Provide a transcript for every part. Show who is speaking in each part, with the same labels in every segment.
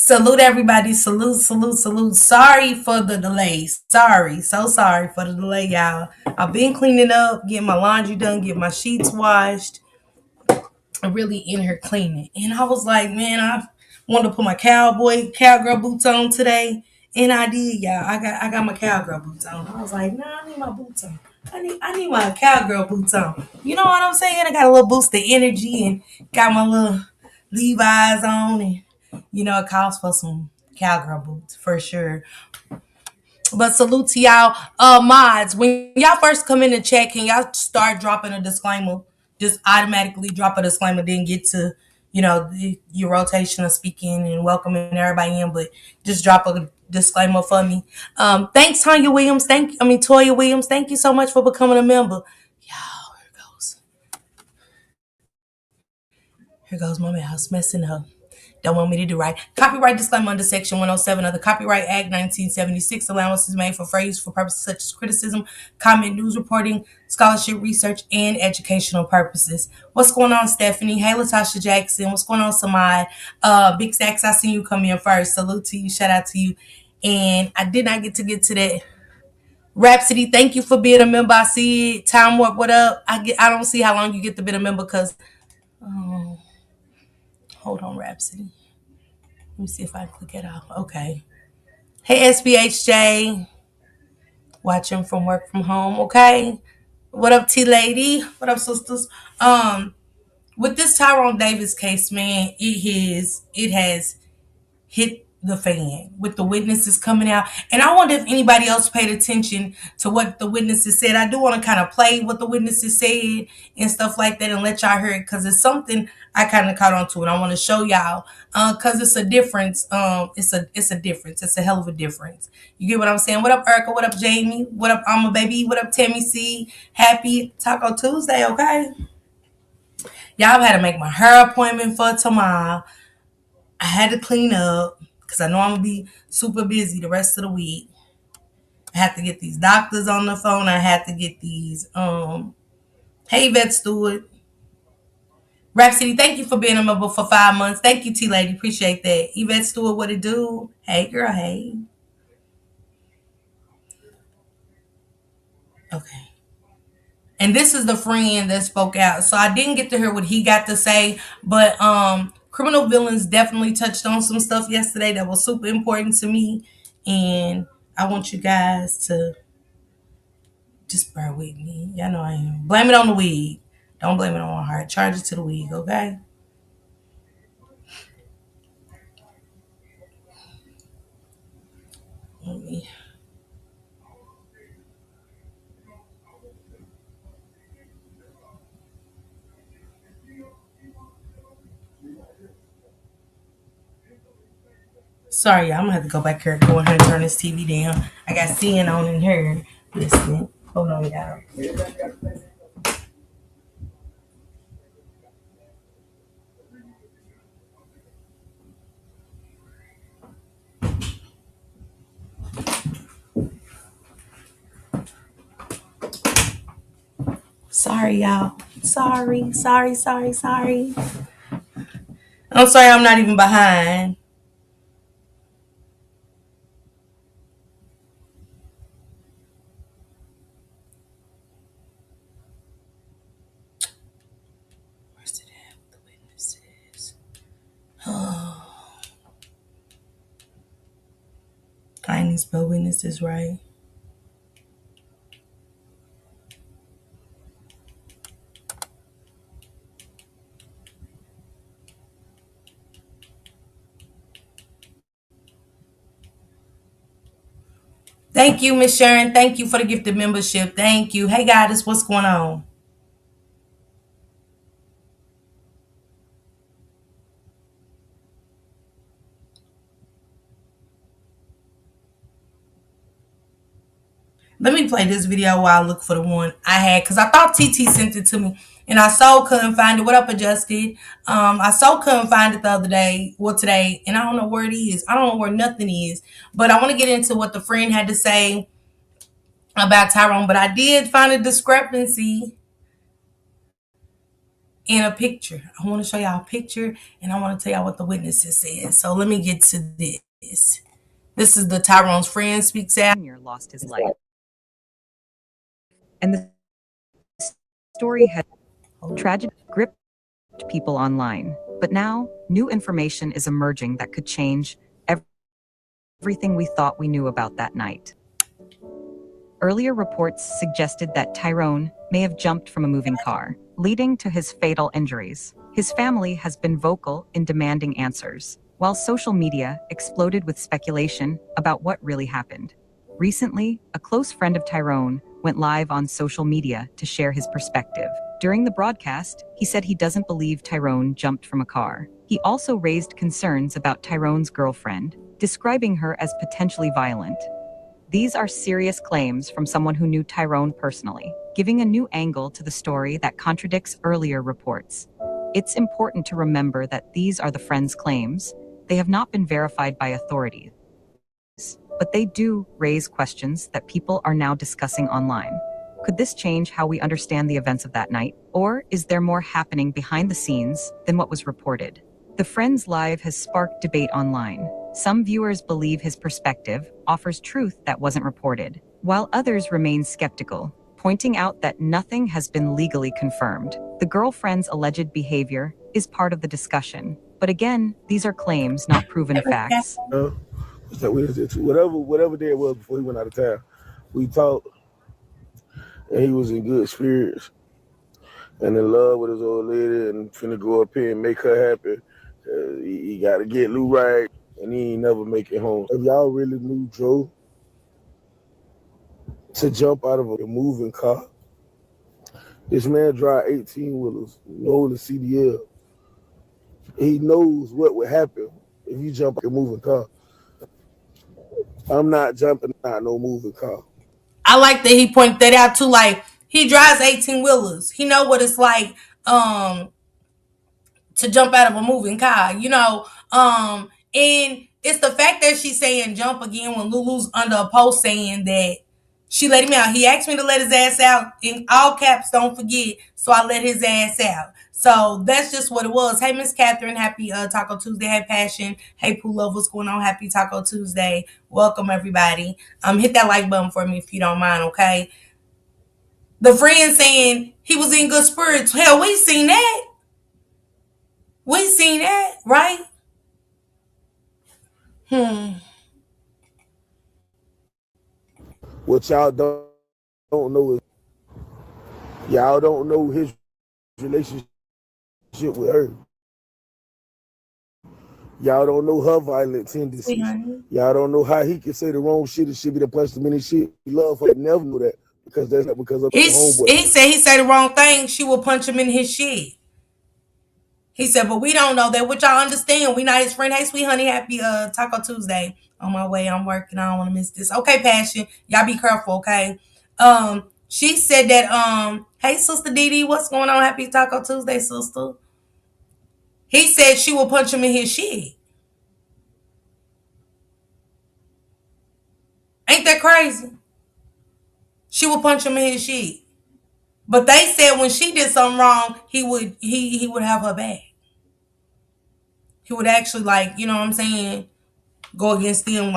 Speaker 1: Salute everybody. Salute, salute, salute. Sorry for the delay. Sorry. So sorry for the delay, y'all. I've been cleaning up, getting my laundry done, getting my sheets washed. I'm really in here cleaning. And I was like, man, I wanted to put my cowgirl boots on today. And I did, y'all. I got my cowgirl boots on. I was like, nah, I need my boots on. I need my cowgirl boots on. You know what I'm saying? I got a little boost of energy and got my little Levi's on, and it calls for some cowgirl boots for sure. But salute to y'all, mods. When y'all first come in the chat, can y'all start dropping a disclaimer? Just automatically drop a disclaimer, then get to your rotation of speaking and welcoming everybody in. But just drop a disclaimer for me. Thanks, Tanya Williams. Toya Williams. Thank you so much for becoming a member. Y'all, here goes my mouse messing up. Don't want me to do right. Copyright disclaimer under Section 107 of the Copyright Act 1976. Allowances made for phrase for purposes such as criticism, comment, news reporting, scholarship, research, and educational purposes. What's going on, Stephanie? Hey, Latasha Jackson. What's going on, Samad? Big Stacks, I seen you come in first. Salute to you. Shout out to you. And I did not get to that. Rhapsody, thank you for being a member. I see it. Time Warp, what up? I don't see how long you get to be a member because hold on, Rhapsody. Let me see if I can click it off. Okay. Hey, SBHJ. Watching from work from home. Okay. What up, T Lady? What up, sisters? With this Tyrone Davis case, man, it has hit the fan with the witnesses coming out. And I wonder if anybody else paid attention to what the witnesses said. I do want to kind of play what the witnesses said and stuff like that and let y'all hear it because it's something I kind of caught on to and I want to show y'all because it's a difference. It's a difference. It's a hell of a difference. You get what I'm saying? What up, Erica? What up, Jamie? What up, Alma Baby? What up, Tammy C? Happy Taco Tuesday, okay? Y'all had to make my hair appointment for tomorrow. I had to clean up because I know I'm going to be super busy the rest of the week. I have to get these doctors on the phone. I have to get these, hey, Vet Stewart. Rhapsody, thank you for being a member for 5 months. Thank you, T-Lady. Appreciate that. Yvette Stewart, what it do? Hey, girl, hey. Okay. And this is the friend that spoke out. So I didn't get to hear what he got to say, but Criminal Villains definitely touched on some stuff yesterday that was super important to me. And I want you guys to just bear with me. Y'all know I am. Blame it on the weed. Don't blame it on my heart. Charge it to the weed, okay? Let me. Sorry, I'm gonna have to go back here, go in here and turn this TV down. I got CN on in here listening. Hold on, y'all. Sorry, y'all. Sorry. I'm sorry I'm not even behind. Where's it at? The witnesses. Oh. I didn't spell witnesses right. Thank you, Miss Sharon. Thank you for the gifted membership. Thank you. Hey, guys, what's going on? Let me play this video while I look for the one I had because I thought TT sent it to me and I so couldn't find it. What up, Adjusted? I so couldn't find it the other day, well, today, and I don't know where it is. I don't know where nothing is, but I want to get into what the friend had to say about Tyrone. But I did find a discrepancy. in a picture. I want to show y'all a picture and I want to tell y'all what the witnesses said. So let me get to this. This is the Tyrone's friend speaks out.
Speaker 2: Junior lost his life. And the story has tragedy gripped people online. But now, new information is emerging that could change everything we thought we knew about that night. Earlier reports suggested that Tyrone may have jumped from a moving car, leading to his fatal injuries. His family has been vocal in demanding answers, while social media exploded with speculation about what really happened. Recently, a close friend of Tyrone went live on social media to share his perspective. During the broadcast, he said he doesn't believe Tyrone jumped from a car. He also raised concerns about Tyrone's girlfriend, describing her as potentially violent. These are serious claims from someone who knew Tyrone personally, giving a new angle to the story that contradicts earlier reports. It's important to remember that these are the friends' claims. They have not been verified by authorities, but they do raise questions that people are now discussing online. Could this change how we understand the events of that night? Or is there more happening behind the scenes than what was reported? The Friends Live has sparked debate online. Some viewers believe his perspective offers truth that wasn't reported, while others remain skeptical, pointing out that nothing has been legally confirmed. The girlfriend's alleged behavior is part of the discussion. But again, these are claims, not proven facts.
Speaker 3: That Wednesday too. Whatever day it was before he went out of town, we talked, and he was in good spirits and in love with his old lady, and finna go up here and make her happy. He got to get Lou right, and he ain't never make it home. If y'all really knew Joe to jump out of a moving car, this man drive 18 wheelers, know the CDL. He knows what would happen if you jump a moving car. I'm not jumping out no moving car.
Speaker 1: I like that he pointed that out too. Like he drives 18 wheelers. He know what it's like to jump out of a moving car. And it's the fact that she's saying jump again when Lulu's under a post saying that she let him out. He asked me to let his ass out in all caps, don't forget. So I let his ass out. So that's just what it was. Hey, Miss Catherine, happy Taco Tuesday. Hey, Passion. Hey, Pooh Love, what's going on? Happy Taco Tuesday. Welcome, everybody. Hit that like button for me if you don't mind, okay? The friend saying he was in good spirits. Hell, we seen that. We seen that, right?
Speaker 3: What y'all don't know is y'all don't know his relationship with her. Y'all don't know her violent tendencies. Y'all don't know how he can say the wrong shit and she be the punch him in his shit. He love her. Never knew that because that's not because of the homeboy.
Speaker 1: He said he said the wrong thing. She will punch him in his shit. He said, but we don't know that. Which y'all understand. We not his friend. Hey, sweet honey, happy Taco Tuesday. On my way, I'm working. I don't want to miss this. Okay, Passion. Y'all be careful, okay? She said that, hey, Sister Dee, what's going on? Happy Taco Tuesday, sister. He said she will punch him in his shit. Ain't that crazy? She will punch him in his shit. But they said when she did something wrong, he would have her back. He would actually you know what I'm saying, go against them,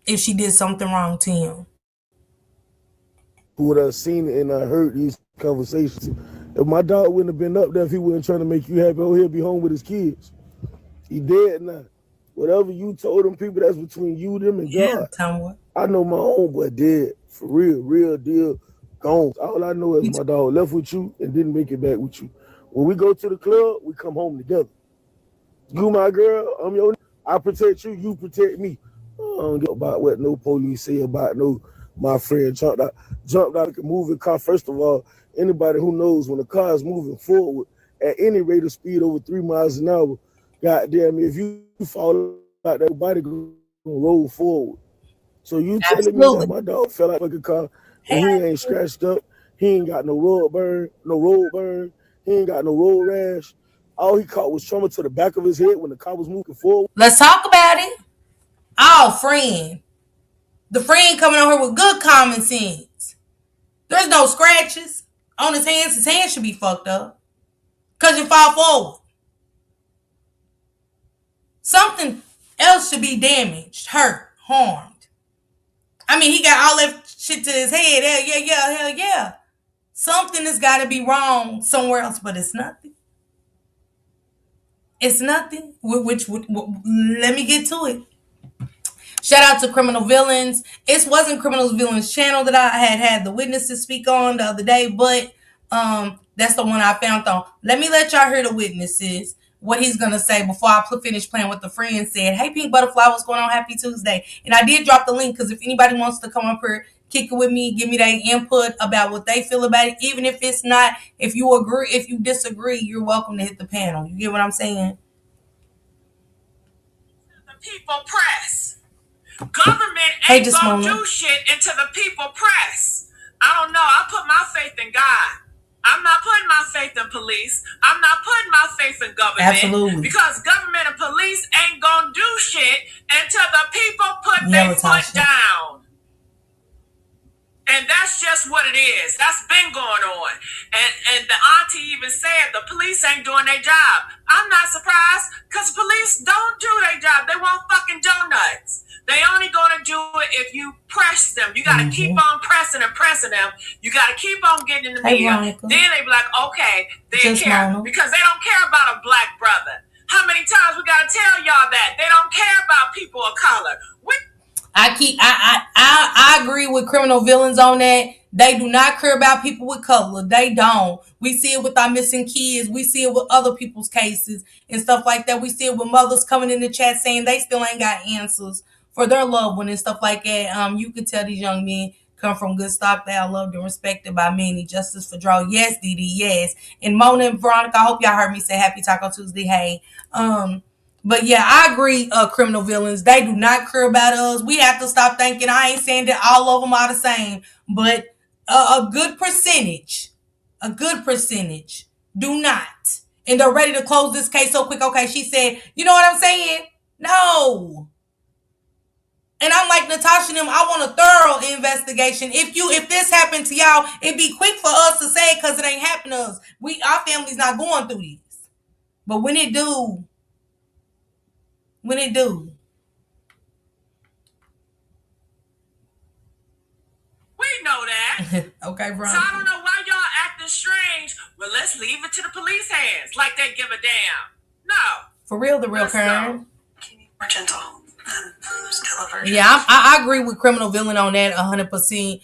Speaker 1: if she did something wrong to him.
Speaker 3: Who would have seen it and heard these conversations? If my dog wouldn't have been up there, if he wasn't trying to make you happy, he'll be home with his kids. He dead now. Whatever you told them people, that's between you, them, and God. I know my homeboy dead. For real deal, gone. All I know is my dog left with you and didn't make it back with you. When we go to the club, we come home together. You my girl, I'm your. I protect you, you protect me. I don't give about what no police say about no. My friend jumped out like a moving car. First of all, anybody who knows when a car is moving forward at any rate of speed over 3 miles an hour, goddamn, if you fall out, that body gonna roll forward. So you telling me that my dog fell out like a car and he ain't scratched up, he ain't got no road burn, he ain't got no road rash. All he caught was trauma to the back of his head when the car was moving forward.
Speaker 1: Let's talk about it. Oh, friend. The friend coming on here with good common sense. There's no scratches on his hands. His hands should be fucked up. because you fall forward. Something else should be damaged, hurt, harmed. I mean, he got all that shit to his head. Hell yeah. Something has got to be wrong somewhere else, but it's nothing. It's nothing. Let me get to it. Shout out to Criminal Villains. It wasn't Criminal Villains channel that I had the witnesses speak on the other day, but that's the one I found on. Let me let y'all hear the witnesses, what he's gonna say before I finish playing what the friend said. Hey, Pink Butterfly, what's going on? Happy Tuesday. And I did drop the link because if anybody wants to come up here, kick it with me, give me their input about what they feel about it, even if it's not, if you agree, if you disagree, you're welcome to hit the panel. You get what I'm saying?
Speaker 4: The people press. Government ain't gonna do shit until the people press. I don't know. I put my faith in God. I'm not putting my faith in police. I'm not putting my faith in government.
Speaker 1: Absolutely.
Speaker 4: Because government and police ain't gonna do shit until the people put their foot down. And that's just what it is. That's been going on. And the auntie even said the police ain't doing their job. I'm not surprised because police don't do their job. They want fucking donuts. They only gonna do it if you press them. You gotta keep on pressing and pressing them. You gotta keep on getting in the media. Then they be like, okay, they care. Because they don't care about a black brother. How many times we gotta tell y'all that? They don't care about people of color.
Speaker 1: I agree with Criminal Villains on that. They do not care about people with color. They don't. We see it with our missing kids. We see it with other people's cases and stuff like that. We see it with mothers coming in the chat saying they still ain't got answers for their loved one and stuff like that. You can tell these young men come from good stock. They are loved and respected by many. Justice for Draw. Yes, Dee Dee, yes. And Mona and Veronica, I hope y'all heard me say happy Taco Tuesday. Hey. But yeah, I agree, Criminal Villains. They do not care about us. We have to stop thinking. I ain't saying that all of them are the same, but a good percentage do not. And they're ready to close this case so quick. Okay, she said, you know what I'm saying? No. And I'm like Natasha and them, I want a thorough investigation. If this happened to y'all, it'd be quick for us to say it because it ain't happened to us. Our family's not going through this. But when it do, we
Speaker 4: know that.
Speaker 1: Okay, bro.
Speaker 4: So I don't know why y'all acting strange. Well, let's leave it to the police hands. Like they give a damn. No.
Speaker 1: For real, the real Karen.
Speaker 4: More gentle.
Speaker 1: Yeah, I agree with Criminal Villain on that 100%.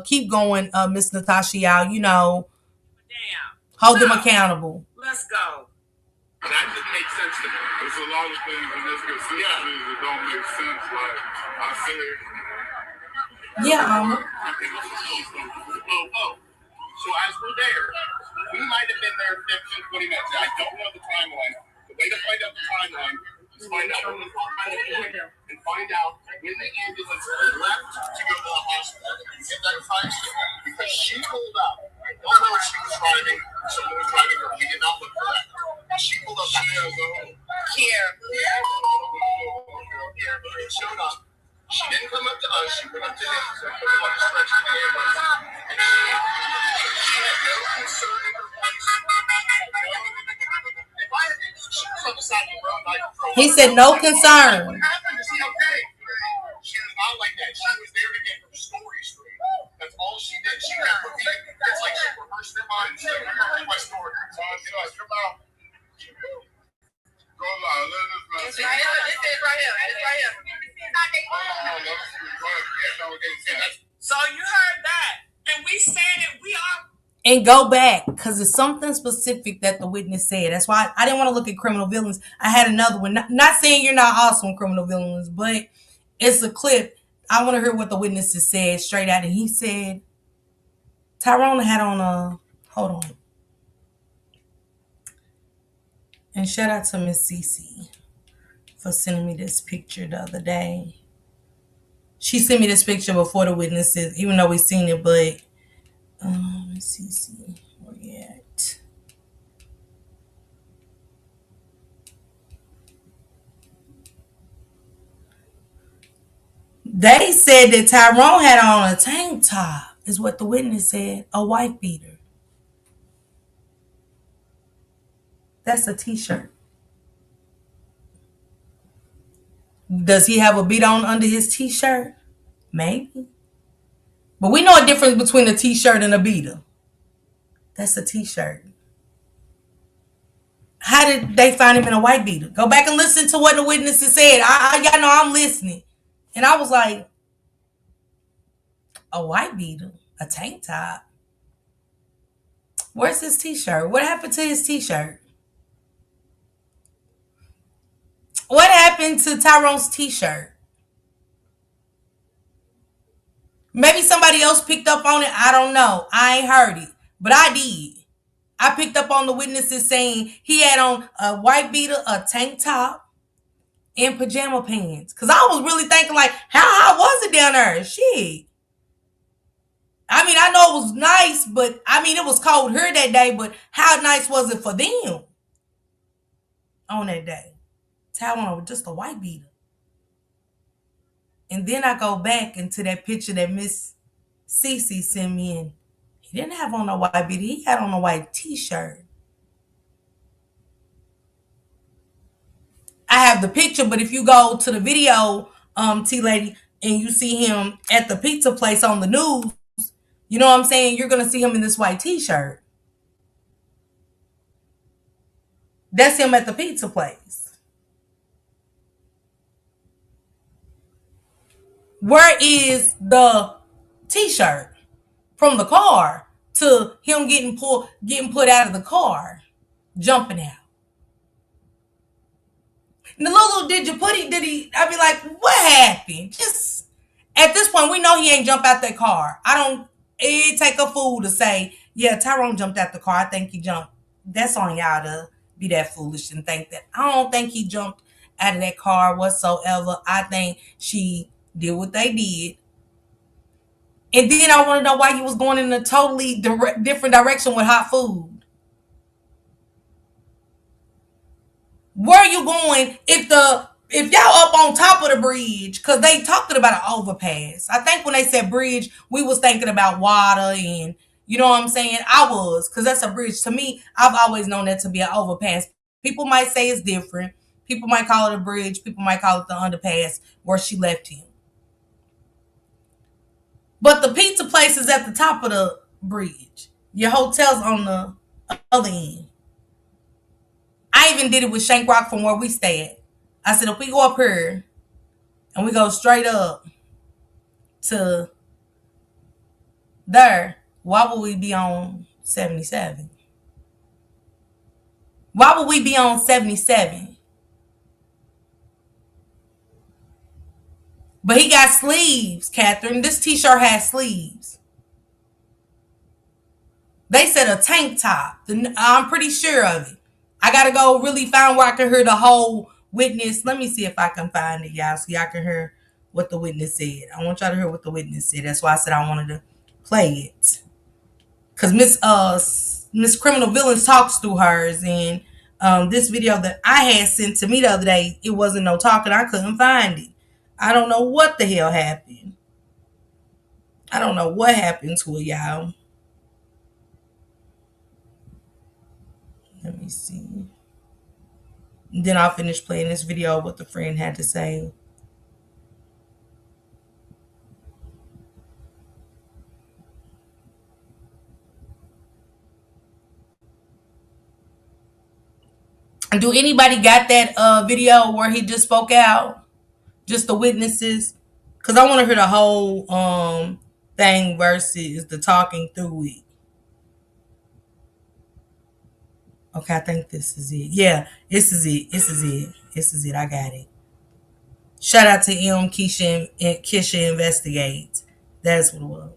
Speaker 1: Keep going, Miss Natasha, y'all. You know, hold them accountable.
Speaker 4: Let's go.
Speaker 5: That didn't make sense to me. There's a lot of things in this consistency that don't make sense. Like I said.
Speaker 1: Yeah.
Speaker 5: So as we're there, we might have been there 15, 20 minutes. I don't know the timeline. The way to find out the timeline is find out when the and find out when the ambulance left to go to the hospital and get that time slip because she pulled up. I don't know if she was driving. Someone was driving her. We did not look for that. She pulled up. She
Speaker 4: Here.
Speaker 5: Showed up. She didn't come up to us. She went up to him. So put him on the stretcher to the ambulance. And she had no concern in her voice. She was on the side of the road.
Speaker 1: He said no concern.
Speaker 5: What happened? Is he okay? She was not like that. She was there to get her story straight. That's all she did. She kept repeating. It's like she rehearsed her mind. She said, "Here's my story." Come out. Go loud. Let us know. It's right here. It's right here.
Speaker 4: So you heard that, and we said it. We are.
Speaker 1: And go back because it's something specific that the witness said. That's why I didn't want to look at Criminal Villains. I had another one. Not saying you're not awesome, Criminal Villains, but it's a clip. I want to hear what the witnesses said straight out. And he said, Tyrone had on a. Hold on. And shout out to Miss Cece for sending me this picture the other day. She sent me this picture before the witnesses, even though we seen it, but Cece, where you at? They said that Tyrone had on a tank top, is what the witness said, a wife beater. That's a t-shirt. Does he have a beat on under his t-shirt? Maybe. But we know a difference between a t-shirt and a beater. That's a t-shirt. How did they find him in a white beater? Go back and listen to what the witnesses said. Y'all know I'm listening. And I was like, a white beater? A tank top? Where's his t-shirt? What happened to his t-shirt? What happened to Tyrone's t-shirt? Maybe somebody else picked up on it. I don't know. I ain't heard it. But I did. I picked up on the witnesses saying he had on a white beater, a tank top, and pajama pants. Because I was really thinking, like, how hot was it down there? Shit. I mean, I know it was nice, but I mean, it was cold here that day, but how nice was it for them on that day? Tyrone with just a white beater. And then I go back into that picture that Miss Cece sent me in. He didn't have on a white beater. He had on a white t-shirt. I have the picture, but if you go to the video, T-Lady, and you see him at the pizza place on the news, you know what I'm saying? You're going to see him in this white t-shirt. That's him at the pizza place. Where is the t-shirt from the car to him getting put out of the car, jumping out? Now, Lulu, did he? I be like, what happened? Just at this point, we know he ain't jump out that car. It take a fool to say, yeah, Tyrone jumped out the car. I think he jumped. That's on y'all to be that foolish and think that. I don't think he jumped out of that car whatsoever. I think she did what they did. And then I want to know why he was going in a totally different direction with hot food. Where are you going if y'all up on top of the bridge? Because they talking about an overpass. I think when they said bridge, we was thinking about water and, you know what I'm saying? I was, because that's a bridge. To me, I've always known that to be an overpass. People might say it's different. People might call it a bridge. People might call it the underpass where she left him. But the pizza place is at the top of the bridge. Your hotel's on the other end. I even did it with Shank Rock from where we stay at. I said, if we go up here and we go straight up to there, why would we be on 77? Why would we be on 77? But he got sleeves, Catherine. This t-shirt has sleeves. They said a tank top. I'm pretty sure of it. I got to go really find where I can hear the whole witness. Let me see if I can find it, y'all, so y'all can hear what the witness said. I want y'all to hear what the witness said. That's why I said I wanted to play it. Because Miss Criminal Villains talks through hers. And this video that I had sent to me the other day, it wasn't no talking. I couldn't find it. I don't know what the hell happened. I don't know what happened to it, y'all. Let me see. And then I'll finish playing this video of what the friend had to say. Do anybody got that video where he just spoke out? Just the witnesses? Because I want to hear the whole thing versus the talking through it. Okay, I think this is it. Yeah, this is it. This is it. This is it. I got it. Shout out to Kisha Investigates. That's what it was.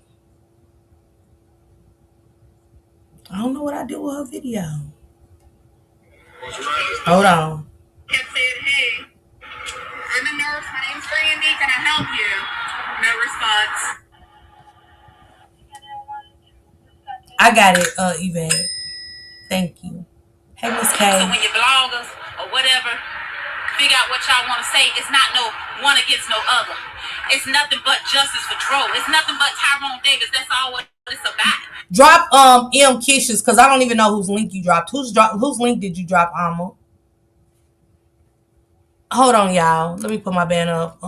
Speaker 1: I don't know what I did with her video. Hold on.
Speaker 5: Kept saying, hey, I'm a nurse. My name's Brandy. Can I help you? No response.
Speaker 1: I got it, Yvette. Thank you. Hey, Miss K.
Speaker 4: So when you bloggers or whatever figure out what y'all want to say, it's not no one against no other. It's nothing but justice for DRO. It's nothing but Tyrone Davis. That's all what it's about.
Speaker 1: Drop M Kishes, because I don't even know whose link you dropped. Whose link did you drop, Alma? Hold on, y'all. Let me put my banner up.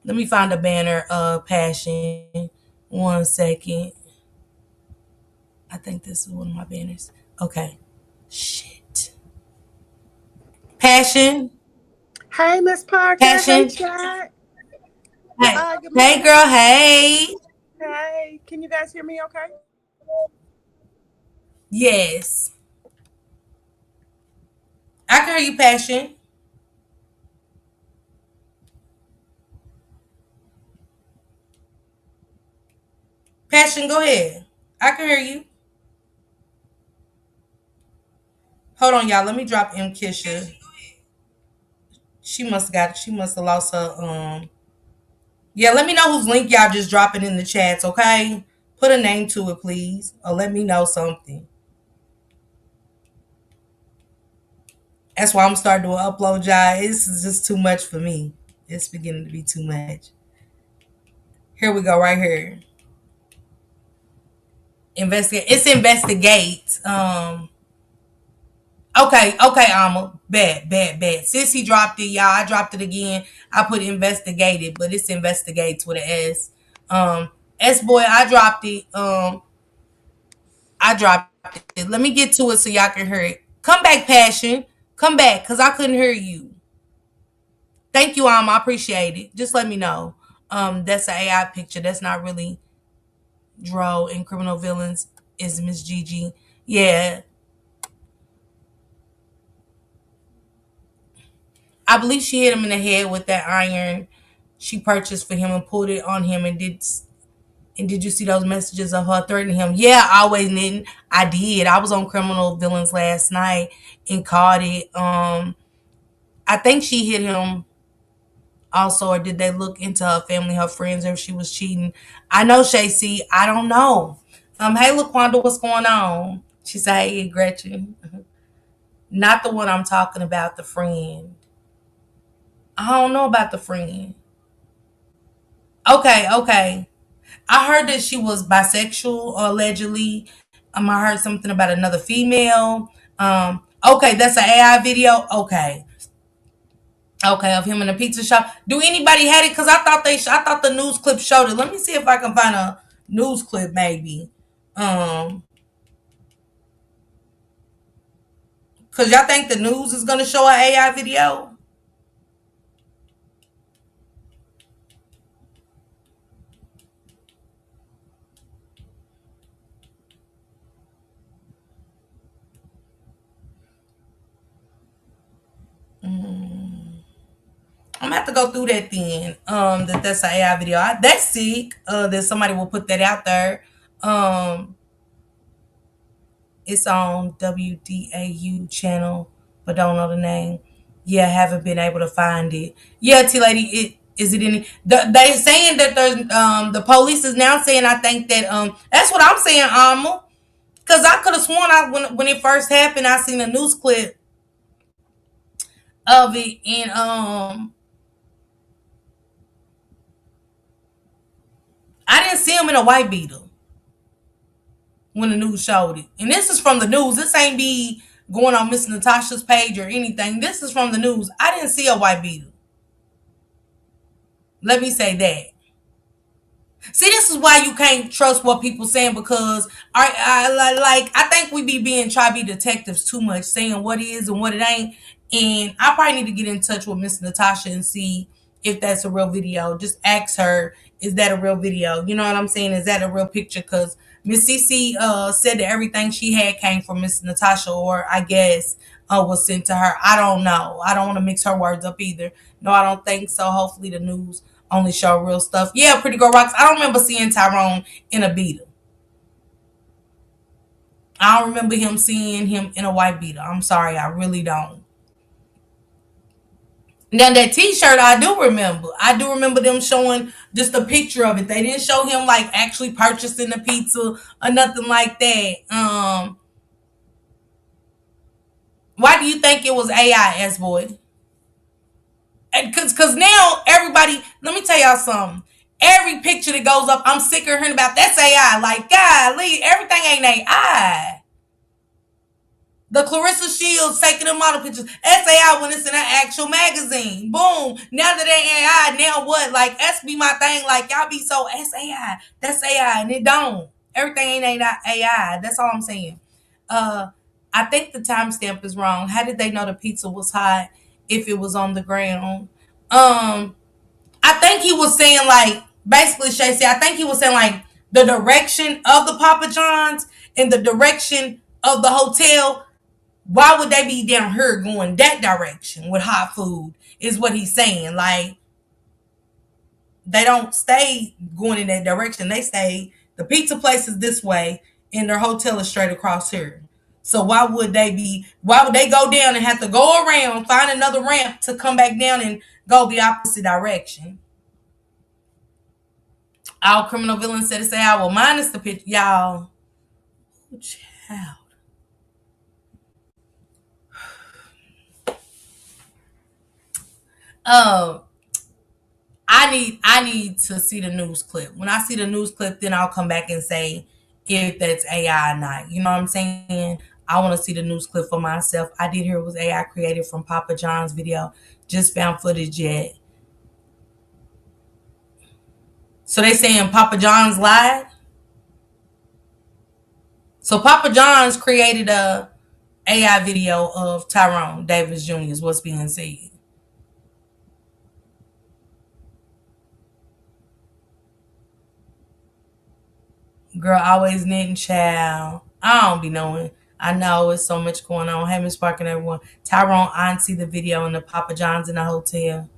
Speaker 1: Let me find a banner of Passion. 1 second. I think this is one of my banners. Okay. Shit. Passion.
Speaker 6: Hey, Miss Parker. Hey,
Speaker 1: Passion.
Speaker 6: chat.
Speaker 1: Hey.
Speaker 6: Good
Speaker 1: Hey,
Speaker 6: morning.
Speaker 1: girl. Hey.
Speaker 6: Hey, can you guys hear me okay?
Speaker 1: Yes. I can hear you, Passion. Passion, go ahead. I can hear you. Hold on, y'all. Let me drop M Kisha. She must have lost her Yeah, let me know whose link y'all just dropping in the chats, okay? Put a name to it, please. Or let me know something. That's why I'm starting to upload y'all. This is just too much for me. It's beginning to be too much. Here we go, right here. Investigate. It's investigate. Okay, Alma. Bad. Since he dropped it, y'all, I dropped it again. I put investigated, but it's investigates with an S. S boy, I dropped it. I dropped it. Let me get to it so y'all can hear it. Come back, Passion. Come back, because I couldn't hear you. Thank you, Alma. I appreciate it. Just let me know. That's an AI picture. That's not really DRO in Criminal Villains. Is Miss Gigi. Yeah. I believe she hit him in the head with that iron she purchased for him and pulled it on him and did you see those messages of her threatening him? Yeah, I always didn't. I did. I was on Criminal Villains last night and caught it. I think she hit him also, or did they look into her family, her friends, or if she was cheating? I know Shay C. I don't know. Hey Laquanda, what's going on? She said, hey Gretchen. Not the one I'm talking about, the friend. I don't know about the friend. Okay. I heard that she was bisexual, allegedly. I heard something about another female. Okay, that's an AI video. Okay, of him in a pizza shop. Do anybody had it? Cause I thought the news clip showed it. Let me see if I can find a news clip, maybe. Cause y'all think the news is gonna show an AI video? I'm gonna have to go through that then. That's an AI video. That's sick. That somebody will put that out there. It's on WDAU channel, but don't know the name. Yeah, haven't been able to find it. Yeah, T lady, is it any? They saying that there's the police is now saying. I think that that's what I'm saying, Alma. Cause I could have sworn when it first happened, I seen a news clip of it, and I didn't see him in a white beater when the news showed it. And this is from the news. This ain't be going on Miss Natasha's page or anything. This is from the news. I didn't see a white beater. Let me say that. See, this is why you can't trust what people saying because I think we be being try to be detectives too much, saying what is and what it ain't. And I probably need to get in touch with Miss Natasha and see if that's a real video. Just ask her, is that a real video? You know what I'm saying? Is that a real picture? Because Miss Cece said that everything she had came from Miss Natasha, or I guess was sent to her. I don't know. I don't want to mix her words up either. No, I don't think so. Hopefully the news only show real stuff. Yeah, Pretty Girl Rocks. I don't remember seeing Tyrone in a beater. I don't remember him seeing him in a white beater. I'm sorry, I really don't. Now that T-shirt, I do remember. I do remember them showing just a picture of it. They didn't show him like actually purchasing the pizza or nothing like that. Why do you think it was AI, S boy? Cause now everybody. Let me tell y'all something. Every picture that goes up, I'm sick of hearing about that's AI. Like, golly, everything ain't AI. The Clarissa Shields taking the model pictures. That's AI when it's in an actual magazine. Boom. Now that they AI, now what? Like, that's be my thing. Like, y'all be so, that's AI. That's AI. And it don't. Everything ain't AI. That's all I'm saying. I think the timestamp is wrong. How did they know the pizza was hot if it was on the ground? I think he was saying, like, basically, Shay said, I think he was saying, like, the direction of the Papa John's and the direction of the hotel. Why would they be down here going that direction with hot food? Is what he's saying. Like, they don't stay going in that direction. They stay, the pizza place is this way and their hotel is straight across here. So why would they go down and have to go around, find another ramp to come back down and go the opposite direction? Our criminal villain said to say, I will minus the picture. Y'all. Oh, child. I need to see the news clip. When I see the news clip, then I'll come back and say if that's AI or not. You know what I'm saying? I want to see the news clip for myself. I did hear it was AI created from Papa John's video. Just found footage yet. So they saying Papa John's lied? So Papa John's created a AI video of Tyrone Davis Jr. is what's being said. Girl, always knitting, child. I don't be knowing. I know it's so much going on. Hey, Miss Parker and everyone. Tyrone, I see the video in the Papa John's in the hotel.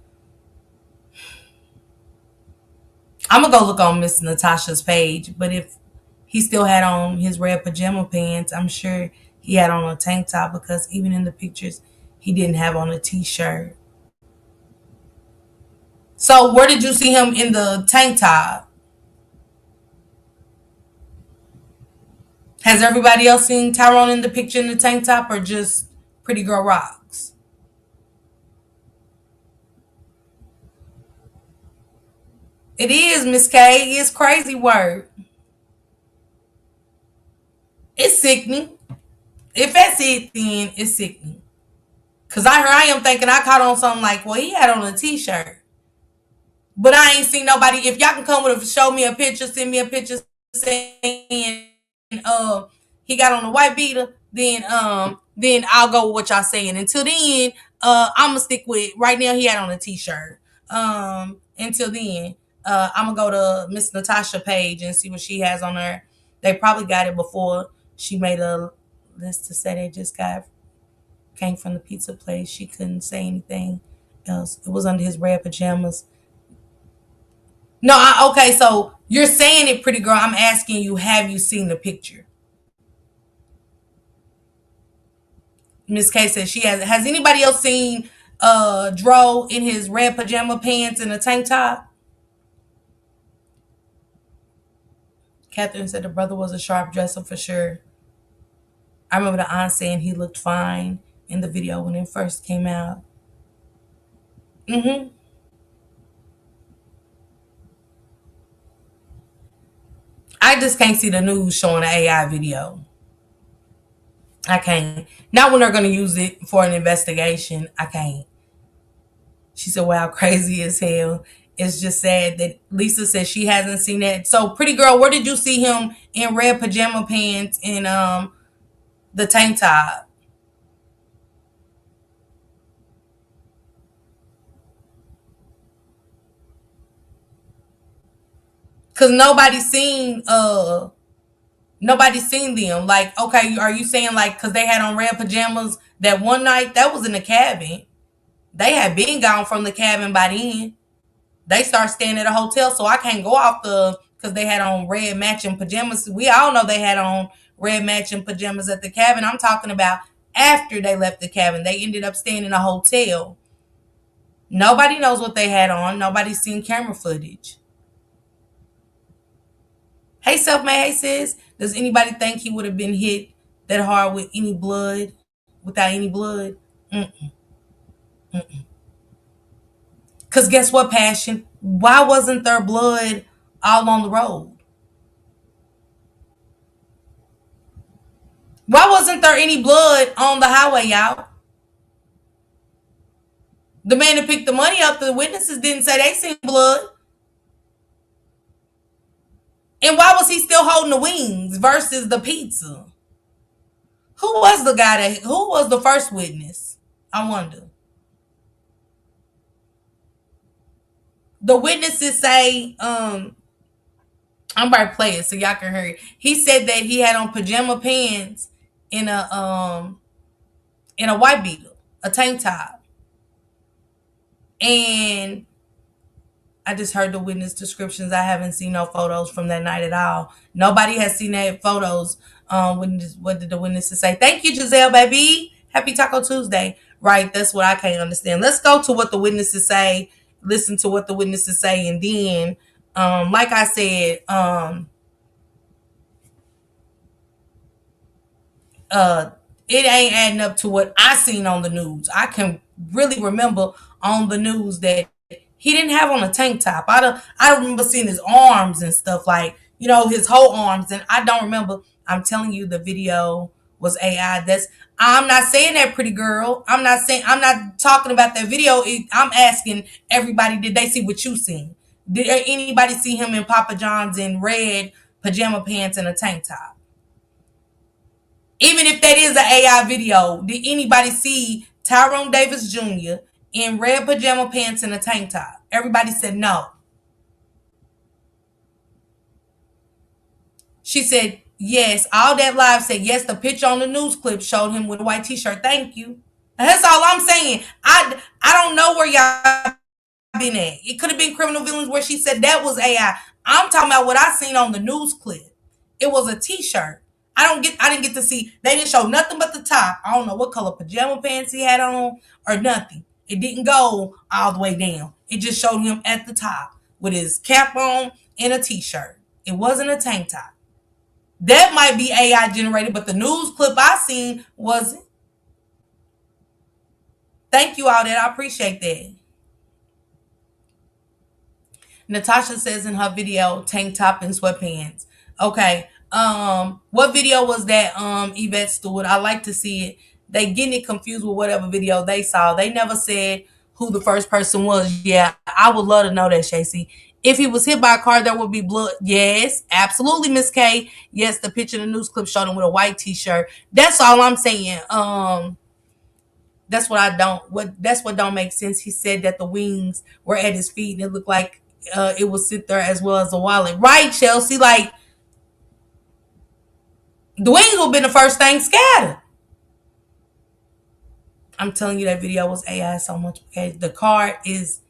Speaker 1: I'm going to go look on Miss Natasha's page. But if he still had on his red pajama pants, I'm sure he had on a tank top because even in the pictures, he didn't have on a t-shirt. So where did you see him in the tank top? Has everybody else seen Tyrone in the picture in the tank top or just Pretty Girl Rocks? It is, Miss K. It's crazy work. It's sickening. If that's it, then it's sickening. Because I am thinking I caught on something like, well, he had on a t-shirt. But I ain't seen nobody. If y'all can come with show me a picture, send me a picture saying he got on a white beater, then I'll go with what y'all saying. Until then, I'ma stick with right now he had on a t-shirt. Until then, I'm gonna go to Miss Natasha page and see what she has on her. They probably got it before she made a list to say they just came from the pizza place. She couldn't say anything else. It was under his red pajamas. No, okay, so you're saying it, pretty girl. I'm asking you, have you seen the picture? Miss K says she has. Has anybody else seen DRO in his red pajama pants and a tank top? Catherine said the brother was a sharp dresser for sure. I remember the aunt saying he looked fine in the video when it first came out. I just can't see the news showing an AI video. I can't. Not when they're going to use it for an investigation. I can't. She said, wow, crazy as hell. It's just sad that Lisa says she hasn't seen that. So, pretty girl, where did you see him in red pajama pants and the tank top? Cause nobody's seen them. Like, okay, are you saying like cause they had on red pajamas that one night? That was in the cabin. They had been gone from the cabin by then. They start staying at a hotel, so I can't go off because they had on red matching pajamas. We all know they had on red matching pajamas at the cabin. I'm talking about after they left the cabin. They ended up staying in a hotel. Nobody knows what they had on. Nobody's seen camera footage. Hey, self-made, hey, sis. Does anybody think he would have been hit that hard with any blood? Without any blood? Mm-mm. Because guess what, Passion? Why wasn't there blood all on the road? Why wasn't there any blood on the highway, y'all? The man that picked the money up, the witnesses didn't say they seen blood. And why was he still holding the wings versus the pizza? Who was the guy that, who was the first witness? I wonder. The witnesses say, I'm about to play it so y'all can hear it. He said that he had on pajama pants in a white beater, a tank top. And I just heard the witness descriptions. I haven't seen no photos from that night at all. Nobody has seen that photos. What did the witnesses say? Thank you, Giselle, baby. Happy Taco Tuesday. Right, that's what I can't understand. Let's go to what the witnesses say. Listen to what the witnesses say, and then, like I said, it ain't adding up to what I seen on the news. I can really remember on the news that he didn't have on a tank top. I remember seeing his arms and stuff, like, his whole arms, and I don't remember. I'm telling you, the video was AI. I'm not saying that, pretty girl. I'm not talking about that video. I'm asking everybody, did they see what you seen? Did anybody see him in Papa John's in red pajama pants and a tank top? Even if that is an AI video, did anybody see Tyrone Davis Jr. in red pajama pants and a tank top? Everybody said no. She said yes. All that live said yes. The picture on the news clip showed him with a white t-shirt. Thank you. That's all I'm saying. I don't know where y'all been at. It could have been Criminal Villains where she said that was AI. I'm talking about what I seen on the news clip. It was a t-shirt. I didn't get to see, they didn't show nothing but the top. I don't know what color pajama pants he had on or nothing. It didn't go all the way down. It just showed him at the top with his cap on and a t-shirt. It wasn't a tank top. That might be AI generated, but the news clip I seen wasn't. Thank you, all that. I appreciate that. Natasha says in her video, tank top and sweatpants. Okay. What video was that, Yvette Stewart? I like to see it. They getting it confused with whatever video they saw. They never said who the first person was. Yeah, I would love to know that, Shacey. If he was hit by a car, there would be blood. Yes, absolutely, Miss K. Yes, the picture in the news clip showed him with a white t-shirt. That's all I'm saying. That's what don't make sense. He said that the wings were at his feet and it looked like it would sit there as well as a wallet. Right, Chelsea? Like, the wings would have been the first thing scattered. I'm telling you, that video was AI so much. Okay, the car is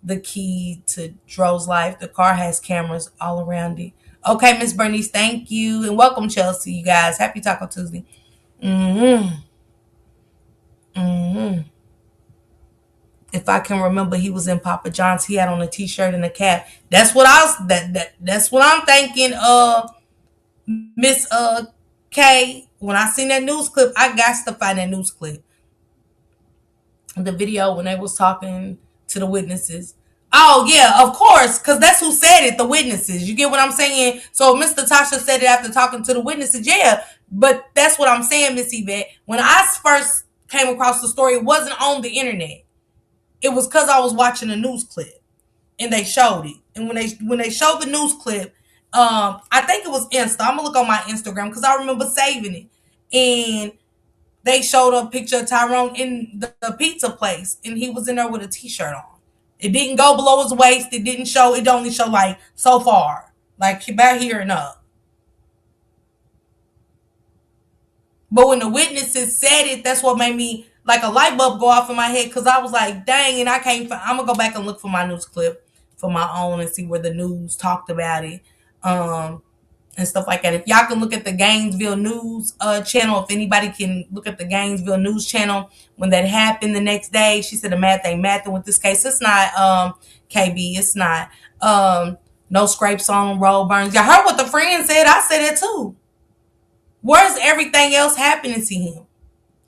Speaker 1: the key to Dro's life. The car has cameras all around it. Okay, Miss Bernice, thank you. And welcome, Chelsea, you guys. Happy Taco Tuesday. If I can remember, he was in Papa John's. He had on a t-shirt and a cap. That's what that's what I'm thinking. Miss K. When I seen that news clip, I got to find that news clip. The video when they was talking to the witnesses. Oh yeah, of course, because that's who said it. The witnesses. You get what I'm saying? So Mr. Tasha said it after talking to the witnesses. Yeah, but that's what I'm saying, Miss Yvette. When I first came across the story, it wasn't on the internet. It was because I was watching a news clip and they showed it. And when they showed the news clip, I think it was Insta. I'm gonna look on my Instagram because I remember saving it. And they showed a picture of Tyrone in the pizza place, and he was in there with a t-shirt on. It didn't go below his waist. It didn't show. It only showed like so far, like about here and up. But when the witnesses said it, that's what made me, like, a light bulb go off in my head, because I was like, dang, and I can't. I'm gonna go back and look for my news clip for my own and see where the news talked about it, and stuff like that. If y'all can look at the Gainesville News channel, if anybody can look at the Gainesville News channel when that happened the next day, she said the math ain't mathing with this case. It's not, KB. It's not. No scrapes on road burns. Y'all heard what the friend said. I said it too. Where's everything else happening to him?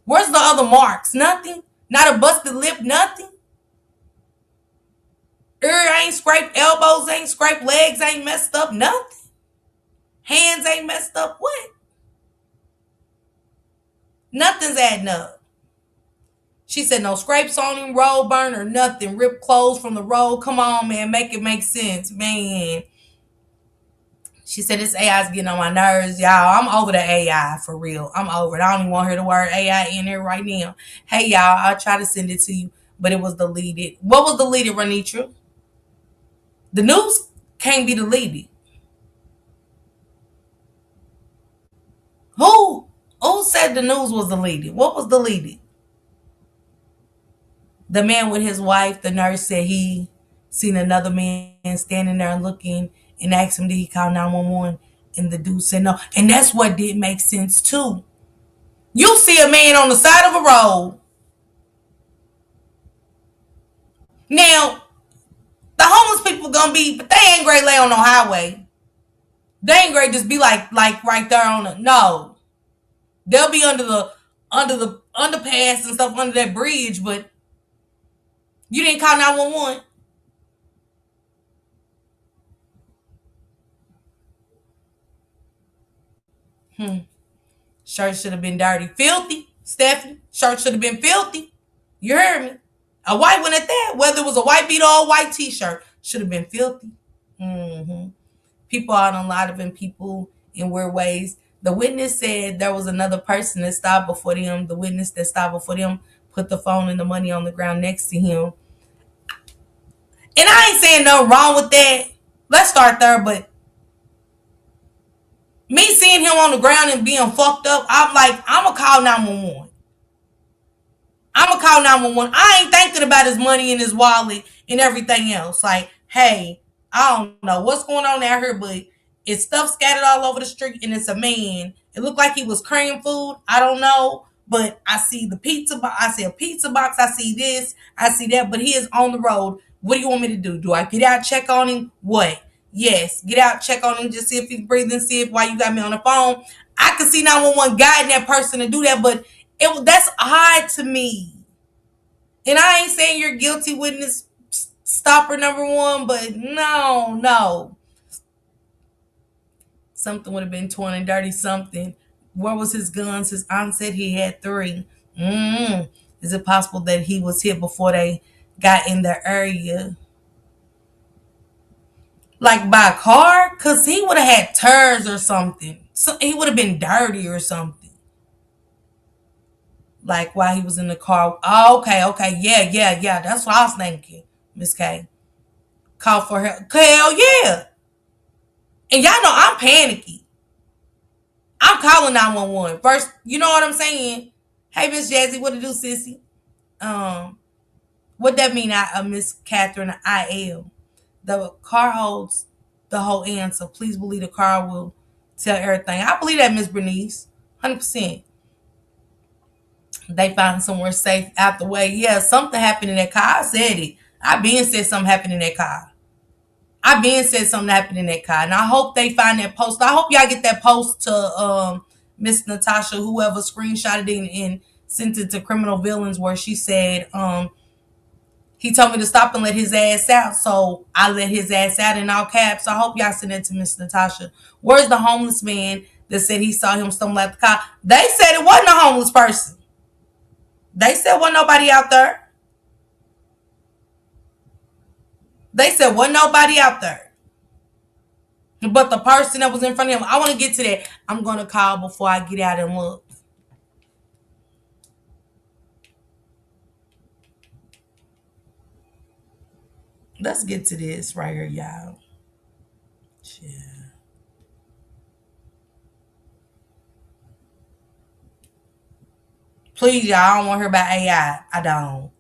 Speaker 1: Where's the other marks? Nothing. Not a busted lip. Nothing. scraped, elbows ain't scraped, legs ain't messed up, nothing. Hands ain't messed up. What? Nothing's adding up. She said no scrapes on him, roll burn or nothing. Ripped clothes from the road. Come on, man. Make it make sense, man. She said this AI is getting on my nerves, y'all. I'm over the AI for real. I'm over it. I don't even want to hear the word AI in here right now. Hey, y'all, I'll try to send it to you, but it was deleted. What was deleted, Ranitra? The news can't be deleted. Who said the news was deleted? What was deleted? The man with his wife, the nurse said he seen another man standing there looking and asked him, did he call 911? And the dude said no. And that's what did make sense too. You see a man on the side of a road. Now, the homeless people gonna be, but they ain't great lay on no highway. They ain't great just be like right there on the, no. They'll be under the underpass and stuff under that bridge, but you didn't call 911. Shirt should have been dirty. Filthy, Stephanie. Shirt should have been filthy. You heard me. A white one at that. Whether it was a white beat or a white t-shirt. Should have been filthy. People out on a lot of them, people in weird ways. The witness said there was another person that stopped before them. The witness that stopped before them put the phone and the money on the ground next to him. And I ain't saying nothing wrong with that. Let's start there, but me seeing him on the ground and being fucked up, I'm like, I'm going to call 911. I'm going to call 911. I ain't thinking about his money and his wallet and everything else. Like, hey, I don't know what's going on out here, but it's stuff scattered all over the street and it's a man. It looked like he was carrying food. I don't know, but I see the pizza box. I see a pizza box. I see this. I see that, but he is on the road. What do you want me to do? Do I get out, check on him? What? Yes, get out, check on him, just see if he's breathing, see if why you got me on the phone. I could see 911 guiding that person to do that, but that's odd to me. And I ain't saying you're guilty witness stopper number one, but no. Something would have been torn and dirty, something. Where was his guns? His aunt said he had 3. Is it possible that he was hit before they got in the area? Like by a car? Because he would have had tears or something. So he would have been dirty or something. Like while he was in the car. Oh, okay. Yeah. That's what I was thinking, Miss K. Call for help. Hell yeah. And y'all know I'm panicky. I'm calling 911. First, you know what I'm saying? Hey, Miss Jazzy, what to do, sissy? What that mean? Miss Catherine, IL. The car holds the whole answer. Please believe the car will tell everything. I believe that, Miss Bernice. 100%. They found somewhere safe out the way. Yeah, something happened in that car. I said it. I been said something happened in that car. And I hope they find that post. I hope y'all get that post to Miss Natasha, whoever screenshotted it and sent it to Criminal Villains, where she said, he told me to stop and let his ass out, so I let his ass out in all caps. So I hope y'all send it to Miss Natasha. Where's the homeless man that said he saw him stumble out the car? They said it wasn't a homeless person. They said wasn't nobody out there. But the person that was in front of him, I want to get to that. I'm going to call before I get out and look. Let's get to this right here, y'all. Yeah. Please, y'all, I don't want to hear about AI. I don't.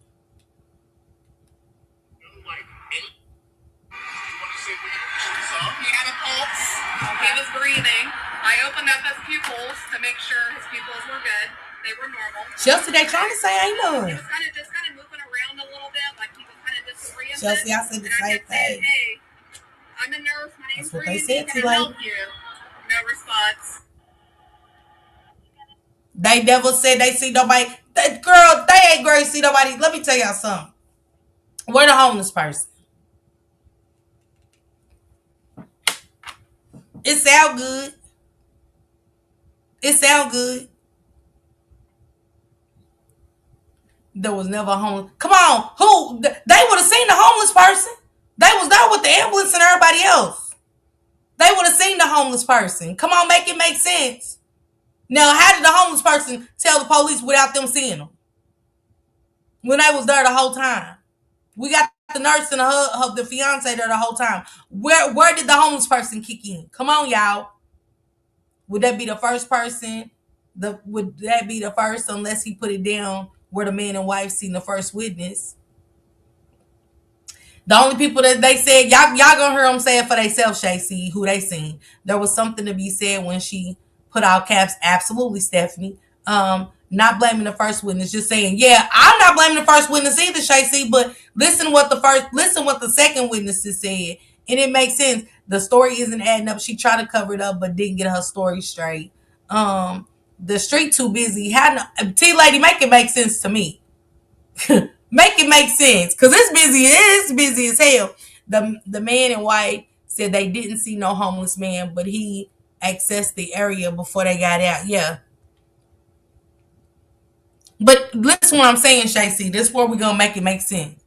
Speaker 7: He had a pulse. He was breathing. I opened up his pupils to make sure his pupils were good. They were normal.
Speaker 1: Chelsea, they trying to say ain't none.
Speaker 7: He was kind of moving around a little bit, like he was kind of disoriented.
Speaker 1: Chelsea, I said the same thing.
Speaker 7: Hey, I'm a nurse. My name's
Speaker 1: That's what they
Speaker 7: Breezy.
Speaker 1: said
Speaker 7: Can
Speaker 1: to
Speaker 7: I
Speaker 1: like.
Speaker 7: help you? No response.
Speaker 1: They never said they see nobody. Girl, they ain't great see nobody. Let me tell y'all something. We're the homeless person. It sound good. It sound good. There was never a homeless. Come on, who? They would have seen the homeless person. They was there with the ambulance and everybody else. They would have seen the homeless person. Come on, make it make sense. Now, how did the homeless person tell the police without them seeing them? When they was there the whole time. We got the nurse and the fiance there the whole time. Where did the homeless person kick in? Come on, y'all. Would that be the first person? Would that be the first unless he put it down where the man and wife seen the first witness? The only people that they said, y'all gonna hear them say it for themselves, Shay, see who they seen. There was something to be said when she put out caps. Absolutely, Stephanie. Not blaming the first witness, just saying, yeah, I'm not blaming the first witness either, Shay, see, but listen what the second witnesses said. And it makes sense. The story isn't adding up. She tried to cover it up, but didn't get her story straight. The street too busy. T lady, make it make sense to me. Make it make sense, because it's busy. It's busy as hell. The man and wife said they didn't see no homeless man, but he accessed the area before they got out. Yeah. But listen what I'm saying, Shacey. This is where we're gonna make it make sense.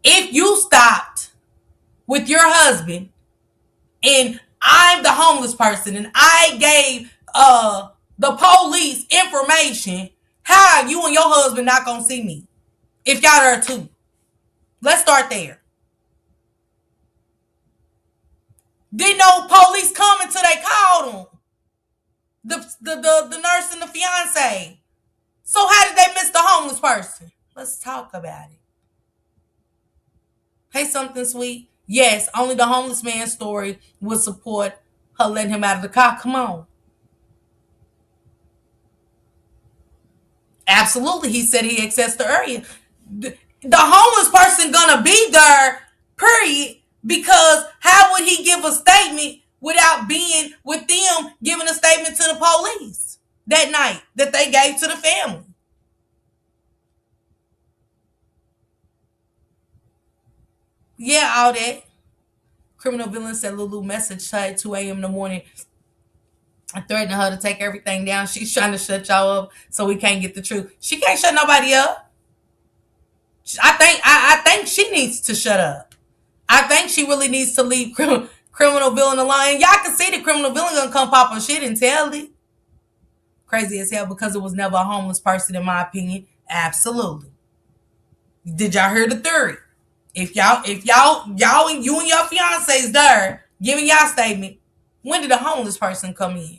Speaker 1: If you stopped with your husband and I'm the homeless person and I gave the police information, how are you and your husband not gonna see me? If y'all are too. Let's start there. Didn't no police come until they called them. The nurse and the fiance. So how did they miss the homeless person? Let's talk about it. Hey, something sweet. Yes, only the homeless man's story would support her letting him out of the car. Come on. Absolutely. He said he accessed the area. The homeless person gonna be there, period, because how would he give a statement without being with them giving a statement to the police that night that they gave to the family? Yeah, all that. Criminal villain said Lulu messaged her at 2 a.m. in the morning threatening her to take everything down. She's trying to shut y'all up so we can't get the truth. She can't shut nobody up. I think she needs to shut up. I think she really needs to leave criminal villain alone. Y'all can see the criminal villain gonna come pop on shit and tell it. Crazy as hell because it was never a homeless person, in my opinion. Absolutely. Did y'all hear the theory? If y'all and you and your fiance's there giving y'all statement, when did a homeless person come in?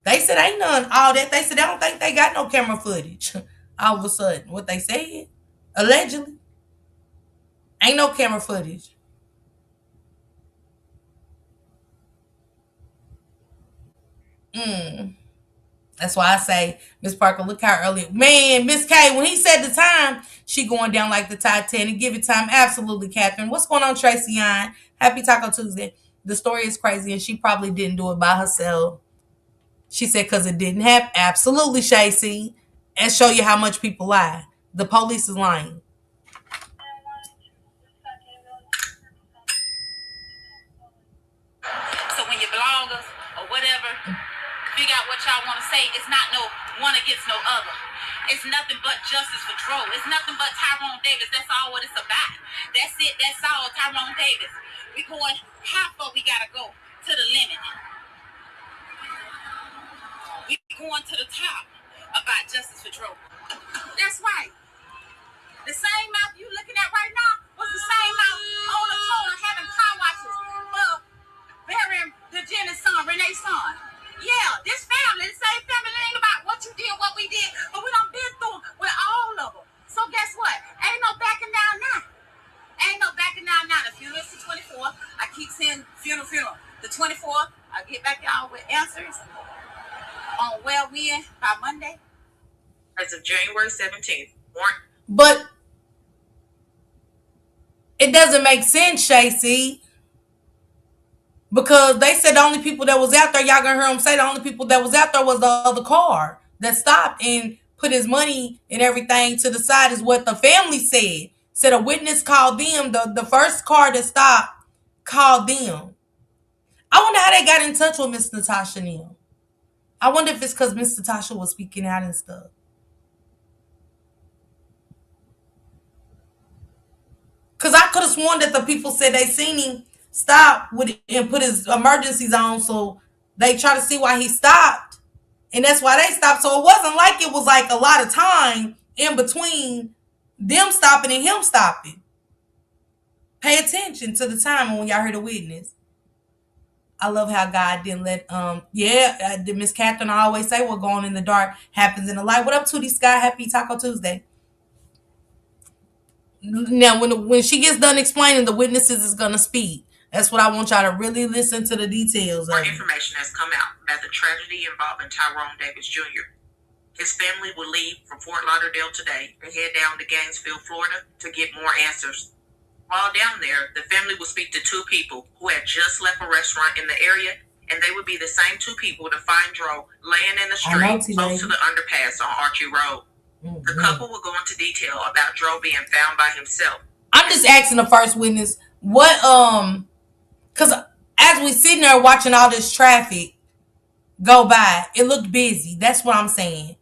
Speaker 1: They said ain't none all that. They said they don't think they got no camera footage. All of a sudden, what they said, allegedly, ain't no camera footage. That's why I say, Miss Parker, look how early. Man, Miss K, when he said the time, she going down like the Titanic. Give it time. Absolutely, Catherine. What's going on, Tracy Yine? Happy Taco Tuesday. The story is crazy, and she probably didn't do it by herself. She said because it didn't happen. Absolutely, Shacey. And show you how much people lie. The police is lying.
Speaker 7: So when you bloggers or whatever figure out what y'all want to say, it's not no one against no other. It's nothing but justice for Dro. It's nothing but Tyrone Davis. That's all what it's about. That's it. That's all. Tyrone Davis. We going how far we gotta go to the limit. We going to the top about justice for Dro. That's right. The same mouth you looking at right now was the same mouth on the corner having car washes for burying the Jenner's son, Renee's son. Yeah, this family, the same family, it ain't about what you did, what we did, but we done been through with all of them. So guess what? Ain't no backing down now. Ain't no backing down now. The funeral's the 24th. I keep saying funeral. The 24th, I'll get back y'all with answers on where we in by Monday. As of January 17th.
Speaker 1: But it doesn't make sense, Shacey. Because they said the only people that was out there, y'all gonna hear them say the only people that was out there was the other car that stopped and put his money and everything to the side is what the family said. Said a witness called them, the first car that stopped called them. I wonder how they got in touch with Miss Natasha Neal. I wonder if it's because Miss Natasha was speaking out and stuff. Because I could have sworn that the people said they seen him stop with it and put his emergencies on, so they try to see why he stopped. And that's why they stopped. So it wasn't like it was like a lot of time in between them stopping and him stopping. Pay attention to the time when y'all heard a witness. I love how God didn't let, Miss Catherine, I always say what going in the dark happens in the light. What up, Tootie Sky? Happy Taco Tuesday. Now, when she gets done explaining, the witnesses is going to speak. That's what I want y'all to really listen to the details of.
Speaker 4: More information has come out about the tragedy involving Tyrone Davis Jr. His family will leave from Fort Lauderdale today and head down to Gainesville, Florida to get more answers. While down there, the family will speak to two people who had just left a restaurant in the area, and they would be the same two people to find DRO laying in the street close to the underpass on Archie Road. Mm-hmm. The couple will go into detail about DRO being found by himself.
Speaker 1: I'm just asking the first witness, what, because as we sitting there watching all this traffic go by, it looked busy. That's what I'm saying.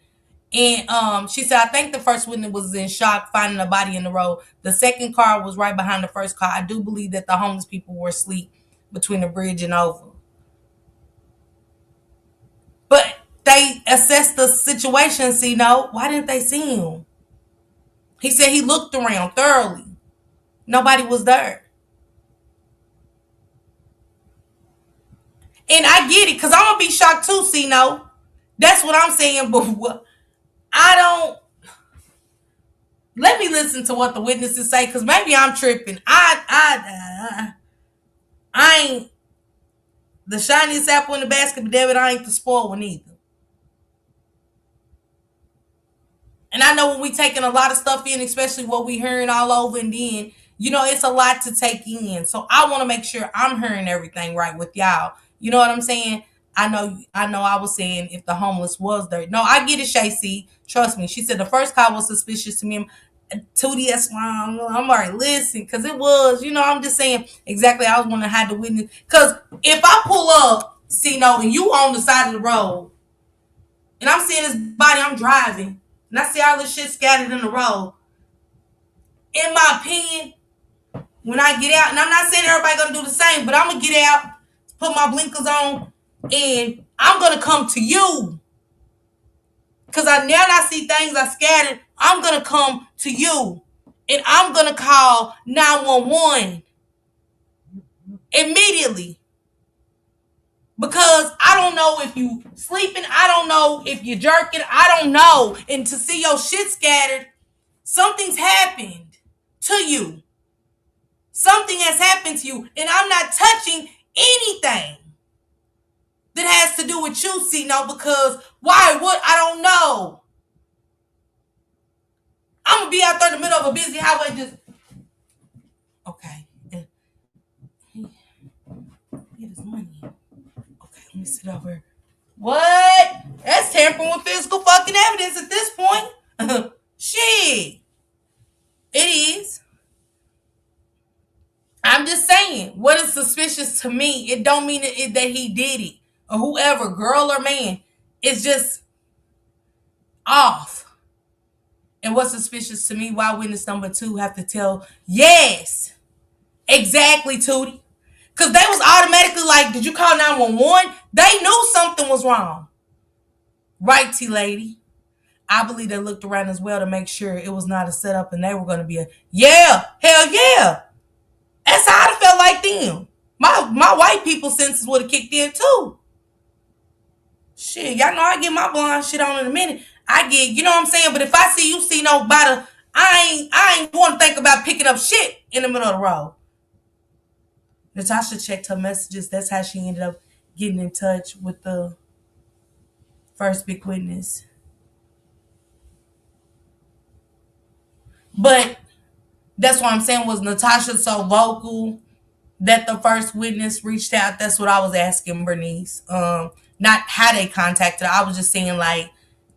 Speaker 1: And she said, I think the first witness was in shock finding a body in the road. The second car was right behind the first car. I do believe that the homeless people were asleep between the bridge and over. But they assessed the situation, see, no, why didn't they see him? He said he looked around thoroughly. Nobody was there. And I get it, because I'm going to be shocked too, see, no. That's what I'm saying, but I don't. Let me listen to what the witnesses say, because maybe I'm tripping. I ain't the shiniest apple in the basket, but David, I ain't the spoiled one either. And I know when we taking a lot of stuff in, especially what we hearing all over, and then, it's a lot to take in. So I want to make sure I'm hearing everything right with y'all. You know what I'm saying? I know I was saying if the homeless was there. No, I get it, Shacey. Trust me. She said the first call was suspicious to me. Tootie, that's why I'm already listening, because it was, I'm just saying exactly. I was wondering how the witness, because if I pull up, and you on the side of the road, and I'm seeing this body, I'm driving, and I see all this shit scattered in the road. In my opinion, when I get out, and I'm not saying everybody gonna do the same, but I'm gonna get out, put my blinkers on, and I'm gonna come to you. Because now that I see things are scattered, I'm going to come to you. And I'm going to call 911 immediately. Because I don't know if you sleeping. I don't know if you're jerking. I don't know. And to see your shit scattered, something's happened to you. Something has happened to you. And I'm not touching anything that has to do with you, C-No, because why would I don't know. I'm gonna be out there in the middle of a busy highway just okay. Get his money. Okay, let me sit over. What? That's tampering with physical fucking evidence at this point. Shit. It is. I'm just saying, what is suspicious to me, it don't mean that he did it. Or whoever, girl or man, it's just off. And what's suspicious to me, why witness number 2 have to tell, yes, exactly, Tootie. Because they was automatically like, did you call 911? They knew something was wrong. Right, T-Lady? I believe they looked around as well to make sure it was not a setup and they were going to be yeah, hell yeah. That's how I felt like them. My white people senses would have kicked in too. Shit, y'all know I get my blonde shit on in a minute. I get, you know what I'm saying? But if I see you see nobody, I ain't want to think about picking up shit in the middle of the road. Natasha checked her messages. That's how she ended up getting in touch with the first big witness. But that's what I'm saying, was Natasha so vocal that the first witness reached out? That's what I was asking Bernice. Not how they contacted her. I was just saying, like,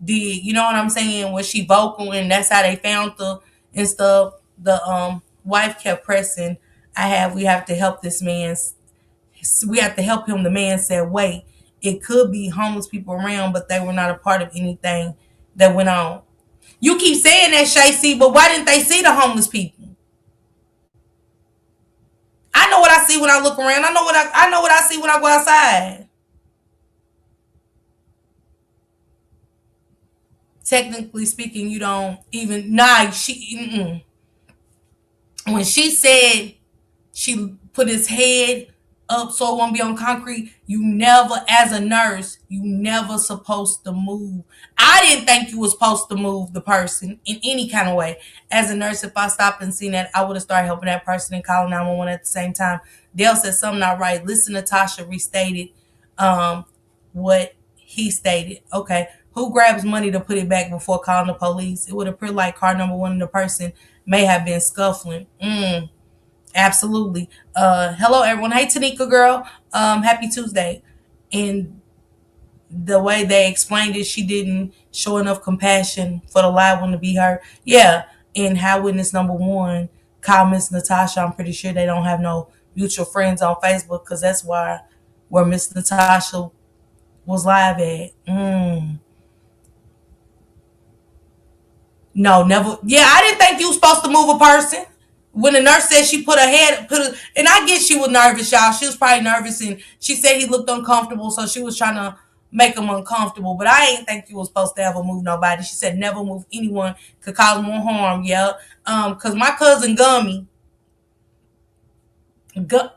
Speaker 1: you know what I'm saying? Was she vocal and that's how they found the and stuff? The wife kept pressing. we have to help this man. We have to help him. The man said, wait, it could be homeless people around, but they were not a part of anything that went on. You keep saying that, Shacey, but why didn't they see the homeless people? I know what I see when I look around. I know what I see when I go outside. Technically speaking, you don't even when she said she put his head up so it won't be on concrete, you never, as a nurse, you never supposed to move. I didn't think you was supposed to move the person in any kind of way. As a nurse, if I stopped and seen that, I would have started helping that person and calling 911 at the same time. Dale said something not right. Listen, Natasha restated what he stated. Okay. Who grabs money to put it back before calling the police? It would appear like car number one and the person may have been scuffling. Absolutely. Hello everyone. Hey Tanika girl. Happy Tuesday. And the way they explained it, she didn't show enough compassion for the live one to be her. Yeah. And how witness number one call Miss Natasha. I'm pretty sure they don't have no mutual friends on Facebook because that's where Miss Natasha was live at. No, never. Yeah, I didn't think you were supposed to move a person. When the nurse said she and I guess she was nervous, y'all. She was probably nervous, and she said he looked uncomfortable, so she was trying to make him uncomfortable. But I ain't think you was supposed to ever move nobody. She said never move anyone, could cause more harm. Yeah, cause my cousin Gummy was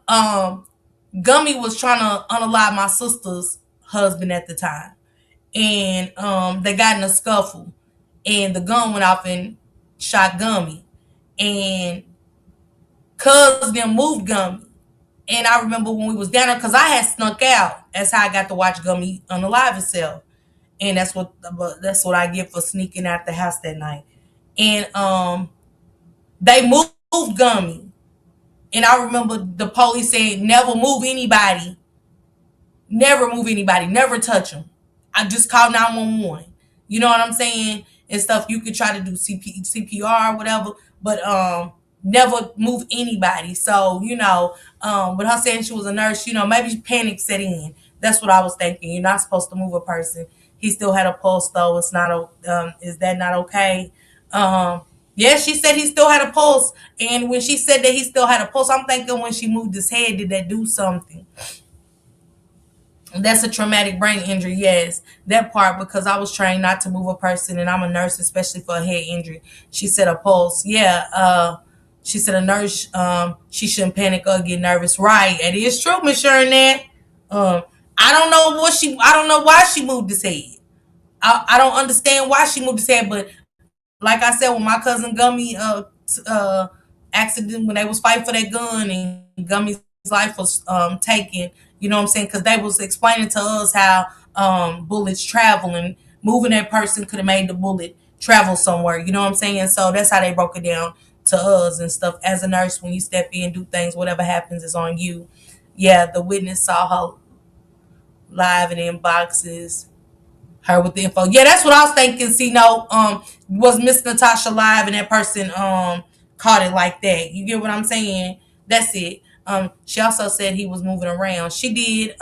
Speaker 1: trying to unalive my sister's husband at the time, and they got in a scuffle, and the gun went off and shot Gummy, and cuz them moved Gummy. And I remember when we was down there, because I had snuck out. That's how I got to watch Gummy unalive himself. And that's what I get for sneaking out the house that night. And they moved Gummy. And I remember the police saying, never move anybody. Never move anybody. Never touch them. I just call 911. You know what I'm saying? And stuff. You could try to do CPR or whatever. But never move anybody. So, with her saying she was a nurse, maybe panic set in. That's what I was thinking. You're not supposed to move a person. He still had a pulse though. It's not is that not okay? Yeah, she said he still had a pulse. And when she said that he still had a pulse, I'm thinking when she moved his head, did that do something? That's a traumatic brain injury, yes. That part, because I was trained not to move a person, and I'm a nurse, especially for a head injury. She said a pulse. Yeah, she said a nurse, she shouldn't panic or get nervous. Right, it is true, Miss Shernet. I don't know why she moved his head. I don't understand why she moved his head, but like I said, when my cousin Gummy accident, when they was fighting for that gun and Gummy's life was taken, you know what I'm saying? Because they was explaining to us how bullets travel, and moving that person could have made the bullet travel somewhere. You know what I'm saying? So that's how they broke it down to us and stuff. As a nurse, when you step in, do things, whatever happens is on you. Yeah, the witness saw her live and in boxes. Her with the info. Yeah, that's what I was thinking. See, no, was Miss Natasha live and that person caught it like that. You get what I'm saying? That's it. She also said he was moving around. She did.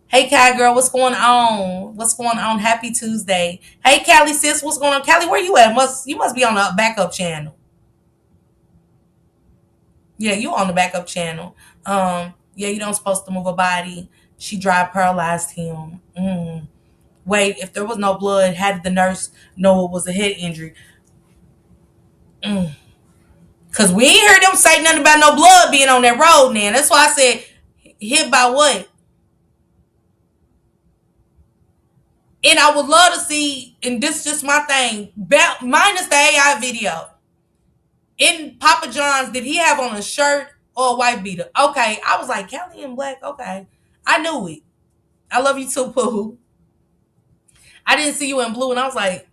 Speaker 1: Hey Kai girl, what's going on? What's going on? Happy Tuesday. Hey Callie sis, what's going on? Callie, where you at? You must be on the backup channel. Yeah, you on the backup channel. Yeah, you don't supposed to move a body. She dry paralyzed him. Wait, if there was no blood, how did the nurse know it was a head injury? Because we ain't heard them say nothing about no blood being on that road, man. That's why I said, hit by what? And I would love to see, and this is just my thing, minus the AI video. In Papa John's, did he have on a shirt or a white beater? Okay, I was like, Kelly in black, okay. I knew it. I love you too, Pooh. I didn't see you in blue, and I was like,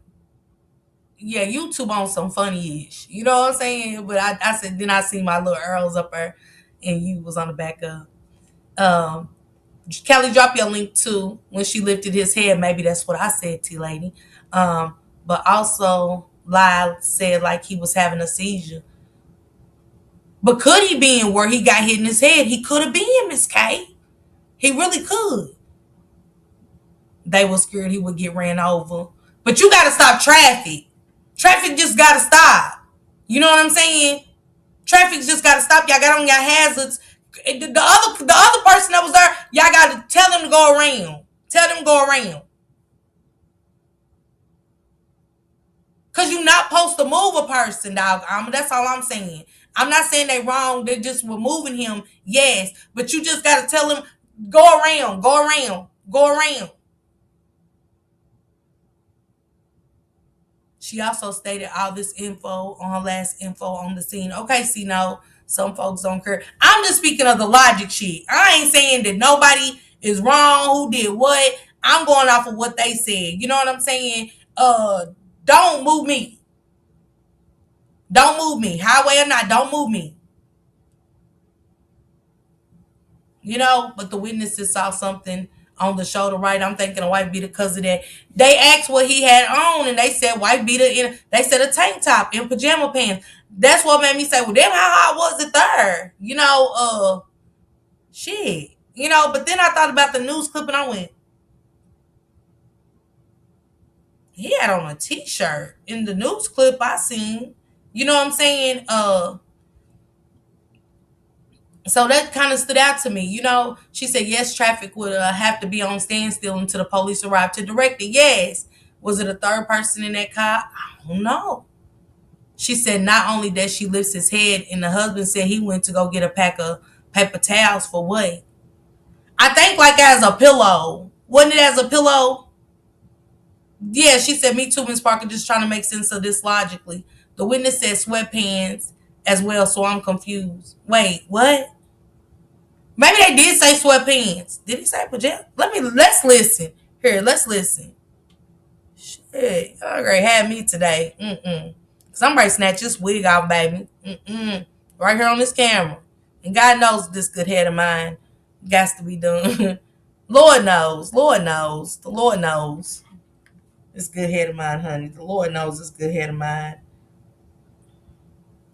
Speaker 1: yeah, YouTube on some funny-ish. You know what I'm saying? But I said, then I see my little Earls up there, and you was on the back of. Kelly, drop your link too. When she lifted his head, maybe that's what I said, T-Lady. But also, Lyle said like he was having a seizure. But could he be in where he got hit in his head? He could have been, Miss K. He really could. They were scared he would get ran over. But you got to stop traffic. Traffic just got to stop. You know what I'm saying? Traffic just got to stop. Y'all got on your hazards. The other person that was there, y'all got to tell them to go around. Tell them to go around. Because you're not supposed to move a person, dog. That's all I'm saying. I'm not saying they wrong. They just were moving him. Yes. But you just got to tell them, go around, go around, go around. She also stated all this info on her last info on the scene. Okay, see, no, some folks don't care. I'm just speaking of the logic shit. I ain't saying that nobody is wrong, who did what. I'm going off of what they said. You know what I'm saying? Don't move me. Don't move me. Highway or not, don't move me. You know, but the witnesses saw something on the shoulder, right? I'm thinking a white beater because of that. They asked what he had on, and they said white beater they said a tank top and pajama pants. That's what made me say, well, damn, how hot was it there? You know, shit. You know, but then I thought about the news clip and I went, he had on a t-shirt in the news clip I seen. You know what I'm saying? So that kind of stood out to me. You know, she said, yes, traffic would have to be on standstill until the police arrived to direct it. Yes. Was it a third person in that car? I don't know. She said not only that she lifts his head, and the husband said he went to go get a pack of paper towels for what? I think like as a pillow. Wasn't it as a pillow? Yeah, she said, me too, Miss Parker, just trying to make sense of this logically. The witness said sweatpants as well, so I'm confused. Wait, what? Maybe they did say sweatpants. Did he say pajama? Let's listen. Here, let's listen. Shit, y'all already had me today. Somebody snatch this wig off, baby. Right here on this camera. And God knows this good head of mine got to be done. Lord knows. Lord knows. The Lord knows. This good head of mine, honey. The Lord knows this good head of mine.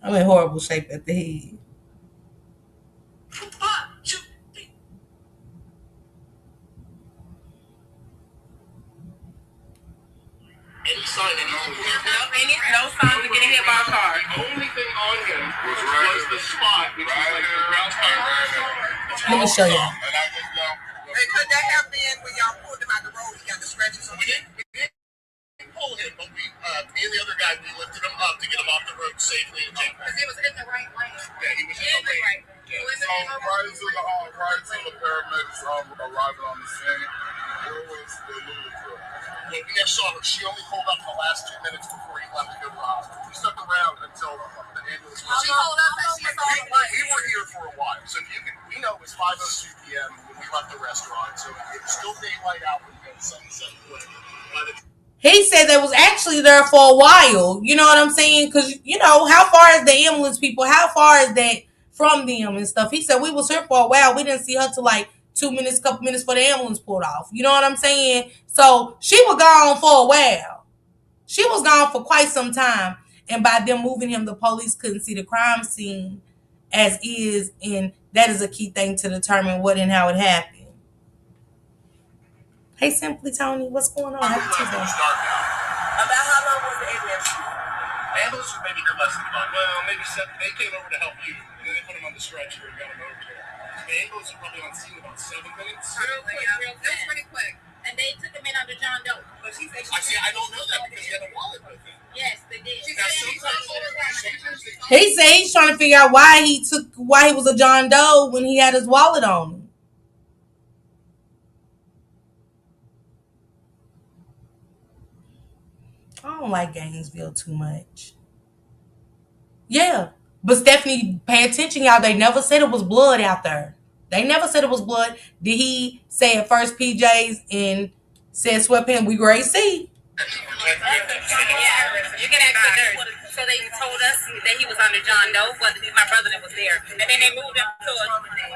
Speaker 1: I'm in horrible shape at the head.
Speaker 5: Any sign,
Speaker 7: No sign of getting hit by a car.
Speaker 5: The only thing on him was the spot, which was like the ground spot.
Speaker 1: Let me show y'all.
Speaker 7: Hey, could that have been when y'all pulled him out the road? He got the scratches on him.
Speaker 5: We didn't pull him, but me and the other guy, we lifted him up to get him off the road safely and take him.
Speaker 7: Because he was in the right lane.
Speaker 5: Yeah, he was in the lane.
Speaker 7: Yeah.
Speaker 8: So prior to the paramedics arriving on the scene, where was the Lulu girl?
Speaker 5: Well, we never saw her. She only pulled up in the last 2 minutes before he left to go to the hospital. We stuck around until the ambulance was
Speaker 7: She told us that she saw the light.
Speaker 5: We were here for a while, so if you could, we know it was 5:02 p.m. when we left the restaurant, so it was still daylight out when we got sunset away.
Speaker 1: He said they was actually there for a while. You know what I'm saying? Because, you know, how far is the ambulance people? How far is that from them and stuff? He said we was here for a while. We didn't see her till like 2 minutes, couple minutes for the ambulance pulled off. You know what I'm saying? So she was gone for a while. She was gone for quite some time. And by them moving him, the police couldn't see the crime scene as is. And that is a key thing to determine what and how it happened. Hey, Simply Tony, what's going on? Happy Tuesday.
Speaker 7: About how long was the ambulance?
Speaker 5: The ambulance was maybe here less than 5. Well, maybe 7. They came over to help you, and then they put him on the stretcher and got him over there. The ambulance was probably on scene about 7 minutes.
Speaker 7: Real quick. It was pretty quick. And they took him in under John Doe. But she said
Speaker 5: I don't know that because he had a wallet with him.
Speaker 7: Yes, they did.
Speaker 1: He said he's trying to figure out why he was a John Doe when he had his wallet on him. I don't like Gainesville too much. Yeah. But Stephanie, pay attention, y'all. They never said it was blood out there. They never said it was blood. Did he say at first PJs and said sweatpants? We grade C.
Speaker 7: Yeah, you can ask the nurse. So they told us that he was under John Doe, but my brother that was there. And then they moved him to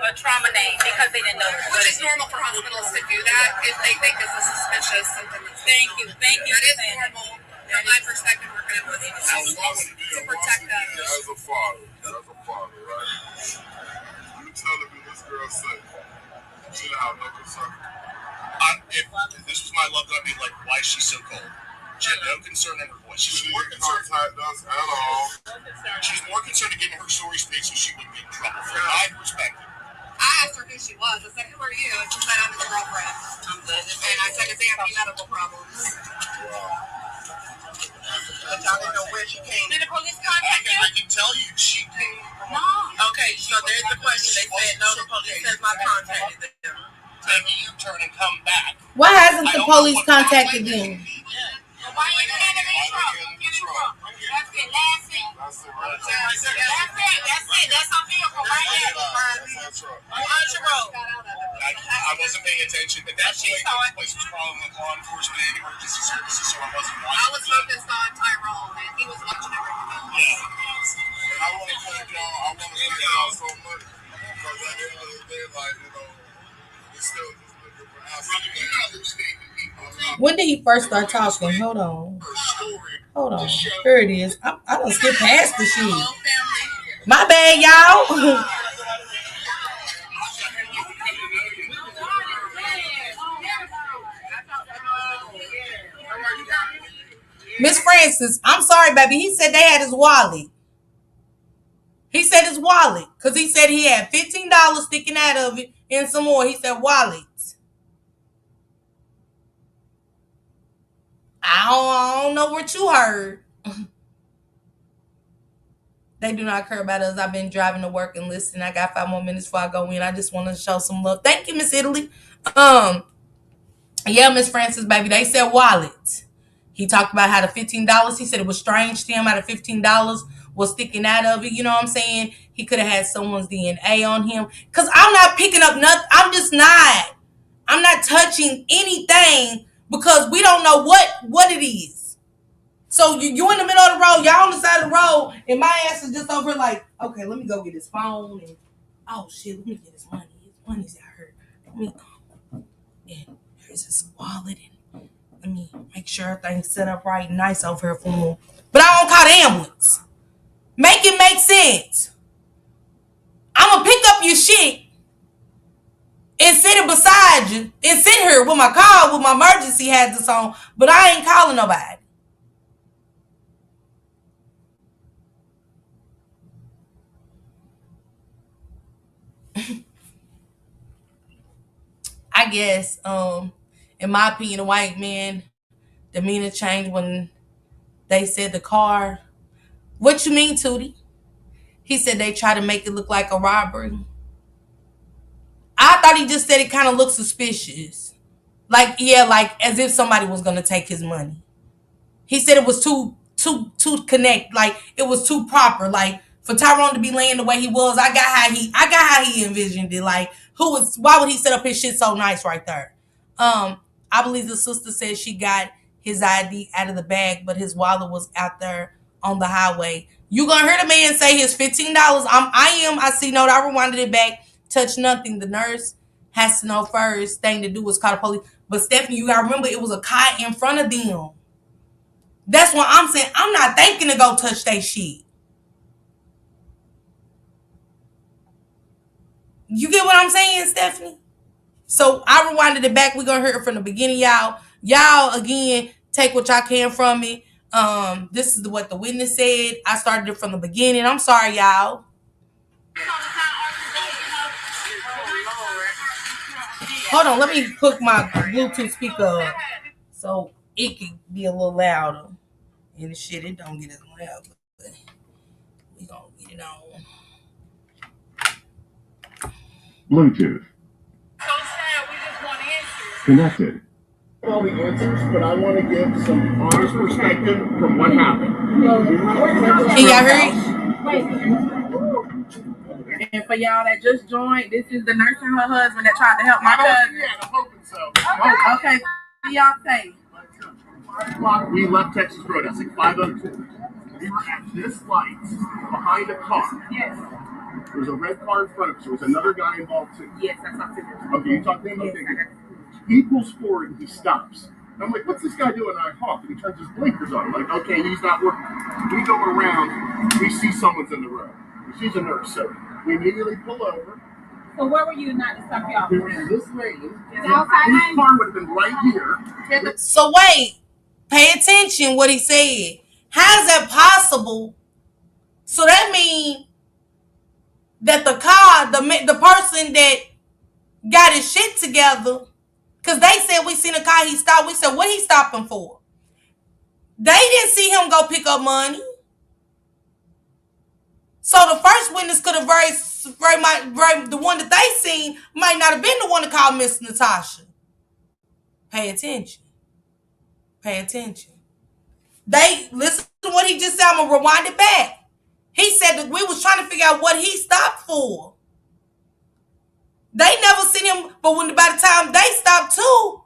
Speaker 7: a trauma name because they didn't know.
Speaker 9: Which is normal for hospitals to do that if they think it's a suspicious symptom.
Speaker 7: Thank you.
Speaker 9: That is normal.
Speaker 7: From my perspective, we're going to believe it's to protect us.
Speaker 8: As a father, right? You telling me this girl said she didn't have no concern?
Speaker 5: If this was my love, I'd be like, why is she so cold? She had no concern in her voice. She was more concerned.
Speaker 8: Contact us at all.
Speaker 5: She's more concerned to getting her story straight so she wouldn't get in trouble. From my perspective.
Speaker 7: I asked her who she was. I said, who are you? And she said, I'm his girlfriend. And I said, does he have any medical problems? But y'all didn't know where she came. Did the police contact you?
Speaker 5: I can tell you she came from.
Speaker 7: No. Okay, so there's the question. They said, no, the police has not contacted them.
Speaker 5: Make a U-turn and come back.
Speaker 1: Why hasn't the police contacted them?
Speaker 7: Why are you in the truck? That's it. Last thing. That's it. That's our vehicle right there. On the road.
Speaker 5: I wasn't paying attention, but that place was probably law enforcement and emergency services, so I wasn't watching.
Speaker 7: I was focused on Tyrone, and he was watching everything.
Speaker 5: Yeah.
Speaker 8: And I want to thank y'all so much. Because at the end of the day, like, it's still just looking for us.
Speaker 1: When did he first start talking? Hold on. Here it is. I don't skip past the shit. My bad, y'all. Miss Francis, I'm sorry, baby. He said they had his wallet. He said his wallet. Because he said he had $15 sticking out of it and some more. He said wallet. I don't know what you heard. They do not care about us. I've been driving to work and listening. I got 5 more minutes before I go in. I just want to show some love. Thank you, Miss Italy. Yeah, Miss Francis, baby. They said wallet. He talked about how the $15, he said it was strange to him how the $15 was sticking out of it. You know what I'm saying? He could have had someone's DNA on him. Because I'm not picking up nothing. I'm not touching anything because we don't know what it is. So you in the middle of the road, y'all on the side of the road, and my ass is just over here like, okay, let me go get his phone, and oh shit, let me get his money. His money's out here. Let me and here's his wallet, and let me make sure everything's set up right and nice over here for him. But I don't call the ambulance. Make it make sense. I'm gonna pick up your shit and sit it beside you and sit here with my car with my emergency hazards on, but I ain't calling nobody. I guess, in my opinion, the white man demeanor changed when they said the car. What you mean, Tootie? He said they try to make it look like a robbery. I thought he just said it kind of looked suspicious. Like as if somebody was going to take his money. He said it was too connect, like it was too proper, like for Tyrone to be laying the way he was. I got how he envisioned it. Like why would he set up his shit so nice right there? I believe the sister said she got his ID out of the bag, but his wallet was out there on the highway. You gonna hear the man say his $15. I see note. I rewinded it back. Touch nothing. The nurse has to know first thing to do is call the police. But Stephanie, you gotta remember it was a car in front of them. That's what I'm saying. I'm not thinking to go touch that shit. You get what I'm saying, Stephanie? So I rewinded it back. We're going to hear it from the beginning, y'all. Y'all, again, take what y'all can from me. This is what the witness said. I started it from the beginning. I'm sorry, y'all. Hold on. Let me hook my Bluetooth speaker up so it can be a little louder. And the shit, it don't get as loud. But we going to get it on.
Speaker 9: Bluetooth. Connected.
Speaker 10: All the answers, but I want to give some honest perspective from what happened.
Speaker 1: Can y'all hear it?
Speaker 6: And for y'all that just joined, this is the nurse and her husband that tried to help my cousin.
Speaker 10: Yeah, I'm hoping so.
Speaker 6: Okay, y'all say.
Speaker 10: 5 o'clock, we left Texas Road. That's like 5:02. We were at this light behind a car.
Speaker 6: Yes.
Speaker 10: There was a red car in front of us. There was another guy involved too.
Speaker 6: Yes, I talked to him.
Speaker 10: Okay, you talked to him?
Speaker 6: Yes,
Speaker 10: Okay. He pulls forward and he stops. I'm like, what's this guy doing? I honk, and he turns his blinkers on. I'm like, okay, he's not working. We go around, we see someone's in the road. She's a nurse, so we immediately pull over.
Speaker 7: So where were you not to stop y'all?
Speaker 10: We were in this lane.
Speaker 7: Is outside
Speaker 10: His
Speaker 7: lane?
Speaker 10: car would have been right here.
Speaker 1: So wait, pay attention what he said. How is that possible? So that means that the car, the person that got his shit together, because they said we seen a car, he stopped. We said, what he stopping for? They didn't see him go pick up money. So the first witness could have the one that they seen might not have been the one to call Miss Natasha. Pay attention. Pay attention. They listen to what he just said. I'm gonna rewind it back. He said that we was trying to figure out what he stopped for. They never seen him, but by the time they stopped too,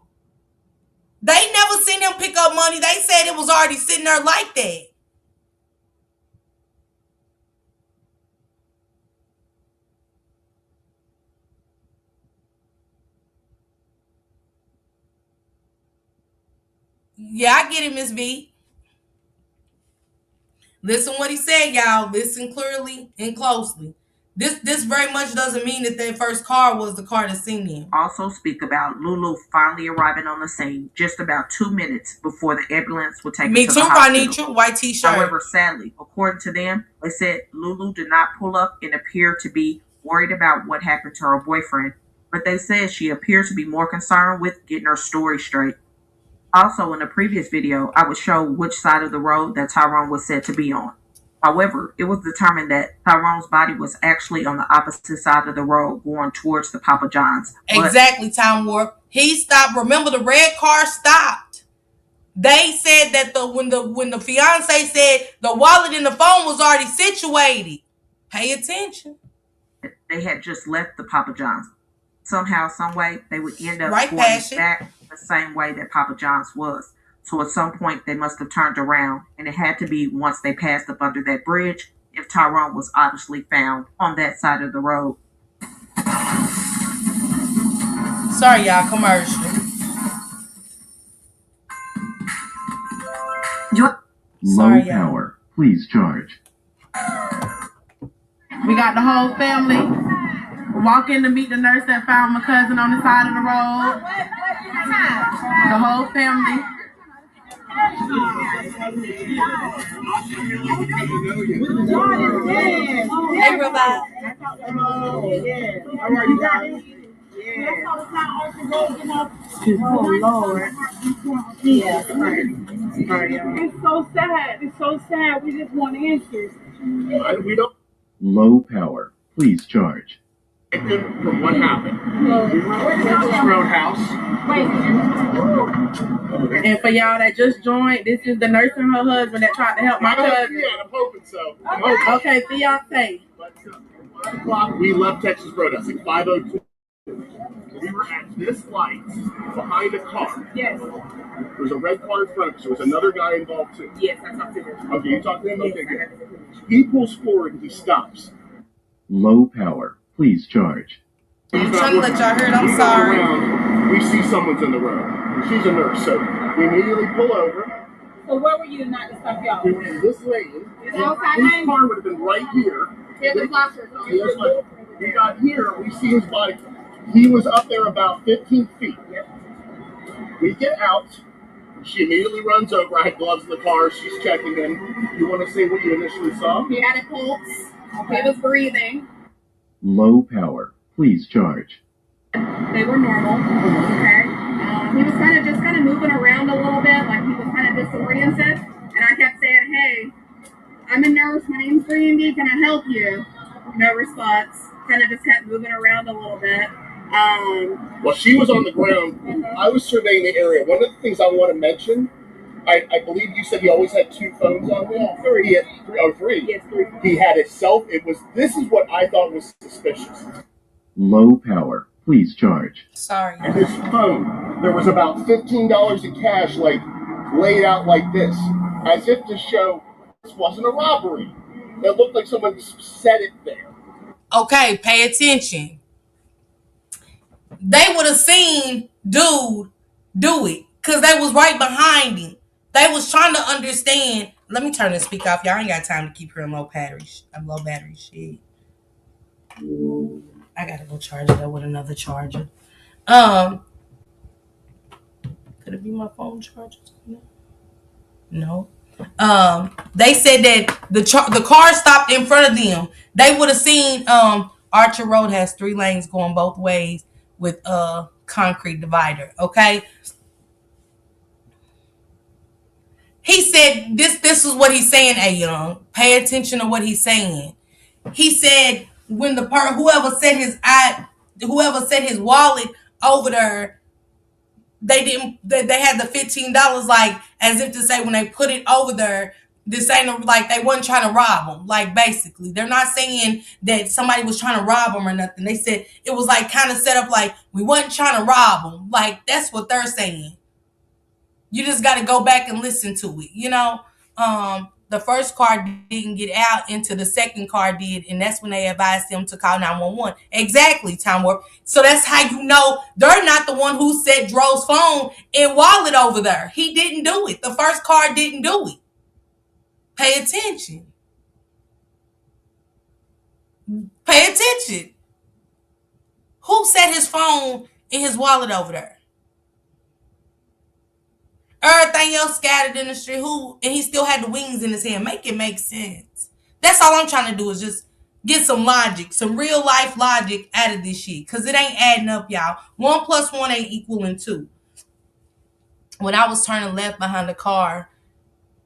Speaker 1: they never seen him pick up money. They said it was already sitting there like that. Yeah, I get it, Miss V. Listen what he said, y'all. Listen clearly and closely. This very much doesn't mean that first car was the car that seen him.
Speaker 4: Also speak about Lulu finally arriving on the scene just about 2 minutes before the ambulance would take her to the hospital.
Speaker 1: Me too, white t-shirt.
Speaker 4: However, sadly, according to them, they said Lulu did not pull up and appear to be worried about what happened to her boyfriend, but they said she appears to be more concerned with getting her story straight. Also, in the previous video, I would show which side of the road that Tyrone was said to be on. However, it was determined that Tyrone's body was actually on the opposite side of the road going towards the Papa John's.
Speaker 1: Exactly, Time Warp. He stopped. Remember, the red car stopped. They said that when the fiance said the wallet and the phone was already situated. Pay attention.
Speaker 4: They had just left the Papa John's. Somehow, some way, they would end up going back the same way that Papa John's was. So at some point, they must have turned around, and it had to be once they passed up under that bridge, if Tyrone was obviously found on that side of the road.
Speaker 1: Sorry, y'all, commercial.
Speaker 9: Low power. Please charge.
Speaker 6: We got the whole family walking to meet the nurse that found my cousin on the side of the road. The whole family.
Speaker 1: Hey, Robot.
Speaker 6: How are you guys? Oh, Lord. Yeah.
Speaker 11: It's so sad. It's so sad. We just want answers.
Speaker 10: We don't.
Speaker 9: Low power. Please charge.
Speaker 10: From what happened. We were at this roadhouse.
Speaker 6: And for y'all that just joined, this is the nurse and her husband that tried to help my cousin.
Speaker 10: Yeah, I'm hoping so.
Speaker 6: Okay, fiance.
Speaker 10: But 5 o'clock, we left Texas Roadhouse, like 5:02. We were at this light behind a car.
Speaker 6: Yes.
Speaker 10: There was a red car in front of us. There was another guy involved too.
Speaker 6: Yes, I talked to him.
Speaker 10: Okay, you talked to him? Okay, good. He pulls forward and he stops.
Speaker 9: Low power. Please charge.
Speaker 1: I'm trying to let y'all hear it. I'm sorry.
Speaker 10: Around, we see someone's in the road. She's a nurse, so we immediately pull over.
Speaker 7: So where were you not to stop y'all?
Speaker 10: We were in this lane.
Speaker 7: Is outside
Speaker 10: His
Speaker 7: lane?
Speaker 10: car would have been right here. We got here, we see his body. He was up there about 15 feet. We get out. She immediately runs over. I had gloves in the car. She's checking him. You want to say what you initially saw?
Speaker 6: He had a pulse. He was breathing.
Speaker 9: Low power. Please charge.
Speaker 6: They were normal. Okay. He was kind of moving around a little bit, like he was kind of disoriented. And I kept saying, "Hey, I'm a nurse. My name's Brandy. Can I help you?" No response. Kind of just kept moving around a little bit.
Speaker 10: While she was on the ground, I was surveying the area. One of the things I want to mention, I believe you said he always had 2 phones on him. Three. He had 3. Oh, 3.
Speaker 6: Yes, 3.
Speaker 10: He had his cell. This is what I thought was suspicious.
Speaker 9: Low power. Please charge.
Speaker 1: Sorry.
Speaker 10: And his phone, there was about $15 in cash, like laid out like this, as if to show this wasn't a robbery. It looked like someone set it there.
Speaker 1: Okay, pay attention. They would have seen dude do it. because they was right behind him. They was trying to understand. Let me turn this speaker off. Y'all ain't got time to keep hearing low battery shit. I gotta go charge it up with another charger. Could it be my phone charger? No. They said that the car stopped in front of them. They would have seen Archer Road has 3 lanes going both ways with a concrete divider. Okay. He said this is what he's saying, A Young. Pay attention to what he's saying. He said when whoever set his wallet over there, they had the $15, like as if to say when they put it over there, this ain't like they wasn't trying to rob them. Like basically, they're not saying that somebody was trying to rob them or nothing. They said it was like kind of set up like we wasn't trying to rob them. Like that's what they're saying. You just got to go back and listen to it. The first car didn't get out until the second car did, and that's when they advised them to call 911. Exactly, Time Warp. So that's how you know they're not the one who set DRO's phone and wallet over there. He didn't do it. The first car didn't do it. Pay attention. Pay attention. Who set his phone and his wallet over there? Everything else scattered in the street. And he still had the wings in his hand. Make it make sense. That's all I'm trying to do is just get some logic, some real life logic out of this shit. Because it ain't adding up, y'all. 1 + 1 ain't equaling 2. When I was turning left behind the car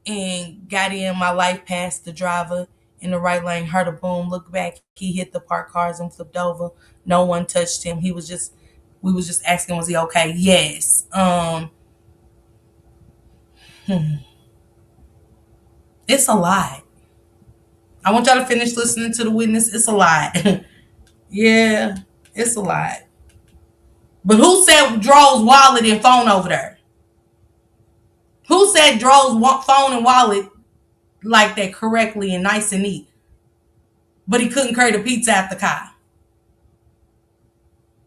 Speaker 1: and got in, my life passed the driver in the right lane, heard a boom, looked back. He hit the parked cars and flipped over. No one touched him. We was just asking, was he okay? Yes. It's a lot. I want y'all to finish listening to the witness. It's a lot. Yeah, it's a lot. But who said DRO's wallet and phone over there? Who said DRO's phone and wallet like that correctly and nice and neat? But he couldn't carry the pizza out the car.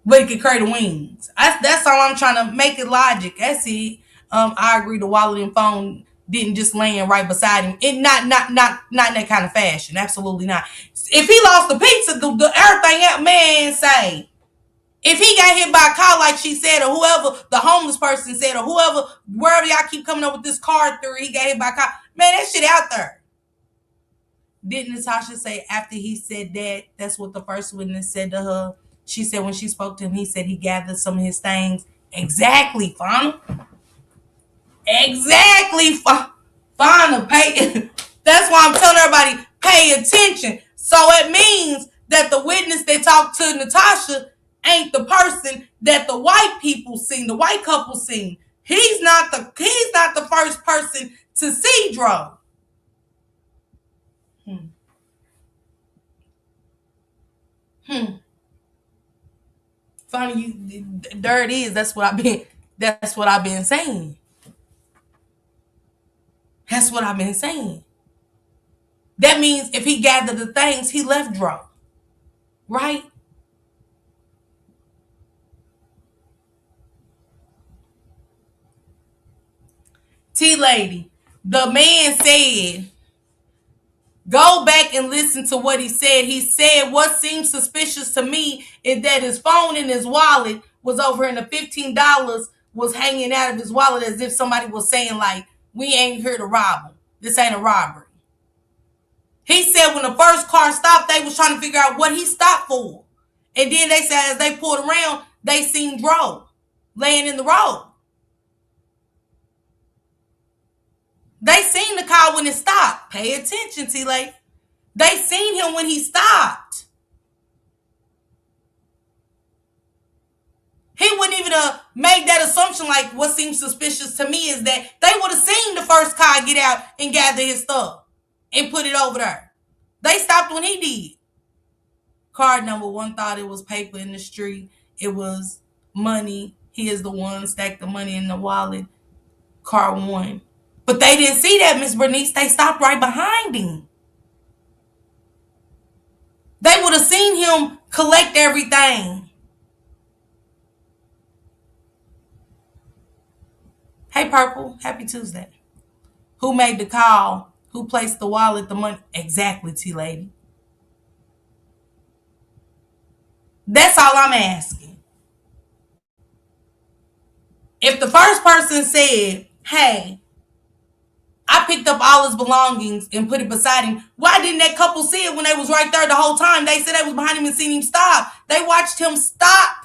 Speaker 1: But he could carry the wings. That's all I'm trying to make it logic. That's it. I agree the wallet and phone didn't just land right beside him. It not in that kind of fashion. Absolutely not. If he lost the pizza, the everything else, man, say. If he got hit by a car like she said, or whoever the homeless person said, or whoever, wherever y'all keep coming up with this car theory, he got hit by a car. Man, that shit out there. Didn't Natasha say after he said that, that's what the first witness said to her? She said when she spoke to him, he said he gathered some of his things. Exactly, Fauna. Exactly, Fauna. Pay. That's why I'm telling everybody, pay attention. So it means that the witness that talked to Natasha ain't the person that the white people seen, the white couple seen. He's not the first person to see DRO. Funny, there it is. That's what I've been saying. That's what I've been saying. That means if he gathered the things, he left DRO. Right? T-Lady, the man said, go back and listen to what he said. He said, what seems suspicious to me is that his phone and his wallet was over and the $15 was hanging out of his wallet as if somebody was saying like, we ain't here to rob him. This ain't a robbery. He said when the first car stopped, they was trying to figure out what he stopped for. And then they said as they pulled around, they seen DRO laying in the road. They seen the car when it stopped. Pay attention, T-Lady. They seen him when he stopped. He wouldn't even make that assumption like what seems suspicious to me is that they would have seen the first car get out and gather his stuff and put it over there. They stopped when he did. Card number 1 thought it was paper in the street. It was money. He is the one stacked the money in the wallet. Car 1. But they didn't see that, Miss Bernice. They stopped right behind him. They would have seen him collect everything. Hey, Purple. Happy Tuesday. Who made the call? Who placed the wallet, the money? Exactly, T-Lady. That's all I'm asking. If the first person said, hey, I picked up all his belongings and put it beside him, why didn't that couple see it when they was right there the whole time? They said they was behind him and seen him stop. They watched him stop.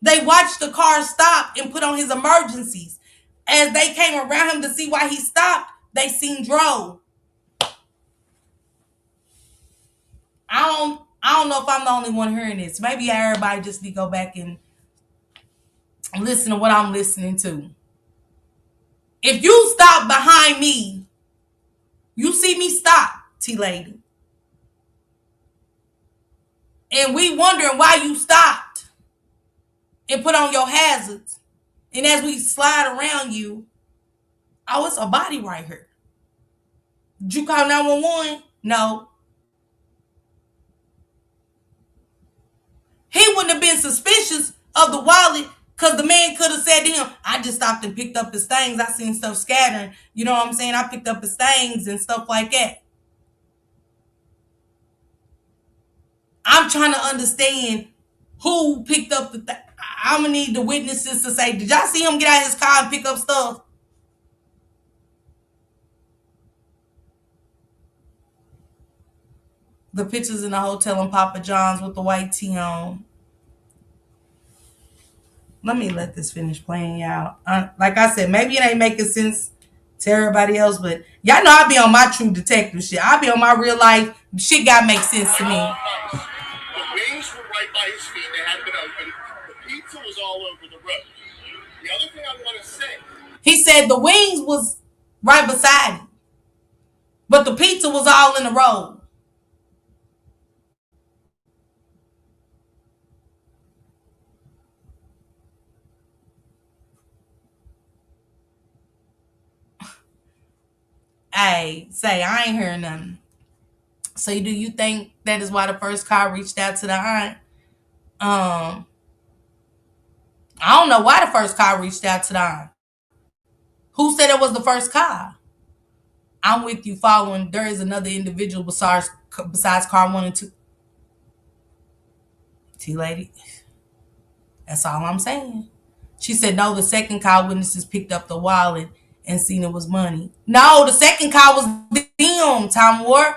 Speaker 1: They watched the car stop and put on his emergencies. As they came around him to see why he stopped, they seen DRO. I don't know if I'm the only one hearing this. Maybe everybody just need to go back and listen to what I'm listening to. If you stop behind me, you see me stop, T-Lady. And we wondering why you stopped and put on your hazards. And as we slide around you, oh, it's a body right here. Did you call 911? No. He wouldn't have been suspicious of the wallet because the man could have said to him, I just stopped and picked up his things. I seen stuff scattering. You know what I'm saying? I picked up his things and stuff like that. I'm trying to understand who picked up the thing. I'm going to need the witnesses to say, did y'all see him get out of his car and pick up stuff? The pictures in the hotel in Papa John's with the white tee on. Let me let this finish playing, y'all. Like I said, maybe it ain't making sense to everybody else, but y'all know I be on my true detective shit. I be on my real life. Shit gotta make sense to me.
Speaker 5: The wings were right by his feet. They hadn't been open. The pizza was all over the road. The other thing I want to say.
Speaker 1: He said the wings was right beside him, but the pizza was all in the road. Hey, say I ain't hearing nothing. So do you think that is why the first car reached out to the aunt? I don't know why the first car reached out to the aunt. Who said it was the first car? I'm with you following. There is another individual besides car 1 and 2. T-Lady. That's all I'm saying. She said, no, the second car witnesses picked up the wallet and seen it was money. No, the second car was them, Tom Ward.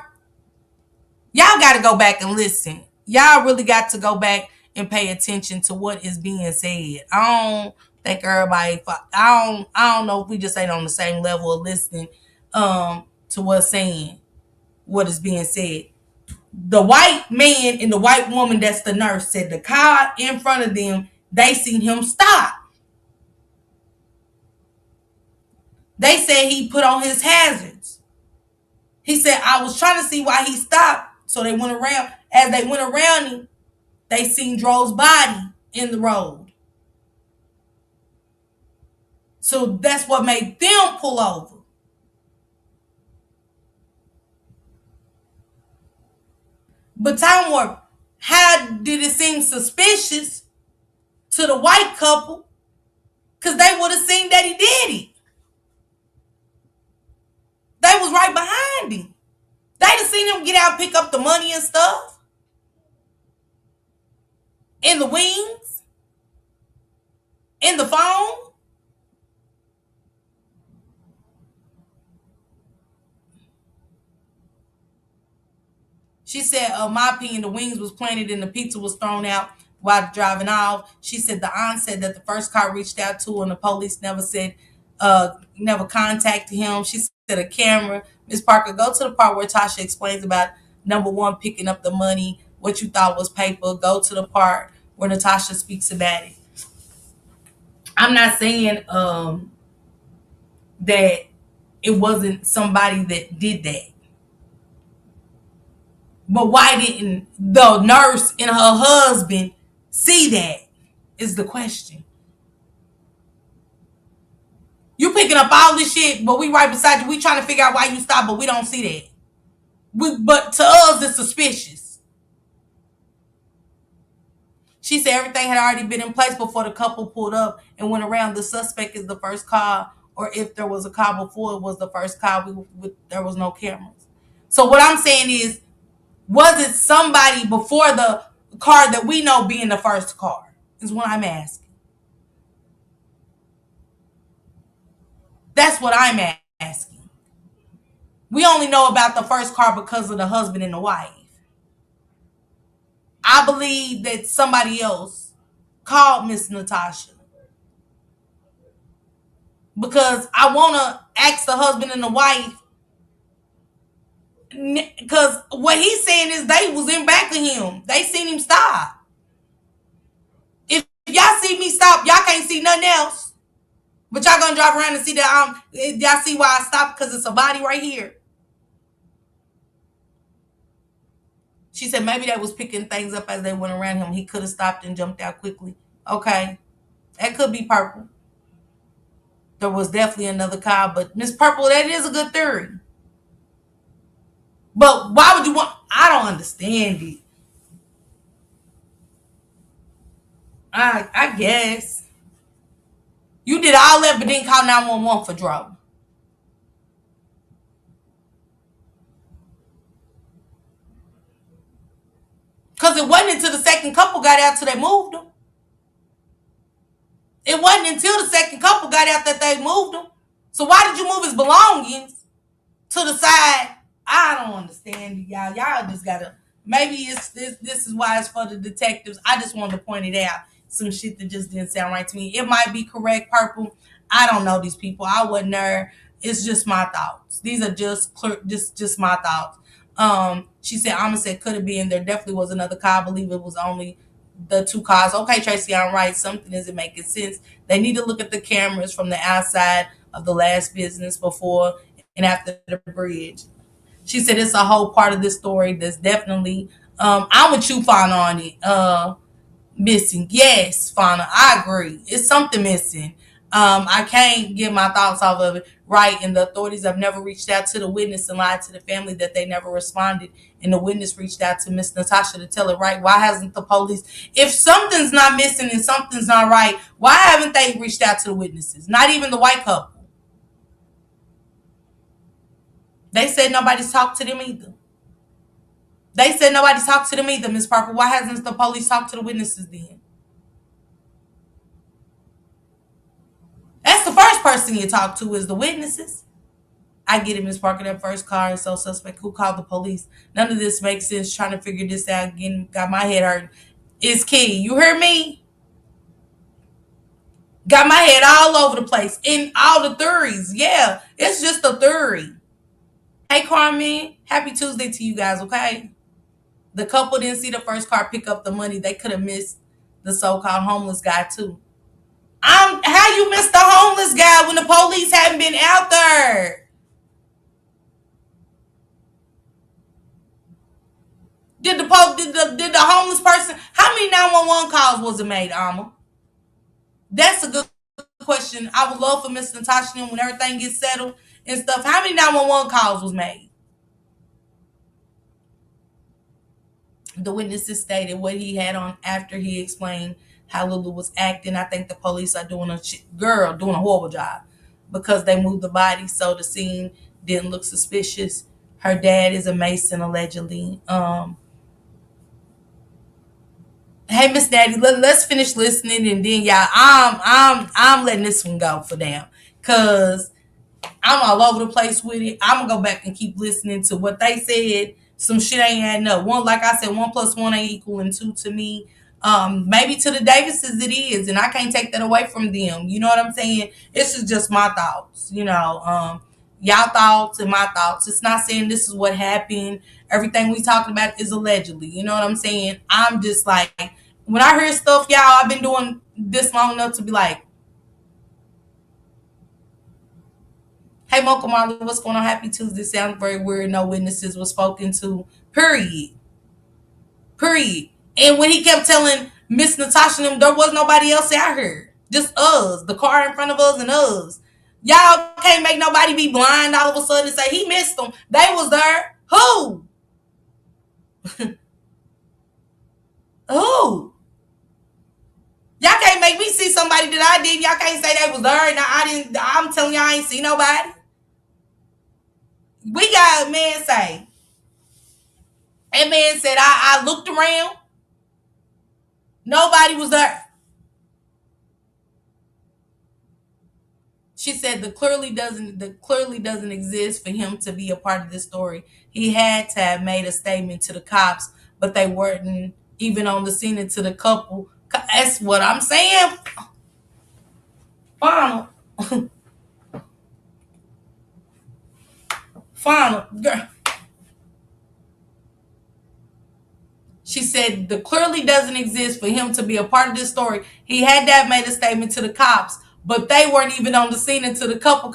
Speaker 1: Y'all got to go back and listen. Y'all really got to go back and pay attention to what is being said. I don't think everybody, I don't know if we just ain't on the same level of listening to what's saying, what is being said. The white man and the white woman that's the nurse said the car in front of them, they seen him stop. They said he put on his hazards. He said, I was trying to see why he stopped. So they went around. As they went around him, they seen Dro's body in the road. So that's what made them pull over. But Time Warp, how did it seem suspicious to the white couple? Because they would have seen that he did it. They was right behind him. They'd have seen him get out and pick up the money and stuff. In the wings. In the phone. She said, my opinion, the wings was planted and the pizza was thrown out while driving off. She said the aunt said that the first car reached out to her and the police never said, never contacted him. She said a camera. Ms. Parker, go to the part where Tasha explains about number 1, picking up the money, what you thought was paper. Go to the part where Natasha speaks about it. I'm not saying that it wasn't somebody that did that. But why didn't the nurse and her husband see that is the question. You picking up all this shit, but we right beside you. We trying to figure out why you stopped, but we don't see that. But to us, it's suspicious. She said everything had already been in place before the couple pulled up and went around. The suspect is the first car, or if there was a car before, it was the first car. There was no cameras. So what I'm saying is, was it somebody before the car that we know being the first car? Is what I'm asking. That's what I'm asking. We only know about the first car because of the husband and the wife. I believe that somebody else called Miss Natasha, because I want to ask the husband and the wife, because what he's saying is they was in back of him. They seen him stop. If y'all see me stop, y'all can't see nothing else. But y'all gonna drive around and see that y'all see why I stopped, because it's a body right here. She said maybe they was picking things up as they went around him. He could have stopped and jumped out quickly. Okay. That could be Purple. There was definitely another car, but Miss Purple, that is a good theory. But why would you want? I don't understand it. I guess you did all that, but didn't call 911 for DRO. Because it wasn't until the second couple got out till they moved them. It wasn't until the second couple got out that they moved him. So why did you move his belongings to the side? I don't understand it, y'all. Y'all just gotta. Maybe it's this is why it's for the detectives. I just wanted to point it out. Some shit that just didn't sound right to me. It might be correct, Purple. I don't know these people. I wasn't there. It's just my thoughts. These are just my thoughts. She said, Amma said, could it be? And there definitely was another car. I believe it was only the two cars. Okay, Tracy, I'm right. Something isn't making sense. They need to look at the cameras from the outside of the last business before and after the bridge. She said it's a whole part of this story that's definitely I'm with you, Fauna, on it. Missing. Yes, Fauna, I agree. It's something missing. I can't get my thoughts off of it. Right, and the authorities have never reached out to the witness and lied to the family that they never responded. And the witness reached out to Miss Natasha to tell her, right, why hasn't the police, if something's not missing and something's not right, why haven't they reached out to the witnesses? Not even the white couple. They said nobody's talked to them either. Miss Parker. Why hasn't the police talked to the witnesses then? That's the first person you talk to is the witnesses. I get it, Miss Parker. That first car is so suspect. Who called the police? None of this makes sense. Trying to figure this out again. Got my head hurt. It's key. You hear me? Got my head all over the place. In all the theories. Yeah, it's just a theory. Hey, Carmen. Happy Tuesday to you guys, okay? The couple didn't see the first car pick up the money. They could have missed the so-called homeless guy, too. How you missed the homeless guy when the police haven't been out there? Did the homeless person? How many 911 calls was it made, Alma? That's a good question. I would love for Miss Natasha when everything gets settled and stuff. How many 911 calls was made? The witnesses stated what he had on after he explained how Lulu was acting. I think the police are doing a horrible job because they moved the body so the scene didn't look suspicious. Her dad is a Mason allegedly. Hey, Miss Daddy, let's finish listening and then y'all, I'm letting this one go for now because I'm all over the place with it. I'm gonna go back and keep listening to what they said. Some shit ain't adding up. One, like I said, 1 + 1 ain't equaling 2 to me. Maybe to the Davises it is, and I can't take that away from them. You know what I'm saying? This is just my thoughts. Y'all thoughts and my thoughts. It's not saying this is what happened. Everything we talking about is allegedly. You know what I'm saying? I'm just like, when I hear stuff, y'all, I've been doing this long enough to be like, hey, Mocha Marley, what's going on? Happy Tuesday. Sounds very weird. No witnesses were spoken to. Period. And when he kept telling Miss Natasha and them, there was nobody else out here. Just us. The car in front of us and us. Y'all can't make nobody be blind all of a sudden and say he missed them. They was there. Who? Who? Y'all can't make me see somebody that I did. Y'all can't say they was there and I didn't. I'm telling y'all I ain't see nobody. We got a man say. That man said I looked around. Nobody was there. She said the clearly doesn't exist for him to be a part of this story. He had to have made a statement to the cops, but they weren't even on the scene until the couple. That's what I'm saying. Final. Final. Girl. She said the clearly doesn't exist for him to be a part of this story. He had to have made a statement to the cops, but they weren't even on the scene until the couple.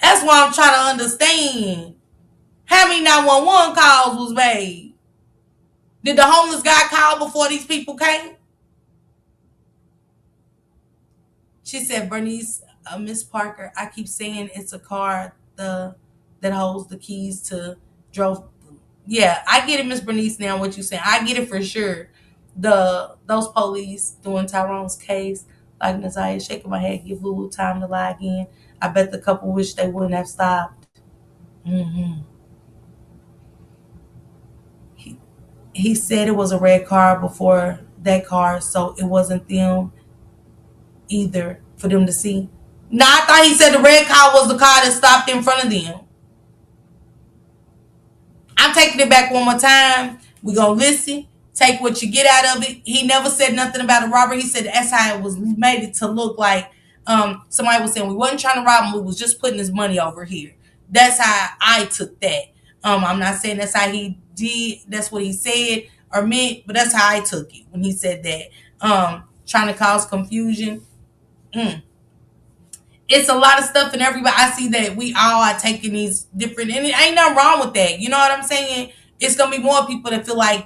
Speaker 1: That's why I'm trying to understand. How many 911 calls was made? Did the homeless guy call before these people came? She said, Bernice, Miss Parker, I keep saying it's a car that holds the keys to drove. Yeah, I get it, Miss Bernice, now what you saying. I get it for sure. Those police doing Tyrone's case, like Naziah shaking my head, give Lulu time to lie again. I bet the couple wish they wouldn't have stopped. Mm-hmm. He said it was a red car before that car, so it wasn't them either for them to see. No, I thought he said the red car was the car that stopped in front of them. I'm taking it back one more time. We're going to listen. Take what you get out of it. He never said nothing about a robbery. He said that's how it was made it to look like somebody was saying we wasn't trying to rob him. We was just putting his money over here. That's how I took that. I'm not saying that's how he did. That's what he said or meant, but that's how I took it when he said that. Trying to cause confusion. It's a lot of stuff and everybody I see that we all are taking these different and it ain't nothing wrong with that. You know what I'm saying? It's gonna be more people that feel like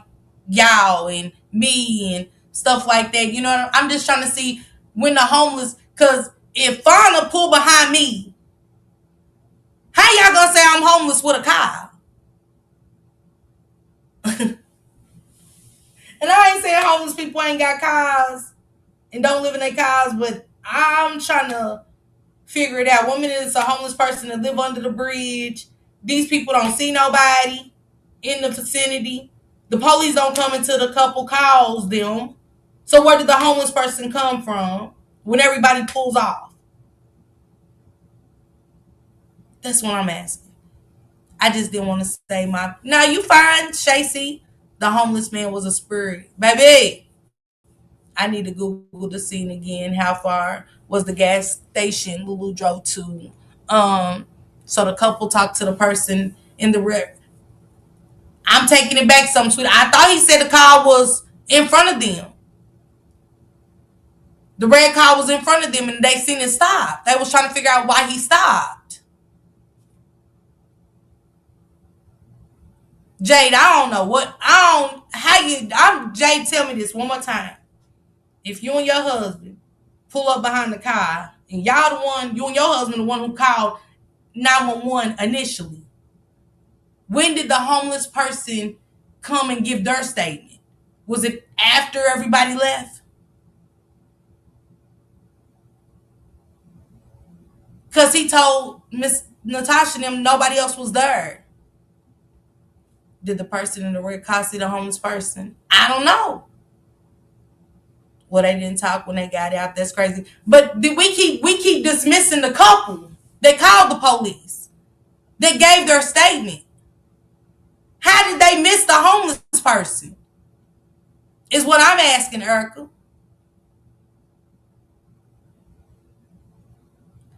Speaker 1: y'all and me and stuff like that. You know what I'm just trying to see when the homeless cause if Fauna pull behind me, how y'all gonna say I'm homeless with a car? And I ain't saying homeless people ain't got cars and don't live in their cars, but I'm trying to figure it out. One minute it's a homeless person that live under the bridge. These people don't see nobody in the vicinity. The police don't come until the couple calls them. So where did the homeless person come from when everybody pulls off? That's what I'm asking. I just didn't want to say my. Now you fine, Shacey. The homeless man was a spirit, baby. I need to Google the scene again. How far was the gas station Lulu drove to? So the couple talked to the person in the rear. I'm taking it back some sweet. I thought he said the car was in front of them. The red car was in front of them and they seen it stop. They was trying to figure out why he stopped. Jade, I don't know what Jade, tell me this one more time. If you and your husband pull up behind the car and y'all the one, you and your husband the one who called 911 initially. When did the homeless person come and give their statement? Was it after everybody left? Because he told Miss Natasha and them nobody else was there. Did the person in the red car see the homeless person? I don't know. Well, they didn't talk when they got out. That's crazy. But we keep dismissing the couple that called the police. That gave their statement. How did they miss the homeless person? Is what I'm asking, Erica.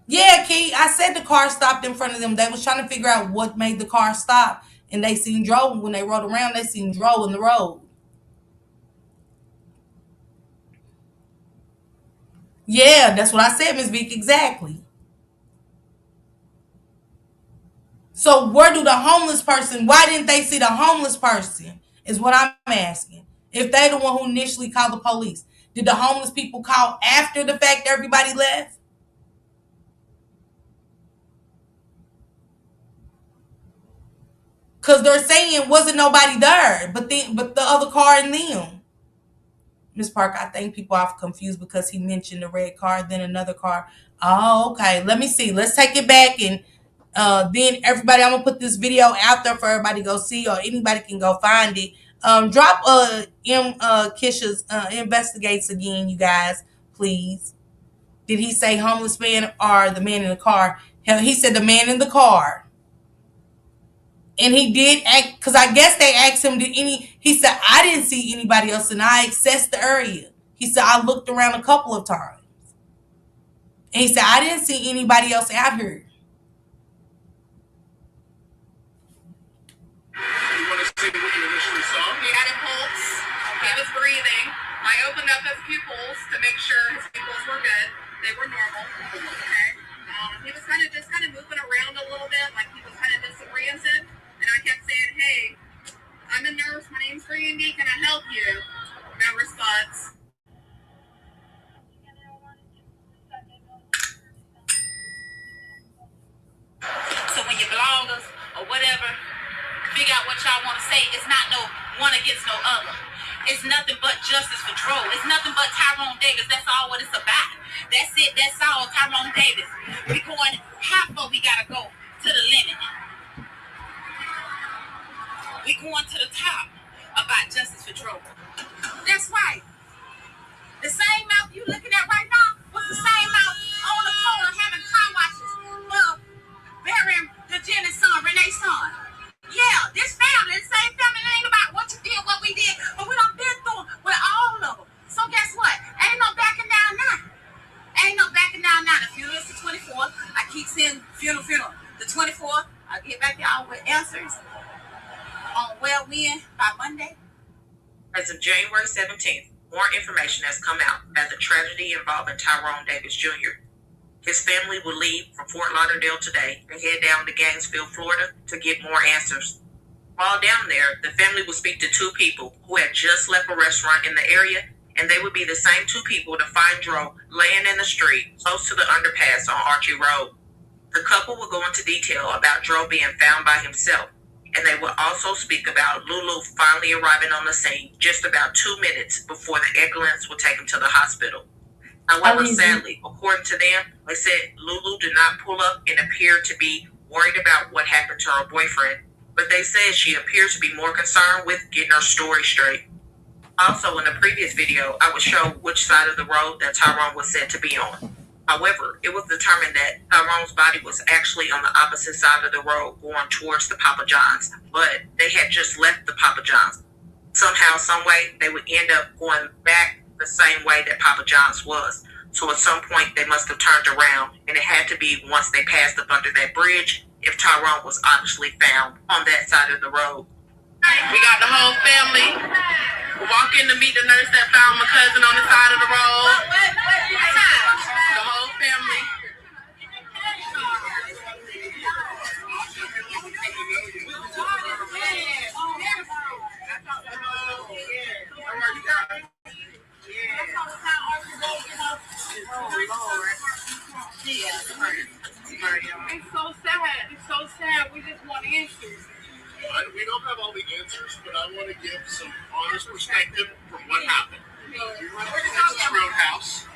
Speaker 1: Yeah, Key, I said the car stopped in front of them. They was trying to figure out what made the car stop. And they seen Dro. When they rode around, they seen Dro in the road. Yeah, that's what I said, Miss Vick. Exactly. So where do the homeless person, why didn't they see the homeless person? Is what I'm asking. If they the one who initially called the police. Did the homeless people call after the fact everybody left? Cause they're saying wasn't nobody there, but the other car and them. Miss Parker, I think people are confused because he mentioned the red car, then another car. Oh, okay. Let me see. Let's take it back and then everybody, I'm gonna put this video out there for everybody to go see, or anybody can go find it. Drop Kisha's investigates again, you guys, please. Did he say homeless man or the man in the car? Hell, he said the man in the car. And he did act, because I guess they asked him, he said, I didn't see anybody else and I accessed the area. He said, I looked around a couple of times. And he said, I didn't see anybody else out here.
Speaker 5: You want to say what you initially saw?
Speaker 6: He had a pulse. He was breathing. I opened up his pupils to make sure his pupils were good. They were normal. Okay. He was kind of moving around a little bit, like he was kind of disoriented. And I kept saying, hey, I'm a nurse. My name's Brandy. Can I help you? No response.
Speaker 7: So when you bloggers or whatever figure out what y'all want to say, it's not no one against no other. It's nothing but justice for Dro. It's nothing but Tyrone Davis. That's all what it's about. That's it. That's all. Tyrone Davis. We going how far we gotta go to the limit. We going to the top about justice for Dro. That's right. The same mouth you looking at right now was the same mouth on the corner having car washes burying the Jenny's son, Renee's son. Yeah, this family, the same family, it ain't about what you did, what we did, but we done been through with all of them. So guess what? Ain't no backing down now. Ain't no backing down now. The funeral is the 24th. I keep saying funeral. The 24th, I'll get back to y'all with answers on where we in by Monday.
Speaker 4: As of January 17th, more information has come out about the tragedy involving Tyrone Davis Jr. His family will leave from Fort Lauderdale today and head down to Gainesville, Florida to get more answers. While down there, the family will speak to two people who had just left a restaurant in the area, and they would be the same two people to find Dro laying in the street close to the underpass on Archie Road. The couple will go into detail about Dro being found by himself, and they will also speak about Lulu finally arriving on the scene just about 2 minutes before the ambulance will take him to the hospital. However, sadly, according to them, they said Lulu did not pull up and appeared to be worried about what happened to her boyfriend, but they said she appears to be more concerned with getting her story straight. Also, in the previous video, I would show which side of the road that Tyrone was said to be on. However, it was determined that Tyrone's body was actually on the opposite side of the road going towards the Papa John's, but they had just left the Papa John's. Somehow, someway, they would end up going back the same way that Papa John's was. So at some point, they must have turned around, and it had to be once they passed up under that bridge, if Tyrone was obviously found on that side of the road.
Speaker 6: We got the whole family. We walk in to meet the nurse that found my cousin on the side of the road. The whole family.
Speaker 11: It's so sad. It's so sad. We just want answers.
Speaker 5: We don't have all the answers, but I want to give some honest perspective from what happened. We went to the Roadhouse.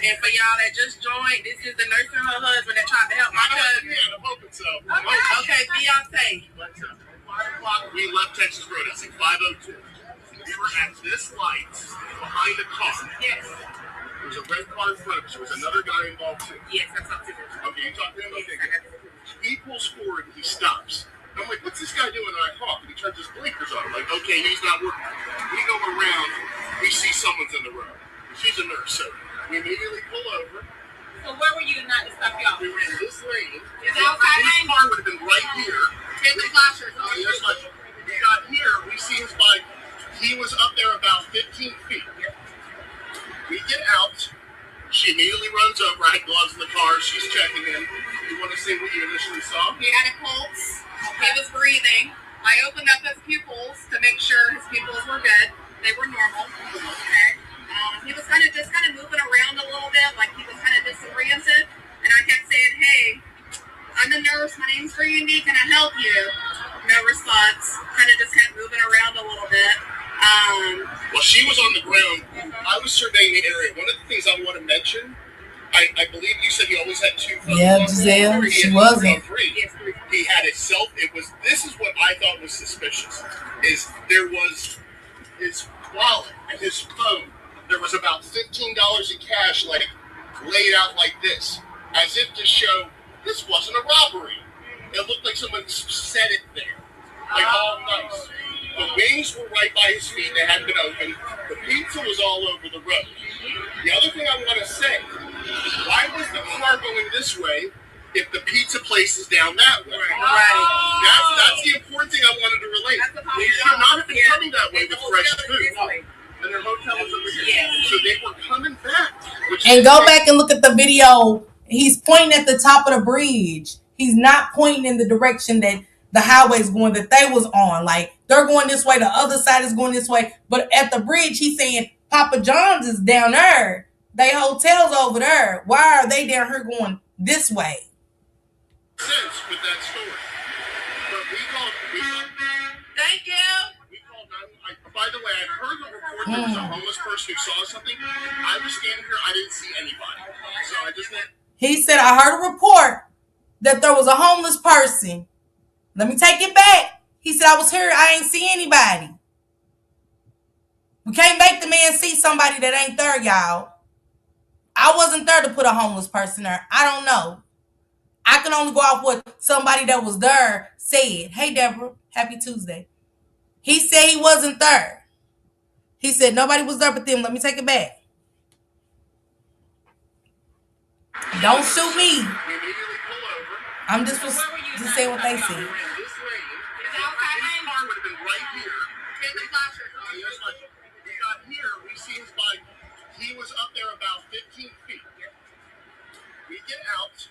Speaker 6: And for y'all that just joined, this is the nurse and her husband that tried to help my cousin.
Speaker 5: Yeah, I'm hoping so.
Speaker 6: Okay, Beyonce.
Speaker 5: But 5 o'clock, we left Texas Roadhouse at 5:02. We were at this light behind a car.
Speaker 6: Yes.
Speaker 5: There was a red car in front of us. There was another guy involved too.
Speaker 6: Yes, I talked to him.
Speaker 5: Okay, you talked to him? Okay. He pulls forward and he stops. I'm like, what's this guy doing? And I talk, and he turns his blinkers on. I'm like, okay, he's not working. We go around, we see someone's in the road. She's a nurse, so we immediately pull over.
Speaker 6: So where were you not to stop y'all?
Speaker 5: We were in this lane.
Speaker 6: Is it outside
Speaker 5: His
Speaker 6: lane?
Speaker 5: car would have been right here.
Speaker 6: Take the flashers on.
Speaker 5: Yes, like, we got here, we see his bike. He was up there about 15 feet. We get out. She immediately runs over. I had gloves in the car. She's checking in. You want to say what you initially saw?
Speaker 6: He had a pulse. He was breathing. I opened up his pupils to make sure his pupils were good. They were normal. Okay. He was kind of moving around a little bit, like he was kind of disoriented. And I kept saying, hey, I'm a nurse. My name's 3D, can I help you? No response. Kind of just kept moving around a little bit.
Speaker 10: Well, she was on the ground. I was surveying the area. One of the things I want to mention, I believe you said he always had two phones.
Speaker 1: Yeah, Giselle, she wasn't.
Speaker 10: He had his cell. This is what I thought was suspicious. Is there was his wallet and his phone. There was about $15 in cash, like laid out like this, as if to show this wasn't a robbery. It looked like someone set it there, like all nice. The wings were right by his feet; they hadn't been opened. The pizza was all over the road. The other thing I want to say: why was the car going this way if the pizza place is down that way?
Speaker 6: Right.
Speaker 10: That's the important thing I wanted to relate. They should not have been coming that way with fresh food. And their hotel was over here. So they were coming back.
Speaker 1: And go back and look at the video. He's pointing at the top of the bridge. He's not pointing in the direction that the highway's going, that they was on. Like, they're going this way, the other side is going this way. But at the bridge, he's saying Papa John's is down there. They hotels over there. Why are they down here going this way?
Speaker 10: Sense with that story. But we called.
Speaker 6: Thank you.
Speaker 10: By the way, I heard the report there was a homeless person who saw something. I was standing here, I didn't see anybody. So I just went.
Speaker 1: He said, I heard a report that there was a homeless person. Let me take it back. He said, I was here, I ain't see anybody. We can't make the man see somebody that ain't there, y'all. I wasn't there to put a homeless person there. I don't know. I can only go off what somebody that was there said. Hey, Deborah, happy Tuesday. He said he wasn't there. He said nobody was there but them. Let me take it back. Don't shoot me. I'm just saying what they said.
Speaker 10: He was up there about 15 feet. We get out.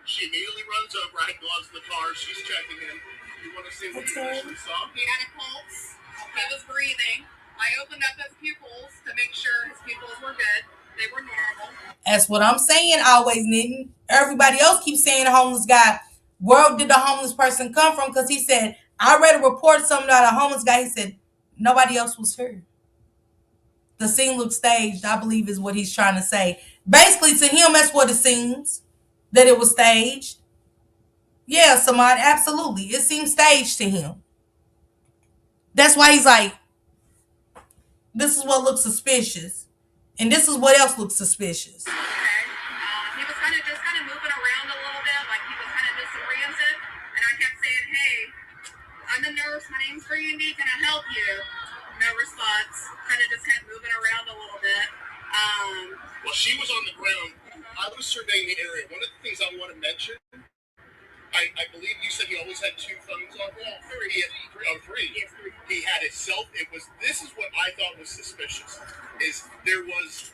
Speaker 10: She immediately runs over. I had gloves in the car. She's checking in. You want to see what you actually saw?
Speaker 6: He had a pulse. He was breathing. I opened up his pupils to make sure his pupils were good. They were normal.
Speaker 1: That's what I'm saying, always, Nitten. Everybody else keeps saying the homeless guy. Where did the homeless person come from? Because he said, I read a report something about a homeless guy. He said, nobody else was here. The scene looked staged, I believe is what he's trying to say. Basically, to him, that's what it seems, that it was staged. Yeah, Samad, absolutely. It seems staged to him. That's why he's like, this is what looks suspicious. And this is what else looks suspicious.
Speaker 6: Okay. He was kind of moving around a little bit, like he was kind of disoriented. And I kept saying, hey, I'm a nurse. My name's Brandy. Can I help you? No response. Kind of just kept moving around a little bit.
Speaker 10: Well, she was on the ground. I was surveying the area. One of the things I want to mention, I believe you said he always had two phones on him. Three. He had his cell. This is what I thought was suspicious. Is there was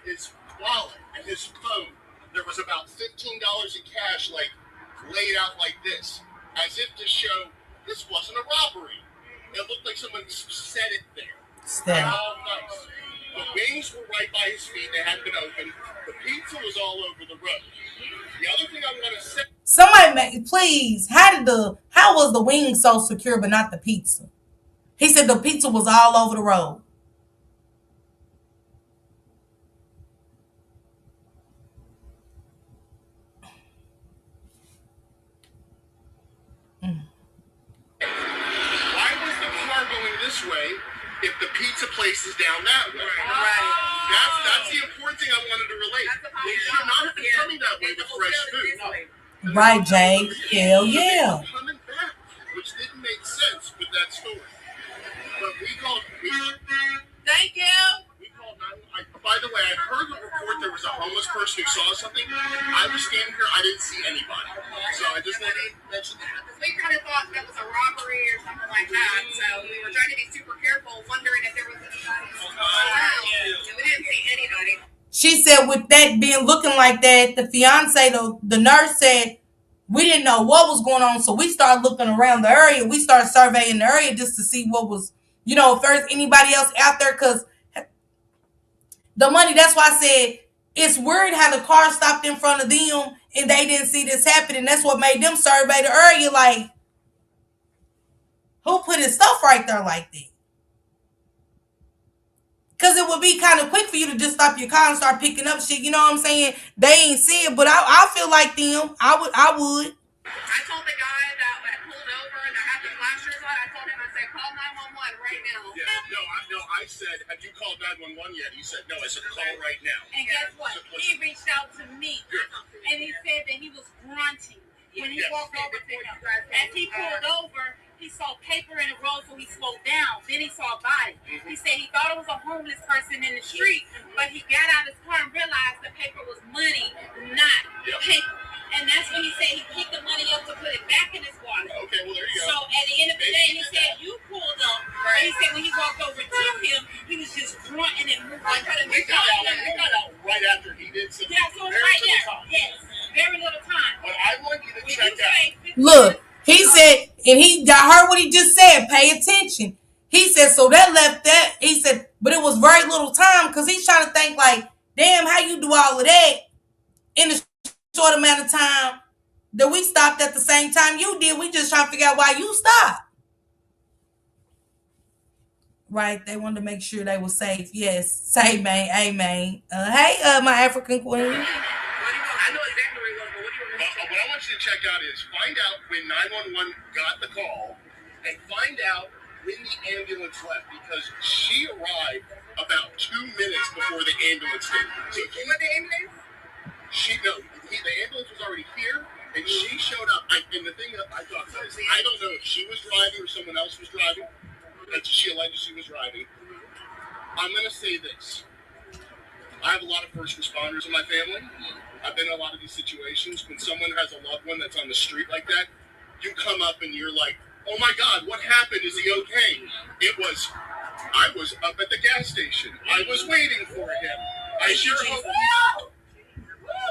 Speaker 10: his wallet and his phone. There was about $15 in cash, like laid out like this, as if to show this wasn't a robbery. It looked like someone set it there. All nice. The wings were right by his feet; they hadn't been opened. The pizza was all over the road. The other thing I want to say.
Speaker 1: Somebody, please, how was the wing so secure but not the pizza? He said the pizza was all over the road.
Speaker 10: Why was the car going this way if the pizza place is down that way?
Speaker 6: Right.
Speaker 10: That's the important thing I wanted to relate. They should not have been coming that way with fresh food.
Speaker 1: Right, Jay. Hell yeah.
Speaker 10: Coming back, which didn't make sense with that story. But we called.
Speaker 6: Thank you.
Speaker 10: We called. By the way, I heard the report there was a homeless person who saw something. I was standing here. I didn't see anybody. So I just wanted to mention that.
Speaker 6: We kind of thought that was a robbery or something like that. So we were trying to be super careful, wondering if there was anybody around. We didn't see anybody.
Speaker 1: She said with that being looking like that, the fiance, the nurse said, we didn't know what was going on. So we started looking around the area. We started surveying the area just to see what was, if there's anybody else out there. Because the money, that's why I said it's weird how the car stopped in front of them and they didn't see this happening. That's what made them survey the area. Like, who put his stuff right there like that? Because it would be kind of quick for you to just stop your car and start picking up shit. You know what I'm saying? They ain't see it, but I feel like them. I would.
Speaker 5: I told the guy that pulled over and that had the flashers on, I told him, I said, call 911 right now. Yeah, I said, have you called 911 yet? He said, no. I said, call right now. And guess what? He reached out to me, and he said that he was grunting when he walked over to him. As he pulled over, he saw paper in the road, so he slowed down. Then he saw a body. He said he thought it was a homeless person in the street, but he got out of his car and realized the paper was money, not paper. And that's when he said he picked the money up to put it back in his wallet. Okay, well, there you go. So at the end of the day, he said, you pulled up. Right. And he said when he walked over to him, he was just grunting and moving. He got out right after he did something. Yeah, so right there. Yes, very little time. But I want you to check out.
Speaker 1: Look, he said, and I heard what he just said, pay attention. He said, so that left that. He said, but it was very little time because he's trying to think like, damn, how you do all of that in a short amount of time that we stopped at the same time you did. We just trying to figure out why you stopped. Right? They wanted to make sure they were safe. Yes. Say, man. Amen. Hey, my African queen.
Speaker 5: I know exactly where he was, but what do you want to what I want you to check out is find out when 911 got the call and find out when the ambulance left because she arrived about 2 minutes before the ambulance did. So you went the ambulance? The ambulance was already here, and she showed up. And the thing that I thought was, I don't know if she was driving or someone else was driving. She alleged she was driving. I'm going to say this. I have a lot of first responders in my family. I've been in a lot of these situations. When someone has a loved one that's on the street like that, you come up and you're like, oh my God, what happened? Is he okay? I was up at the gas station. I was waiting for him. I sure hope.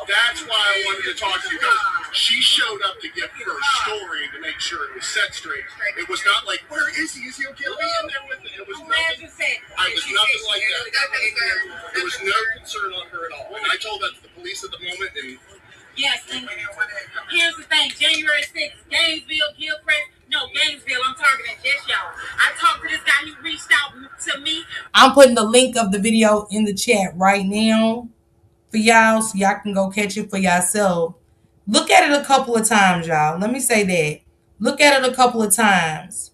Speaker 5: That's why I wanted to talk to you guys. She showed up to give her story to make sure it was set straight. It was not like, where is he? Is he okay? I'll be in there with him. It was nothing. I was nothing like that. There was no concern on her at all. And I told that to the police at the moment. And
Speaker 7: yes, and here's the thing. January 6th, Gainesville, Gilchrist. No, Gainesville, I'm targeting just y'all. I talked to this guy who reached out to me.
Speaker 1: I'm putting the link of the video in the chat right now for y'all so y'all can go catch it for yourself. Look at it a couple of times, y'all. Let me say that. Look at it a couple of times.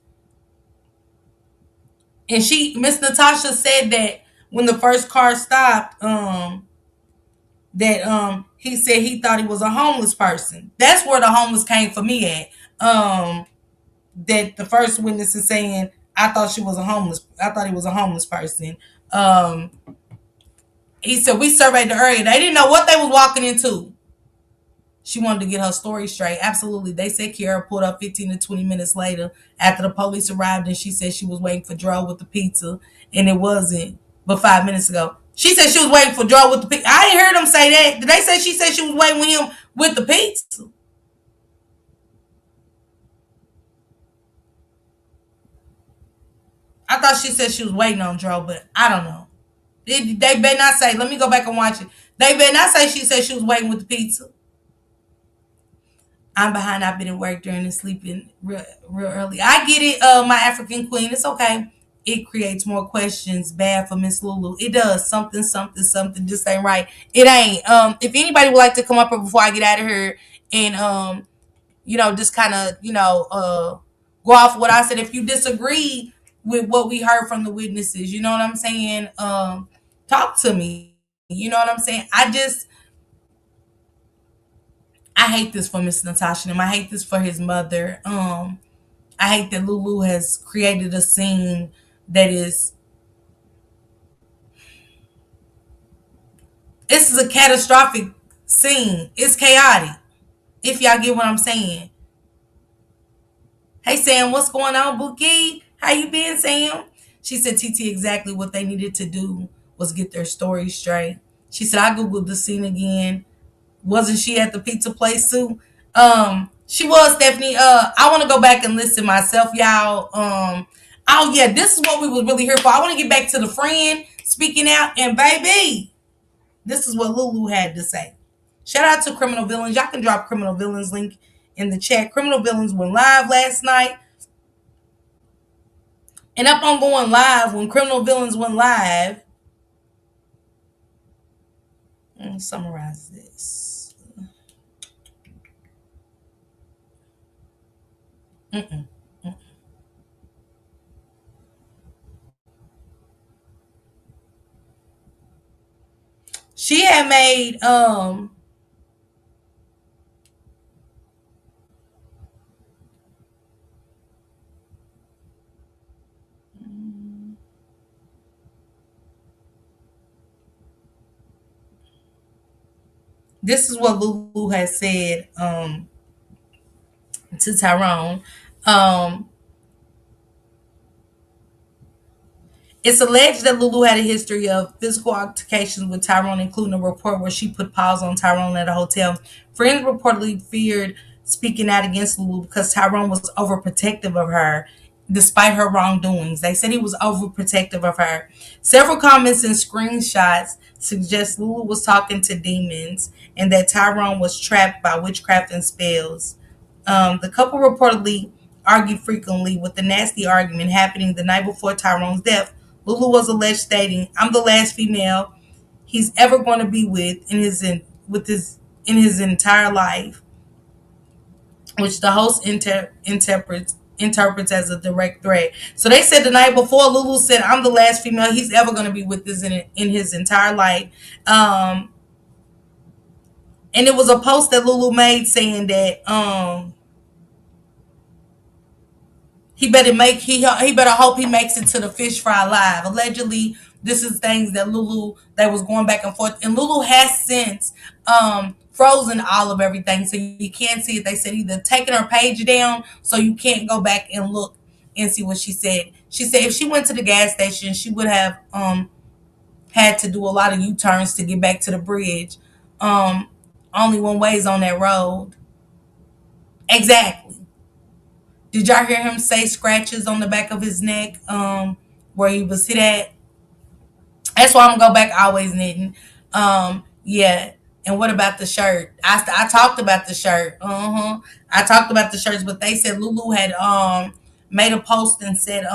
Speaker 1: And Miss Natasha said that when the first car stopped, he said he thought he was a homeless person. That's where the homeless came for me at. That the first witness is saying, I thought he was a homeless person. He said we surveyed the area. They didn't know what they was walking into. She wanted to get her story straight. Absolutely. They said Kiara pulled up 15 to 20 minutes later after the police arrived, and she said she was waiting for DRO with the pizza, and it wasn't but 5 minutes ago. She said she was waiting for DRO with the pizza. I ain't heard them say that. Did they say she said she was waiting with him with the pizza? I thought she said she was waiting on DRO, but I don't know. They better not say. Let me go back and watch it. They better not say she said she was waiting with the pizza. I'm behind. I've been at work during and sleeping real early. I get it, my African queen. It's okay. It creates more questions. Bad for Miss Lulu. It does. Something. Just ain't right. It ain't. If anybody would like to come up here before I get out of here and just kind of, go off what I said. If you disagree with what we heard from the witnesses, you know what I'm saying? Talk to me. You know what I'm saying? I hate this for Miss Natasha and I hate this for his mother. I hate that Lulu has created a scene that is. This is a catastrophic scene. It's chaotic. If y'all get what I'm saying. Hey Sam, what's going on, Bookie? How you been, Sam? She said TT exactly what they needed to do was get their story straight. She said, I Googled the scene again. Wasn't she at the pizza place too? She was, Stephanie. I want to go back and listen myself, y'all. Oh yeah, this is what we was really here for. I want to get back to the friend speaking out, and baby, this is what Lulu had to say. Shout out to Criminal Villains. Y'all can drop Criminal Villains link in the chat. Criminal Villains went live last night. And up on going live, when Criminal Villains went live, let me summarize this. Mm-mm. She had made this is what Lulu has said to Tyrone. Um, It's alleged that Lulu had a history of physical altercations with Tyrone, including a report where she put paws on Tyrone at a hotel. Friends reportedly feared speaking out against Lulu because Tyrone was overprotective of her despite her wrongdoings. They said he was overprotective of her. Several comments and screenshots suggest Lulu was talking to demons and that Tyrone was trapped by witchcraft and spells. The couple reportedly argued frequently, with the nasty argument happening the night before Tyrone's death. Lulu was alleged stating, "I'm the last female he's ever going to be with in his entire life," which the host interprets as a direct threat. So they said the night before, Lulu said, "I'm the last female he's ever going to be with in his entire life." And it was a post that Lulu made saying that he better hope he makes it to the fish fry live. Allegedly, this is things that Lulu that was going back and forth, and Lulu has since frozen all of everything, so you can't see it. They said either taking her page down, so you can't go back and look and see what she said. She said if she went to the gas station, she would have had to do a lot of U-turns to get back to the bridge. Only one way is on that road. Exactly. Did y'all hear him say scratches on the back of his neck where he was hit at? That's why I'm gonna go back always knitting. Yeah. And what about the shirt? I talked about the shirt. I talked about the shirts, but they said Lulu had made a post and said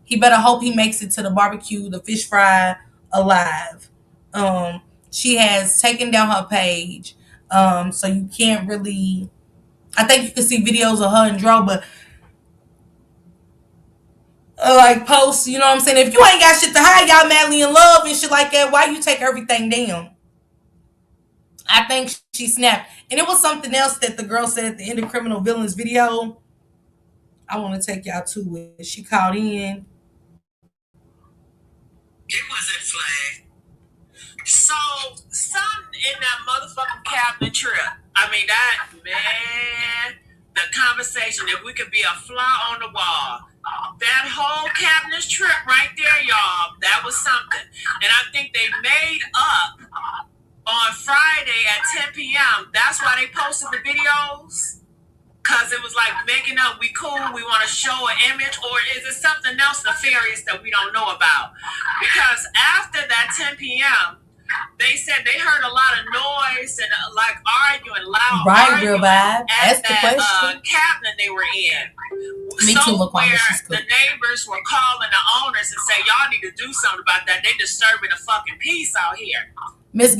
Speaker 1: he better hope he makes it to the barbecue, the fish fry alive. She has taken down her page. So you can't really, I think you can see videos of her and DRO, but like posts, you know what I'm saying? If you ain't got shit to hide, y'all madly in love and shit like that, why you take everything down? I think she snapped. And it was something else that the girl said at the end of Criminal Villains video. I want to take y'all to it. She called in.
Speaker 4: It wasn't flag. So, something in that motherfucking cabinet trip. I mean, that, man, the conversation, if we could be a fly on the wall. That whole cabinet trip right there, y'all, that was something. And I think they made up on Friday at 10 p.m. That's why they posted the videos. Because it was like making up, we cool, we want to show an image, or is it something else nefarious that we don't know about? Because after that 10 p.m., they said they heard a lot of noise and like arguing, loud
Speaker 1: right, real
Speaker 4: vibe.
Speaker 1: That's the question.
Speaker 4: Cabinet they were in.
Speaker 1: Me too, look
Speaker 4: where the neighbors were calling the owners and say, y'all need to do something about that. They disturbing the fucking peace out here.
Speaker 1: Miss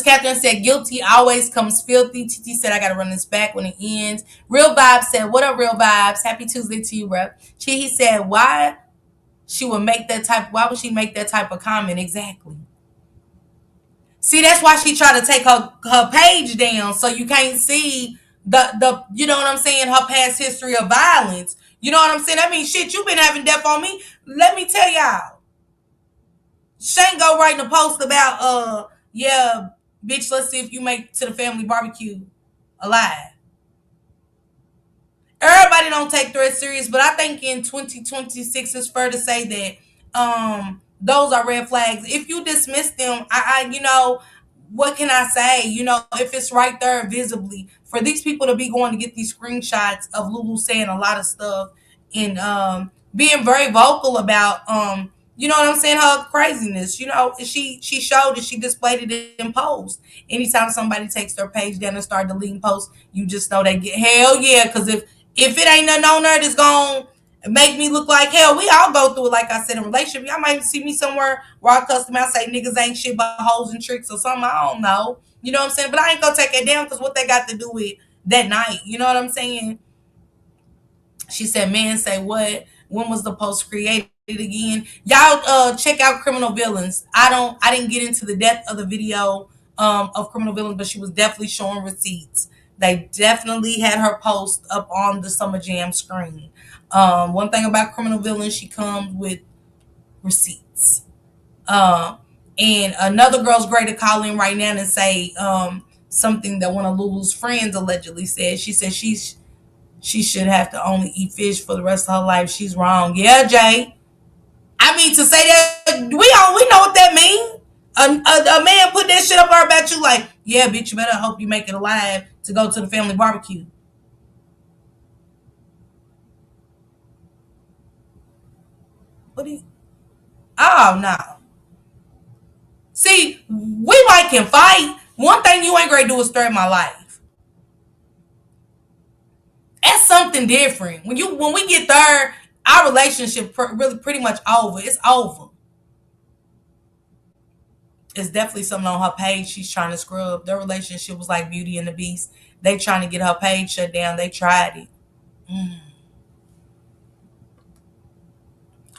Speaker 1: Catherine said, guilty always comes filthy. TT said, I got to run this back when it ends. Real Vibes said, what up, Real Vibes? Happy Tuesday to you, bro. He said, why would she make that type of comment? Exactly. See, that's why she tried to take her page down so you can't see the you know what I'm saying, her past history of violence. You know what I'm saying? I mean, shit, you been having death on me. Let me tell y'all. Shane go writing a post about yeah, bitch, let's see if you make it to the family barbecue alive. Everybody don't take threats serious, but I think in 2026 it's fair to say that those are red flags. If you dismiss them, I you know, what can I say? You know, if it's right there visibly, for these people to be going to get these screenshots of Lulu saying a lot of stuff and being very vocal about You know what I'm saying? Her craziness. You know, she showed it. She displayed it in posts. Anytime somebody takes their page down and start deleting posts, you just know they get hell yeah. Because if it ain't nothing on there that's gonna make me look like hell, we all go through it. Like I said, in a relationship, y'all might see me somewhere where I cuss them out, say niggas ain't shit but hoes and tricks or something. I don't know. You know what I'm saying? But I ain't gonna take it down because what they got to do with that night. You know what I'm saying? She said, "Man, say what? When was the post created again? Y'all check out Criminal Villains. I didn't get into the depth of the video of Criminal Villains, but she was definitely showing receipts. They definitely had her post up on the Summer Jam screen. One thing about Criminal Villains, she comes with receipts. And another girl's great to call in right now and say something that one of Lulu's friends allegedly said. She said she should have to only eat fish for the rest of her life. She's wrong. Yeah, Jay. I mean, to say that, we know what that means. A man put that shit up her about you like, yeah, bitch, you better hope you make it alive to go to the family barbecue. What do you? Oh, no. See, we might can fight. One thing you ain't gonna do is threaten my life. That's something different. When we get there, our relationship really pretty much over. It's over. It's definitely something on her page she's trying to scrub. Their relationship was like Beauty and the Beast. They trying to get her page shut down. They tried it.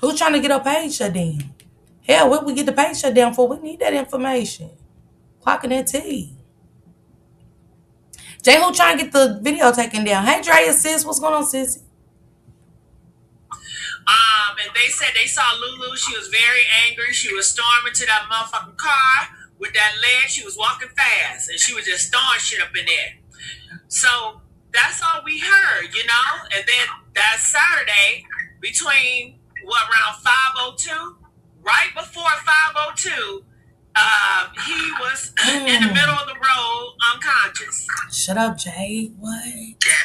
Speaker 1: Who's trying to get her page shut down? Hell, what we get the page shut down for? We need that information. Clocking that tea. Jay, who trying to get the video taken down? Hey, Drea, sis, what's going on, sis?
Speaker 4: And they said they saw Lulu. She was very angry. She was storming to that motherfucking car with that leg. She was walking fast, and she was just throwing shit up in there. So that's all we heard, you know. And then that Saturday, between around 5:02, right before 5:02, he was in the middle of the road, unconscious.
Speaker 1: Shut up, Jay. What?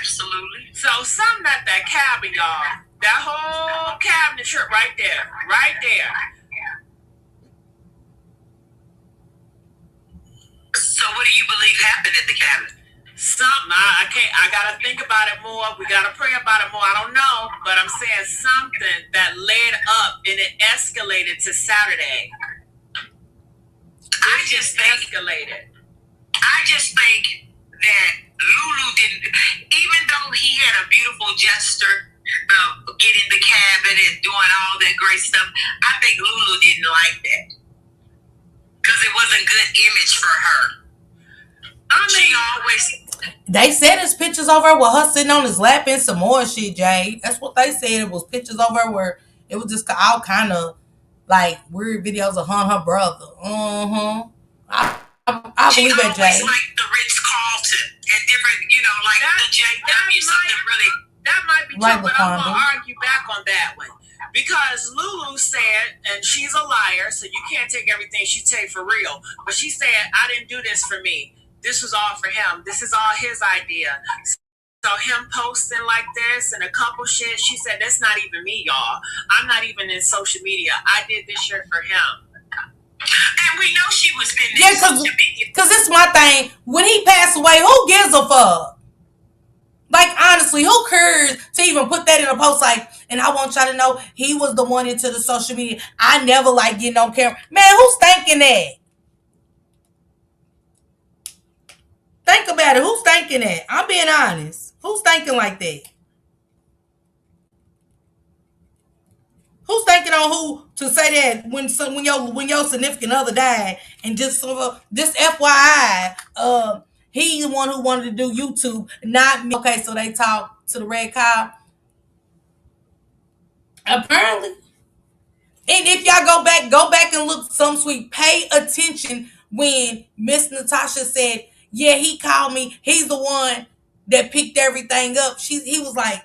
Speaker 4: Absolutely. So something at that cabin, y'all. That whole cabinet trip right there, right there. So what do you believe happened at the cabinet? Something. I gotta think about it more. We gotta pray about it more. I don't know, but I'm saying something that led up and it escalated to Saturday. I just think that Lulu didn't, even though he had a beautiful gesture of getting the cabin and doing all that great stuff, I think Lulu didn't like that because it wasn't good image for her. She always.
Speaker 1: They said there's pictures of her with her sitting on his lap and some more shit, Jay. That's what they said. It was pictures of her where it was just all kind of like weird videos of her and her brother. I believe that, Jay.
Speaker 4: She always like the Ritz Carlton and different, you know, like that, the JW, something really. That might be true, but I'm going to argue back on that one. Because Lulu said, and she's a liar, so you can't take everything she said for real. But she said, I didn't do this for me. This was all for him. This is all his idea. So him posting like this and a couple shit, she said, that's not even me, y'all. I'm not even in social media. I did this shit for him. And we know she was spending.
Speaker 1: Yeah, because it's my thing. When he passed away, who gives a fuck? Like, honestly, who cares to even put that in a post? Like, and I want y'all to know he was the one into the social media. I never like getting on camera. Man, who's thinking that? Think about it. Who's thinking that? I'm being honest. Who's thinking like that? Who's thinking on who to say that when your significant other died and just FYI, he the one who wanted to do YouTube, not me. Okay, so they talk to the red cow. Apparently. And if y'all go back and look some sweet, pay attention when Miss Natasha said, yeah, he called me. He's the one that picked everything up. He was like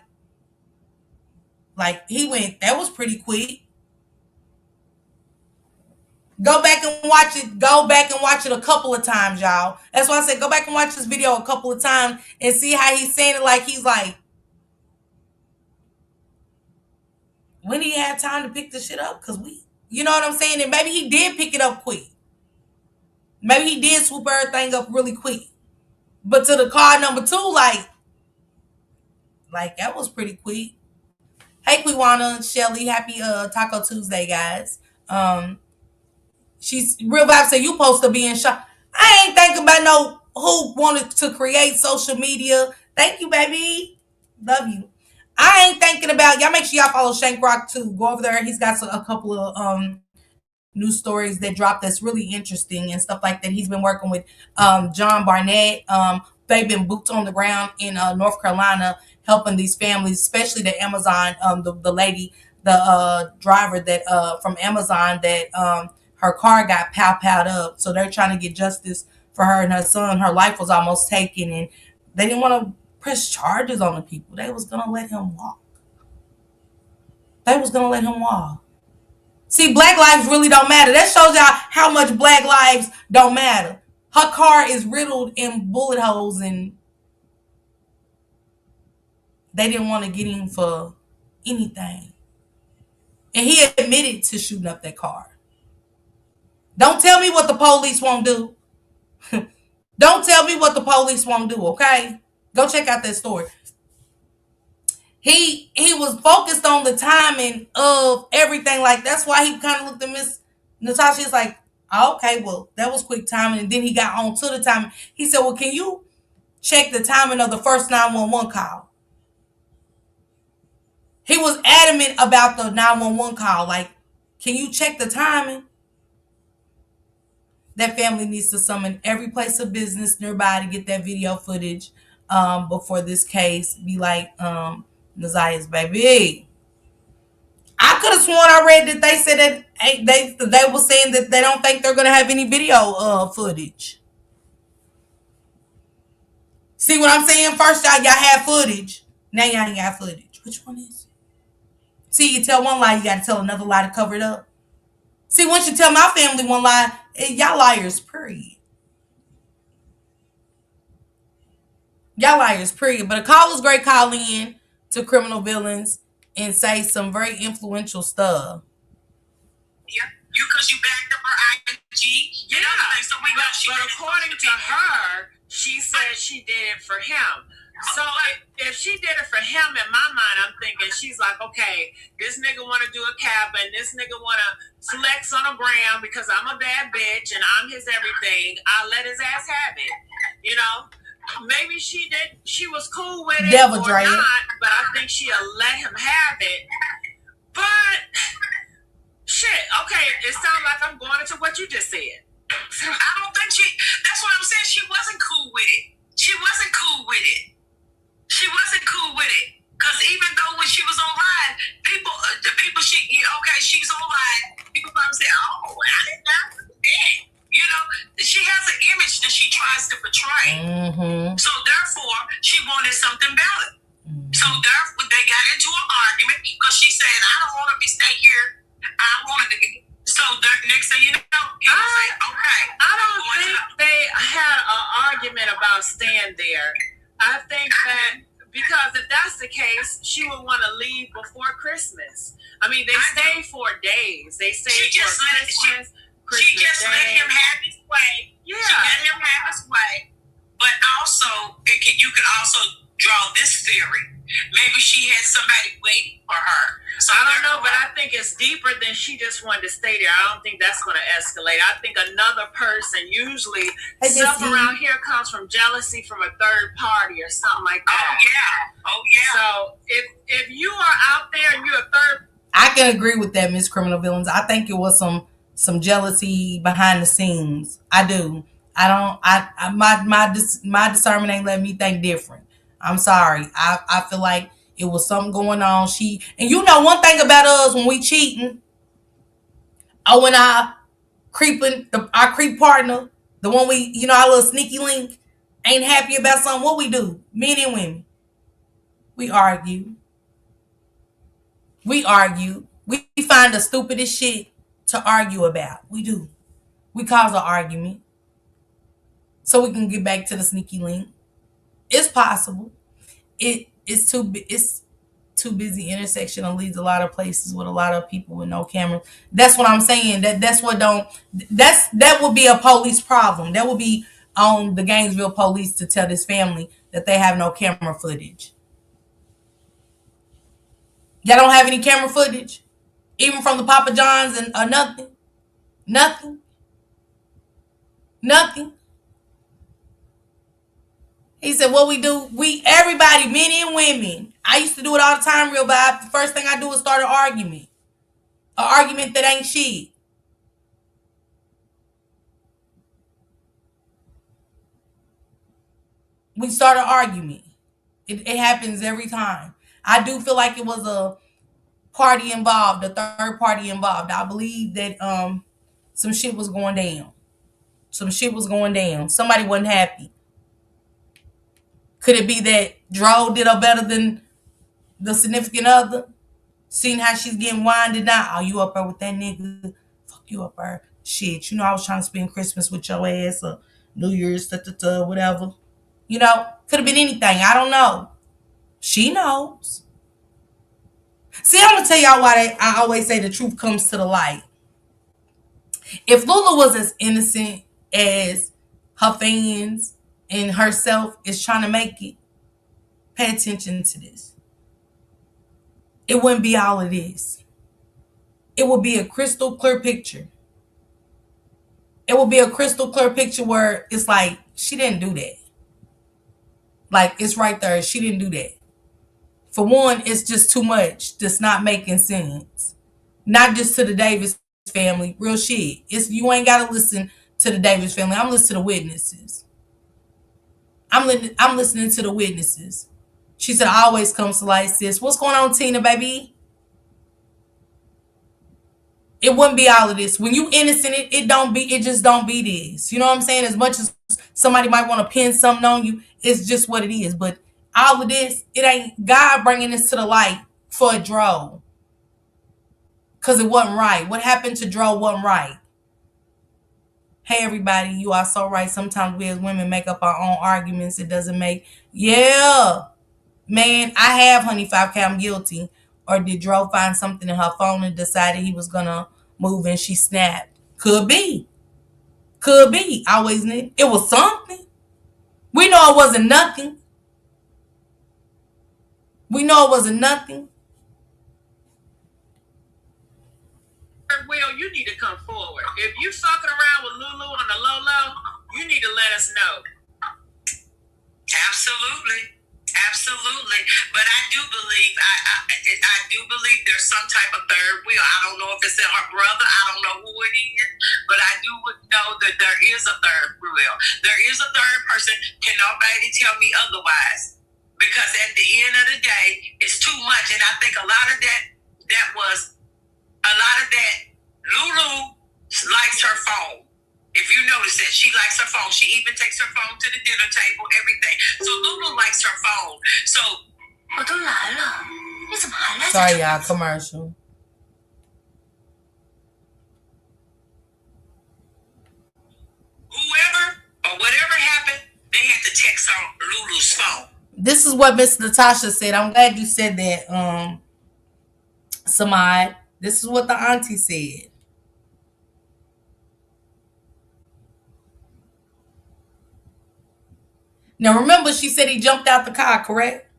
Speaker 1: he went, that was pretty quick. Go back and watch it. Go back and watch it a couple of times, y'all. That's why I said go back and watch this video a couple of times and see how he's saying it like he's like, when do you have time to pick this shit up? Because we You know what I'm saying? And maybe he did pick it up quick. Maybe he did swoop everything up really quick. But to the car number 2, like that was pretty quick. Hey, Quiwana and Shelly, happy Taco Tuesday, guys. She's real vibe said you supposed to be in shock. I ain't thinking about no who wanted to create social media. Thank you, baby. Love you. I ain't thinking about y'all. Make sure y'all follow Shank Rock too. Go over there. He's got a couple of news stories that dropped that's really interesting and stuff like that. He's been working with John Barnett. They've been boots on the ground in North Carolina, helping these families, especially the Amazon, the lady, the driver that from Amazon that her car got powed up. So they're trying to get justice for her and her son. Her life was almost taken, and they didn't want to press charges on the people. They was gonna let him walk. They was gonna let him walk. See, black lives really don't matter. That shows y'all how much black lives don't matter. Her car is riddled in bullet holes, and they didn't want to get him for anything. And he admitted to shooting up that car. Don't tell me what the police won't do. Don't tell me what the police won't do, okay? Go check out that story. He was focused on the timing of everything. Like, that's why he kind of looked at Miss Natasha. He's like, oh, okay, well, that was quick timing. And then he got on to the timing. He said, well, can you check the timing of the first 911 call? He was adamant about the 911 call. Like, can you check the timing? That family needs to summon every place of business nearby to get that video footage before this case be like Nazia's baby. I could have sworn I read that they said that they were saying that they don't think they're gonna have any video footage. See what I'm saying? First y'all had footage. Now y'all ain't got footage. Which one is it? See, you tell one lie, you gotta tell another lie to cover it up. See, once you tell my family one lie, y'all liars, period. Y'all liars, period. But a call was great calling in to criminal villains and say some very influential stuff.
Speaker 4: Yeah, because you backed up her IG. Yeah, so but according to her, she said she did it for him. So if she did it for him, in my mind, I'm thinking she's like, okay, this nigga want to do a cabin. This nigga want to flex on a gram because I'm a bad bitch and I'm his everything. I'll let his ass have it. You know? Maybe she did. She was cool with it
Speaker 1: Devil
Speaker 4: or not, but I think she'll let him have it. But shit, okay, it sounds like I'm going into what you just said. I don't think she. That's what I'm saying. She wasn't cool with it. She wasn't cool with it. She wasn't cool with it. Because even though when she was on live, the people she's on live, people probably say, oh, I didn't know that. You know, she has an image that she tries to portray. Mm-hmm. So therefore, she wanted something better. Mm-hmm. So therefore, they got into an argument because she said, I don't want to stay here. I wanted to get. So next thing you know, people say, okay. I don't think they had an argument about staying there. I think that because if that's the case, she would want to leave before Christmas. I mean, they stayed 4 days. They stayed for Christmas. She just let him have his way. Yeah. She let him have his way. But also, you could also draw this theory. Maybe she had somebody waiting for her. So I don't know, but I think it's deeper than she just wanted to stay there. I don't think that's going to escalate. I think another person, usually stuff around here comes from jealousy from a third party or something like that. Oh yeah. So if you are out there and you're a third, I can agree with that, Miss Criminal Villains. I think it was some jealousy behind the scenes. I do. I don't. My discernment ain't letting me think different. I'm sorry. I feel like it was something going on. And you know one thing about us when we cheating, when our creep partner, the one we, our little sneaky link, ain't happy about something, what we do? Men and women. We argue. We find the stupidest shit to argue about. We do. We cause an argument so we can get back to the sneaky link. It's possible. It's too
Speaker 1: too busy intersection and leads a lot of places with a lot of people with no cameras. That's what I'm saying. That would be a police problem. That would be on the Gainesville police to tell this family that they have no camera footage. Y'all don't have any camera footage? Even from the Papa John's and nothing? Nothing? Nothing? He said, what we do, everybody, men and women. I used to do it all the time, real bad. The first thing I do is start an argument. An argument that ain't shit. We start an argument. It happens every time. I do feel like it was a party involved, a third party involved. I believe that some shit was going down. Some shit was going down. Somebody wasn't happy. Could it be that DRO did her better than the significant other? Seeing how she's getting winded now. Oh, you up there with that nigga? Fuck you up there. Shit, you know I was trying to spend Christmas with your ass or New Year's, whatever. You know, could have been anything. I don't know. She knows. See, I'm gonna tell y'all why I always say the truth comes to the light. If Lulu was as innocent as her fans and herself is trying to make it, pay attention to this. It wouldn't be all of this. It would be a crystal clear picture. It would be a crystal clear picture where it's like, she didn't do that. Like, it's right there. She didn't do that. For one, it's just too much. Just not making sense. Not just to the Davis family. Real shit. You ain't got to listen to the Davis family. I'm listening to the witnesses. I'm listening to the witnesses. She said, always comes to light, sis. What's going on, Tina, baby? It wouldn't be all of this. When you innocent, it just don't be this. You know what I'm saying? As much as somebody might want to pin something on you, it's just what it is. But all of this, it ain't God bringing this to the light for a DRO. Because it wasn't right. What happened to DRO wasn't right. Hey, everybody, you are so right. Sometimes we as women make up our own arguments. It doesn't make... Yeah. Man, I have Honey 5K, I'm guilty. Or did DRO find something in her phone and decided he was going to move and she snapped? Could be. Could be. Always knew. It was something. We know it wasn't nothing. We know it wasn't nothing.
Speaker 4: Will, you need to come forward. If you fucking around with Lulu on the low, you need to let us know.
Speaker 12: Absolutely. Absolutely. But I do believe, I do believe there's some type of third wheel. I don't know if it's in her brother. I don't know who it is. But I do know that there is a third wheel. There is a third person. Can nobody tell me otherwise? Because at the end of the day, it's too much. And I think a lot of that Lulu likes her phone. If you notice that, she likes her phone. She even takes her phone to the dinner table, everything. So Lulu likes her phone. So,
Speaker 1: sorry, y'all, commercial.
Speaker 12: Whoever or whatever happened, they had to text on Lulu's phone.
Speaker 1: This is what Miss Natasha said. I'm glad you said that, Samad. This is what the auntie said. Now, remember, she said he jumped out the car, correct?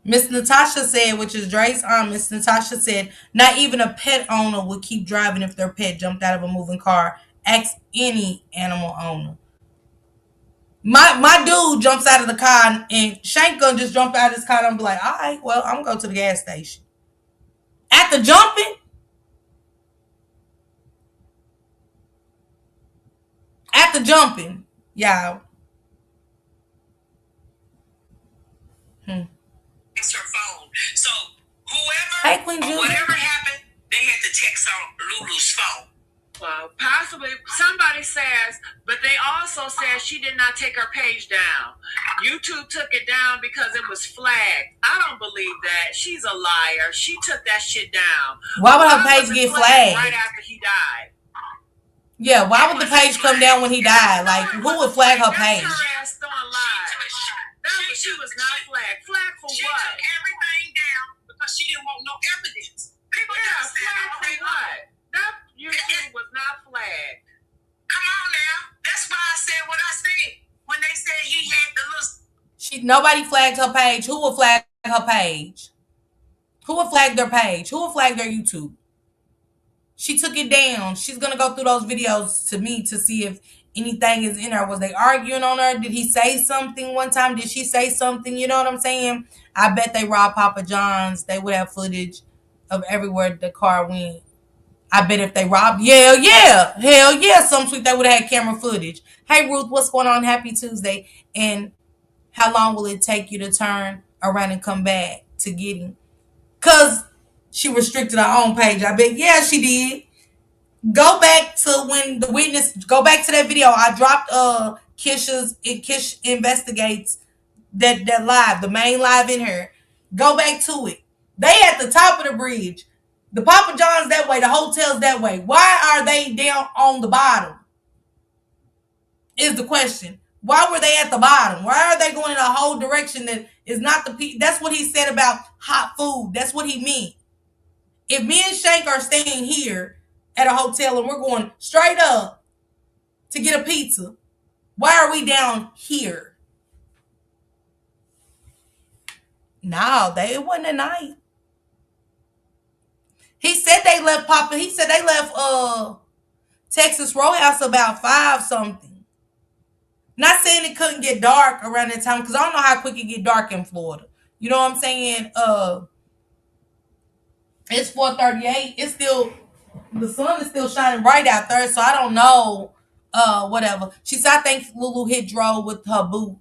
Speaker 1: Miss Natasha said, which is Dre's aunt, Miss Natasha said, not even a pet owner would keep driving if their pet jumped out of a moving car. Ask any animal owner. My dude jumps out of the car and Shank gonna just jump out of his car and be like, all right, well, I'm gonna go to the gas station. After jumping? After jumping, y'all.
Speaker 12: It's her phone. So whoever
Speaker 1: Hey, Queen
Speaker 12: or
Speaker 1: Julie.
Speaker 12: whatever happened, they had to text on Lulu's phone.
Speaker 4: Well, possibly somebody says, but they also said she did not take her page down. YouTube took it down because it was flagged. I don't believe that. She's a liar. She took that shit down.
Speaker 1: Why would her page get flagged?
Speaker 4: Right after he died.
Speaker 1: Yeah, why would the page come down when he died? Like, who would flag her page?
Speaker 4: That's her ass throwing lies. That was She was not flagged. Flagged for
Speaker 12: She
Speaker 4: what?
Speaker 12: took everything down because she didn't want no evidence. People just said,
Speaker 4: flagged for what? That YouTube was not flagged.
Speaker 12: come on now. That's why I said what I said. When they said he had the little...
Speaker 1: Nobody flagged her page. Who will flag her page? Who will flag their page? Who will flag their YouTube? She took it down. She's going to go through those videos to me to see if anything is in her. Was they arguing on her? Did he say something one time? Did she say something? You know what I'm saying? I bet they robbed Papa John's. They would have footage of everywhere the car went. I bet if they robbed, hell yeah, some tweet they would have had camera footage. Hey, Ruth, what's going on? Happy Tuesday. And how long will it take you to turn around and come back to get him? Because she restricted her own page. I bet, yeah, she did. Go back to when the witness, go back to that video. I dropped Kish Investigates that live, the main live in here. Go back to it. They at the top of the bridge. The Papa John's that way, the hotel's that way. Why are they down on the bottom? Is the question. Why were they at the bottom? Why are they going in a whole direction that is not the... That's what he said about hot food. That's what he meant. If me and Shank are staying here at a hotel and we're going straight up to get a pizza, why are we down here? No, it wasn't at night. He said they left Texas Roadhouse about 5 something. Not saying it couldn't get dark around that time, because I don't know how quick it get dark in Florida. You know what I'm saying? It's 4:38. It's still, the sun is still shining bright out there, so I don't know. Whatever. She said, I think Lulu hit Dro with her boot,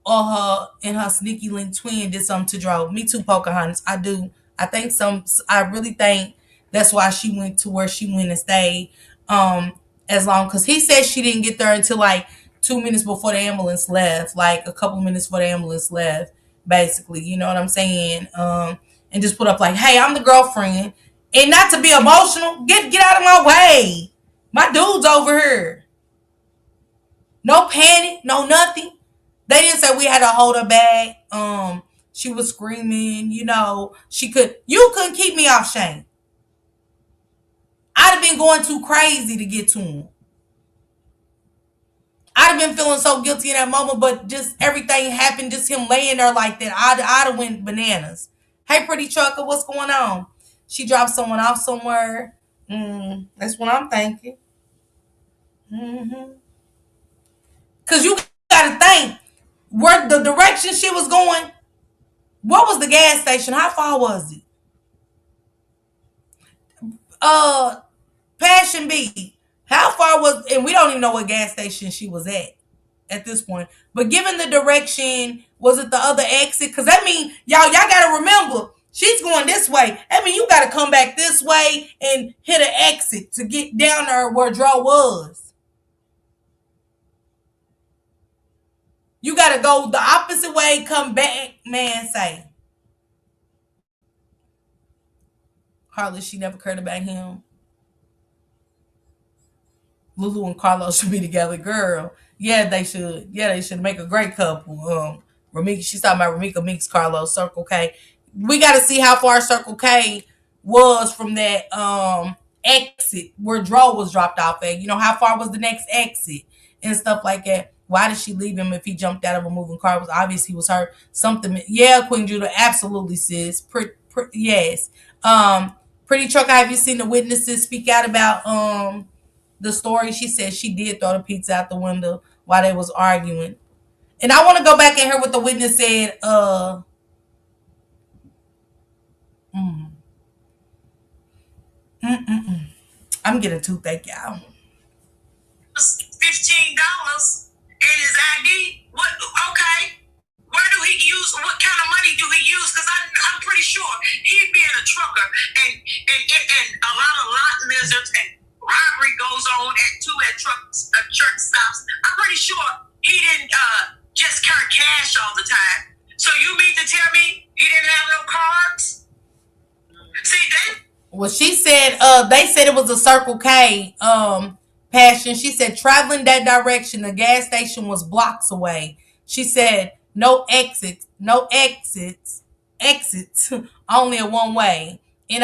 Speaker 1: or her and her sneaky link twin did something to Dro. Me too, Pocahontas. I do. I really think that's why she went to where she went and stayed. As long, because he said she didn't get there until like 2 minutes before the ambulance left, like a couple minutes before the ambulance left, basically. You know what I'm saying? And just put up like, hey, I'm the girlfriend. And not to be emotional, get out of my way. My dude's over here. No panic, no nothing. They didn't say we had to hold her back. She was screaming, you couldn't keep me off Shane. I'd have been going too crazy to get to him. I'd have been feeling so guilty in that moment, but just everything happened, just him laying there like that, I'd have went bananas. Hey, pretty trucker, what's going on? She dropped someone off somewhere. That's what I'm thinking. Because you got to think, where the direction she was going, what was the gas station? How far was it? Passion B. How far was, and we don't even know what gas station she was at this point. But given the direction, was it the other exit? Because that means, y'all got to remember, she's going this way. I mean, you got to come back this way and hit an exit to get down there where Dro was. You got to go the opposite way, come back, man, say. Hardly she never cared about him. Lulu and Carlos should be together, girl. Yeah, they should. Yeah, they should make a great couple. Ramika, she's talking about Ramika Meeks, Carlos, Circle K. We got to see how far Circle K was from that exit where Dro was dropped off at. How far was the next exit and stuff like that. Why did she leave him if he jumped out of a moving car? It was obvious he was hurt. Something. Yeah, Queen Judah, absolutely, sis. Yes. Pretty Trucker, have you seen the witnesses speak out about the story? She said she did throw the pizza out the window while they was arguing. And I want to go back and hear what the witness said. I'm getting a toothache, y'all.
Speaker 12: $15 and his ID. What? Okay. Where do he use? What kind of money do he use? Because I'm pretty sure he'd be in a trucker and a lot of lot lizards and robbery goes on at truck stops. I'm pretty sure he didn't just carry cash all the time. So you mean to tell me he didn't have no cards? See,
Speaker 1: well, she said they said it was a Circle K Passion. She said traveling that direction, the gas station was blocks away. She said No exits. Only a one way. And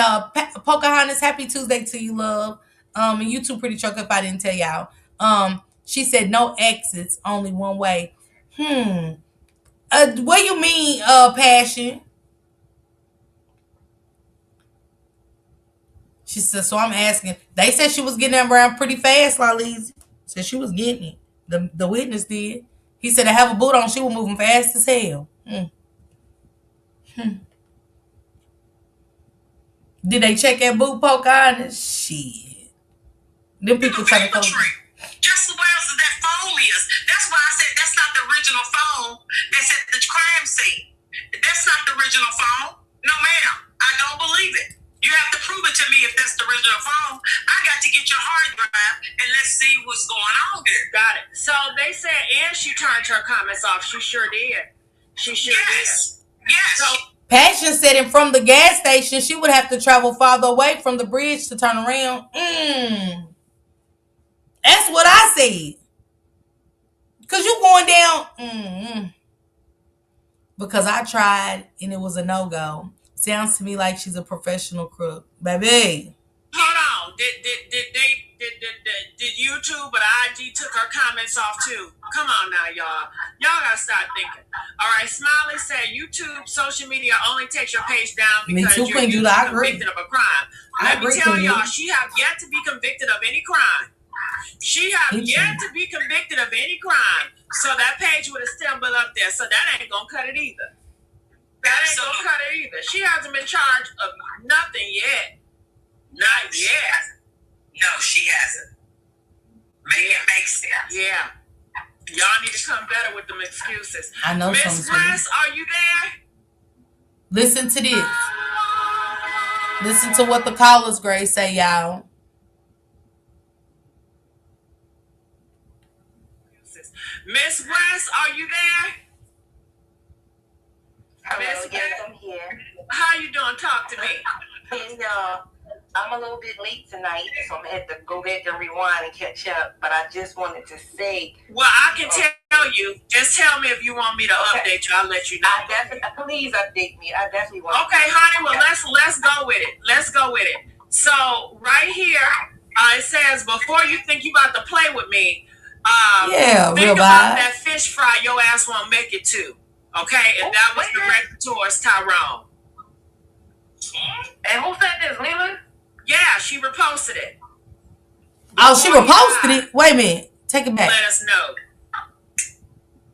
Speaker 1: Pocahontas, happy Tuesday to you, love. And you too, pretty truck. If I didn't tell y'all, she said no exits, only one way. What do you mean, passion? She said, so I'm asking. They said she was getting around pretty fast, Lalize. Said she was getting it. The witness did. He said to have a boot on, she was moving fast as hell. Did they check that boot, Pocahontas? Shit. Them people trying to come.
Speaker 12: Just as well as that phone is. That's why I said that's not the original phone that's at the crime scene. That's not the original phone. No, ma'am. I don't believe it. You have to prove it to me if that's the original phone. I got to get your hard drive and let's see what's going on there.
Speaker 4: Got it. So they said, and she turned her comments off. She sure did. She sure did.
Speaker 12: Yes.
Speaker 4: So
Speaker 1: Passion said, and from the gas station, she would have to travel farther away from the bridge to turn around. That's what I said. Because you going down. Because I tried and it was a no-go. Sounds to me like she's a professional crook. Baby.
Speaker 4: Hold on. Did YouTube or IG took her comments off too? Come on now, y'all. Y'all gotta start thinking. All right, Smiley said YouTube social media only takes your page down because you're convicted of a crime. Let me tell y'all, she have yet to be convicted of any crime. She have yet to be convicted of any crime. So that page would have still been up there. So that ain't gonna cut it either. That ain't gonna cut it either. She hasn't been charged of nothing yet. Not yet.
Speaker 12: No, she hasn't. Make it make sense.
Speaker 4: Yeah. Y'all need to come better with them excuses.
Speaker 1: I know.
Speaker 4: Miss West, are you there?
Speaker 1: Listen to this. Listen to what the callers grade say, y'all.
Speaker 4: Miss West, are you there?
Speaker 13: Hello,
Speaker 4: Miss
Speaker 13: yes,
Speaker 4: West?
Speaker 13: I'm here.
Speaker 4: How you doing? Talk to me.
Speaker 13: And, I'm a little bit late tonight, so I'm going to have to go back and rewind and catch up. But I just wanted to say...
Speaker 4: Well, I can tell you. Just tell me if you want me to update you. I'll let you know.
Speaker 13: Please update me. I definitely want
Speaker 4: Okay, honey. Well, let's go with it. Let's go with it. So, right here, it says, before you think you about to play with me, think about that fish fry your ass won't make it to. Okay? And that was directed towards Tyrone.
Speaker 13: And who said this, Lulu?
Speaker 4: Yeah, she reposted it.
Speaker 1: Oh, she reposted it? Wait a minute. Take it back.
Speaker 4: Let us know.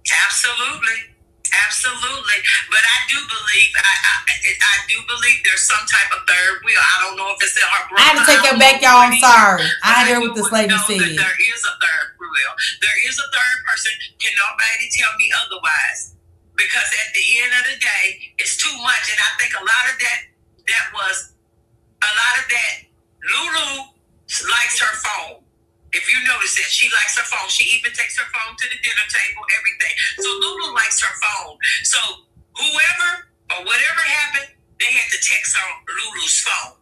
Speaker 12: Absolutely. But I do believe, I do believe there's some type of third wheel. I don't know if it's in her brother.
Speaker 1: I had to take that back, y'all. I'm sorry. I heard what this lady said.
Speaker 12: There is a third wheel. There is a third person. Can nobody tell me otherwise? Because at the end of the day, it's too much. And I think a lot of that Lulu likes her phone. If you notice that, she likes her phone. She even takes her phone to the dinner table, everything. So Lulu likes her phone. So whoever or whatever happened, they had to text her Lulu's phone.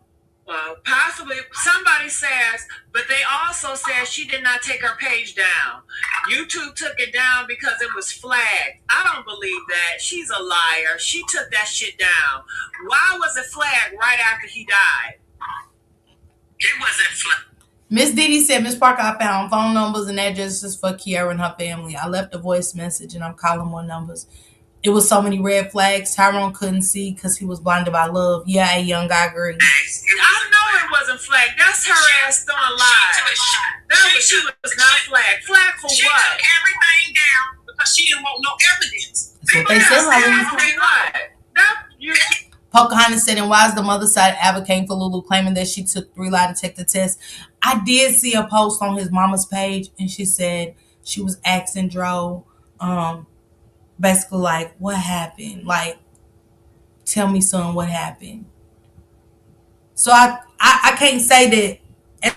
Speaker 4: Possibly. Somebody says, but they also said she did not take her page down. YouTube took it down because it was flagged. I don't believe that. She's a liar. She took that shit down. Why was it flagged right after he died?
Speaker 12: It wasn't flagged.
Speaker 1: Miss Didi said, Miss Parker, I found phone numbers and addresses for Kiara and her family. I left a voice message and I'm calling more numbers. It was so many red flags. Tyrone couldn't see because he was blinded by love. Yeah, a young guy agree.
Speaker 4: I know it wasn't flagged. That's her ass throwing lies. She was not flagged. Flagged for
Speaker 12: she
Speaker 4: what?
Speaker 12: She took everything down because she didn't want no evidence.
Speaker 1: That's what they said. Pocahontas said, and why is the mother's side advocating for Lulu, claiming that she took 3 lie detector tests? I did see a post on his mama's page, and she said she was asking DRO, basically like, what happened? Like, tell me, son, what happened? So I can't say that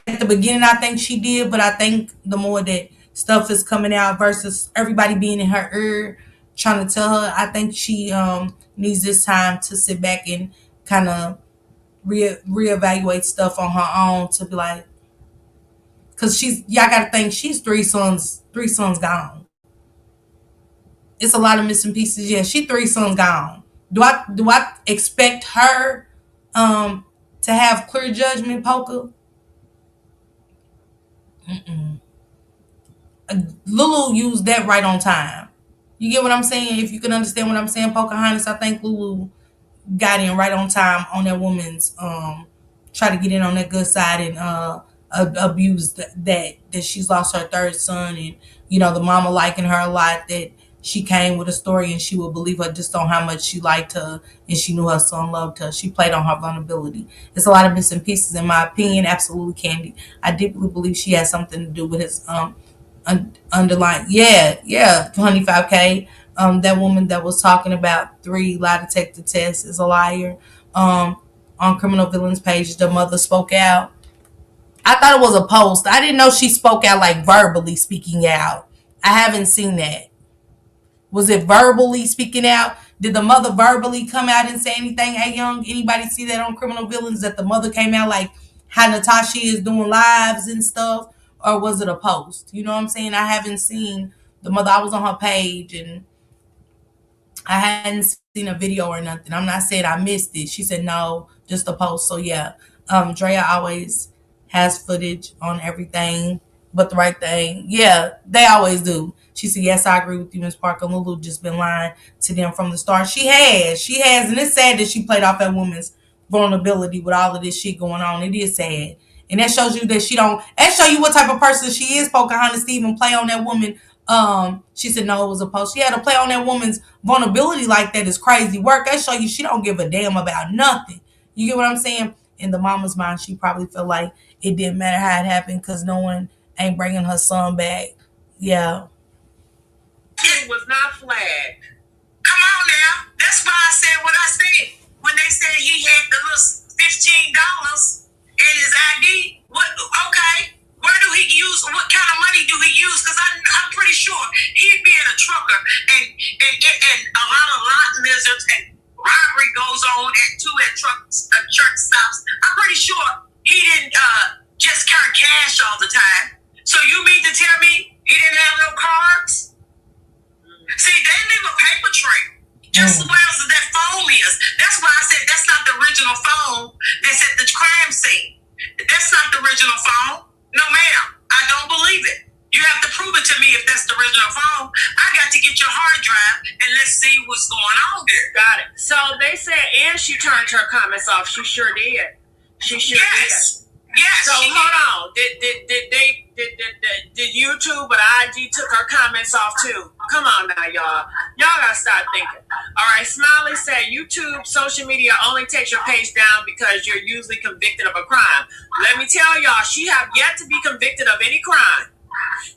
Speaker 1: at the beginning I think she did, but I think the more that stuff is coming out versus everybody being in her ear trying to tell her, I think she needs this time to sit back and kind of reevaluate stuff on her own to be like, because y'all got to think she's 3 sons gone. It's a lot of missing pieces. Yeah, she 3 sons gone. Do I expect her to have clear judgment, Poker? Lulu used that right on time. You get what I'm saying? If you can understand what I'm saying, Pocahontas, I think Lulu got in right on time on that woman's try to get in on that good side and abuse that she's lost her 3rd son, and the mama liking her a lot, that she came with a story and she would believe her just on how much she liked her and she knew her son loved her. She played on her vulnerability. There's a lot of missing pieces in my opinion. Absolutely, Candy. I deeply believe she has something to do with his underlying. Yeah, 25K. That woman that was talking about 3 lie detector tests is a liar. On Criminal Villains page, the mother spoke out. I thought it was a post. I didn't know she spoke out, like verbally speaking out. I haven't seen that. Was it verbally speaking out? Did the mother verbally come out and say anything? Hey, Young, anybody see that on Criminal Villains, that the mother came out like how Natasha is doing lives and stuff? Or was it a post? You know what I'm saying? I haven't seen the mother. I was on her page and I hadn't seen a video or nothing. I'm not saying I missed it. She said no, just a post. So yeah, Drea always has footage on everything but the right thing. Yeah, they always do. She said, yes, I agree with you, Ms. Parker. Lulu just been lying to them from the start. She has, and it's sad that she played off that woman's vulnerability with all of this shit going on. It is sad. And that shows you that that show you what type of person she is, Pocahontas, to even play on that woman. She said no, it was a post. She had to play on that woman's vulnerability like that is crazy work. That show you she don't give a damn about nothing. You get what I'm saying? In the mama's mind, she probably felt like it didn't matter how it happened because no one ain't bringing her son back. Yeah.
Speaker 4: It was not flagged.
Speaker 12: Come on now. That's why I said what I said. When they said he had the little $15 in his ID, what? Okay. Where do he use? What kind of money do he use? Because I'm pretty sure he'd be in a trucker, and a lot of lot lizards and robbery goes on at church stops. I'm pretty sure he didn't just carry cash all the time. So you mean to tell me he didn't have no cards? See, they leave a paper trail. Just where else that phone is. That's why I said that's not the original phone that's at the crime scene. That's not the original phone. No, ma'am. I don't believe it. You have to prove it to me if that's the original phone. I got to get your hard drive and let's see what's going on there.
Speaker 4: Got it. So they said, and she turned her comments off. She sure did. She sure did.
Speaker 12: Yes.
Speaker 4: So hold on. Did YouTube or IG took her comments off too? Come on now, y'all. Y'all gotta start thinking. All right. Smiley said YouTube social media only takes your page down because you're usually convicted of a crime. Let me tell y'all, she have yet to be convicted of any crime.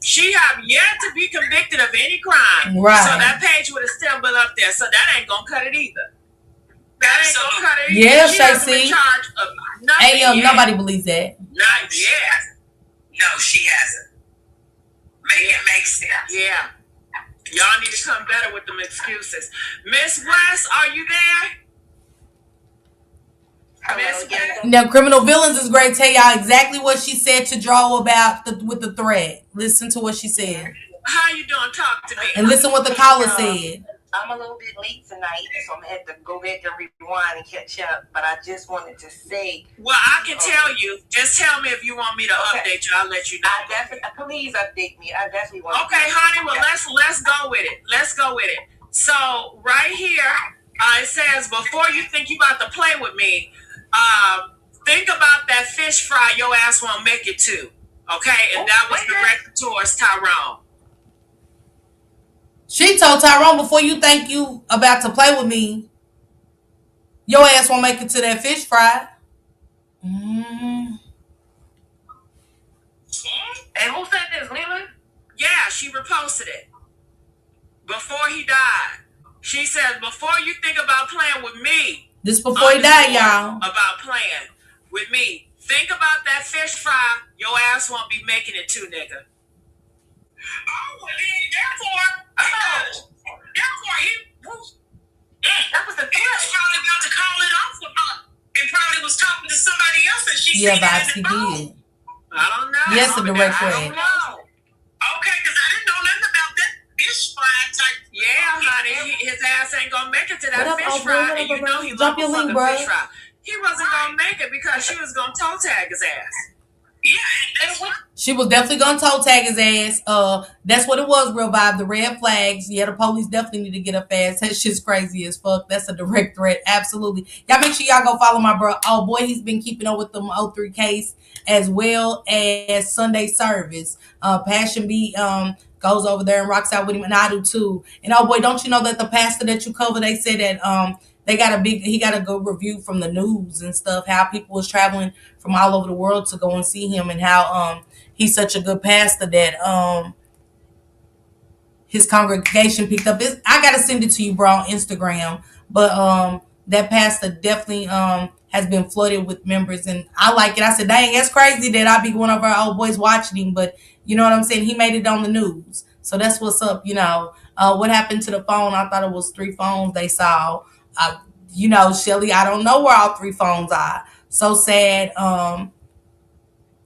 Speaker 4: She have yet to be convicted of any crime.
Speaker 1: Right.
Speaker 4: So that page would have still been up there. So that ain't gonna cut it either. That ain't gonna cut it either.
Speaker 1: Yeah,
Speaker 4: she hasn't been
Speaker 1: Stacey.
Speaker 4: charged of nothing.
Speaker 1: Hey, nobody believes that.
Speaker 4: Not yet.
Speaker 12: No, she hasn't. Make it make sense.
Speaker 4: Yeah. Y'all need to come better with them excuses. Miss West, are you there? Miss West?
Speaker 1: Now, Criminal Villains is great. Tell y'all exactly what she said to Dro about with the threat. Listen to what she said.
Speaker 4: How you doing? Talk to me.
Speaker 1: And listen what the caller said.
Speaker 13: I'm a little bit late tonight, so I'm going to have to go back and rewind and catch up. But I just wanted to say...
Speaker 4: Well, I can tell you. Just tell me if you want me to update you. I'll let you know.
Speaker 13: Please update me. I definitely want
Speaker 4: Okay, honey. Well, let's go with it. Let's go with it. So, right here, it says, before you think you about to play with me, think about that fish fry your ass won't make it to. Okay? And that was directed towards Tyrone.
Speaker 1: She told Tyrone, before you think you about to play with me, your ass won't make it to that fish fry.
Speaker 13: And who said this, Lulu?
Speaker 4: Yeah, she reposted it. Before he died. She said, before you think about playing with me.
Speaker 1: This before he died, y'all.
Speaker 4: About playing with me. Think about that fish fry your ass won't be making it to, nigga.
Speaker 12: Oh, therefore, that was the threat. He was probably about to call it off and probably was talking to somebody else and she said
Speaker 1: Vibes,
Speaker 12: he did.
Speaker 4: I don't know.
Speaker 1: Yes, a direct
Speaker 12: I
Speaker 1: threat.
Speaker 12: don't know. Okay, because I didn't know nothing about that fish fry type.
Speaker 4: Yeah. it to that fish fry, and you know he loved a fucking fish fry. He wasn't gonna make it because she was gonna toe tag his ass. Yeah,
Speaker 1: she was definitely gonna toe tag his ass. That's what it was, Real Vibe. The red flags. Yeah, the police definitely need to get up fast. That shit's crazy as fuck. That's a direct threat. Absolutely. Y'all make sure y'all go follow my bro. Oh boy, he's been keeping up with them 03 case as well as Sunday service. Passion B goes over there and rocks out with him, and I do too. And oh boy, don't you know that the pastor that you cover, they said that he got a good review from the news and stuff, how people was traveling from all over the world to go and see him, and how he's such a good pastor that his congregation picked up. I gotta send it to you, bro, on Instagram. But that pastor definitely has been flooded with members, and I like it. I said, dang, that's crazy that I be one of our old boys watching him, but you know what I'm saying? He made it on the news. So that's what's up, you know. What happened to the phone? I thought it was 3 phones they saw. You know, Shelly, I don't know where all 3 phones are. So sad.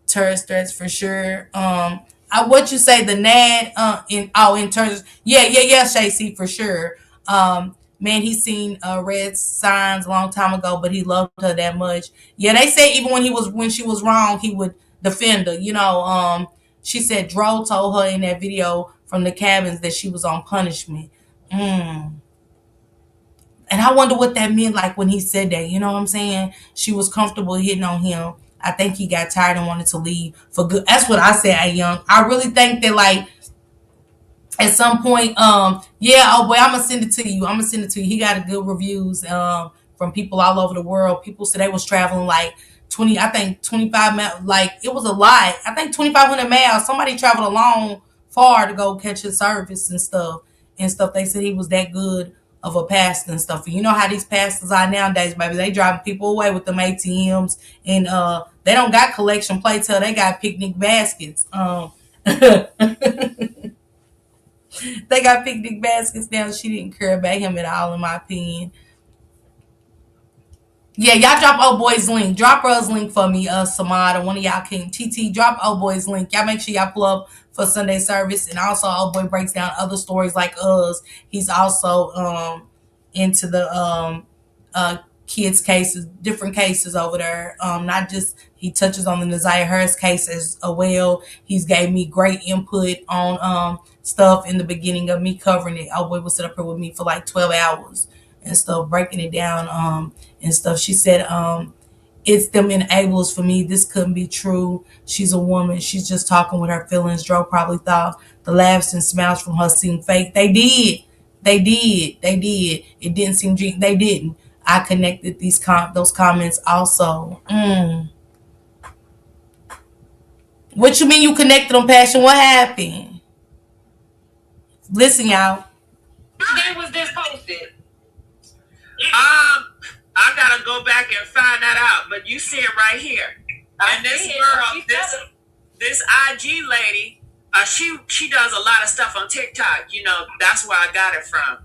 Speaker 1: Terrorist threats for sure. What you say, the NAD in terms, yeah, Shacey, for sure. Man, he seen red signs a long time ago, but he loved her that much. Yeah, they say even when she was wrong, he would defend her. You know, she said DRO told her in that video from the cabins that she was on punishment. And I wonder what that meant, like when he said that, you know what I'm saying? She was comfortable hitting on him. I think he got tired and wanted to leave for good. That's what I said at Young. I really think that, like, at some point, yeah, oh boy, I'm gonna send it to you. He got good reviews from people all over the world. People said they was traveling like 25 miles, like it was a lot. I think 2,500 miles. Somebody traveled a long far to go catch his service and stuff. They said he was that good of a pastor and stuff. And you know how these pastors are nowadays, baby. They driving people away with them ATMs, and they don't got collection plates. They got picnic baskets. They got picnic baskets now. She didn't care about him at all, in my opinion. Yeah, y'all drop old boy's link. Drop Russ link for me, Samad, or one of y'all can. TT, drop old boy's link. Y'all make sure y'all pull up for Sunday service. And also, old boy breaks down other stories like us. He's also into the kids cases, different cases over there. Not just, he touches on the Naziah Harris case as well. He's gave me great input on stuff in the beginning of me covering it. Old boy was set up here with me for like 12 hours and stuff, breaking it down and stuff. She said, it's them enablers for me. This couldn't be true. She's a woman. She's just talking with her feelings. Dro probably thought the laughs and smiles from her seemed fake. They did. It didn't seem, they didn't. I connected those comments also. What you mean you connected them, Passion? What happened? Listen, y'all.
Speaker 13: When was this posted?
Speaker 4: I gotta go back and find that out, but you see it right here. And this girl, this IG lady, she does a lot of stuff on TikTok. You know, that's where I got it from.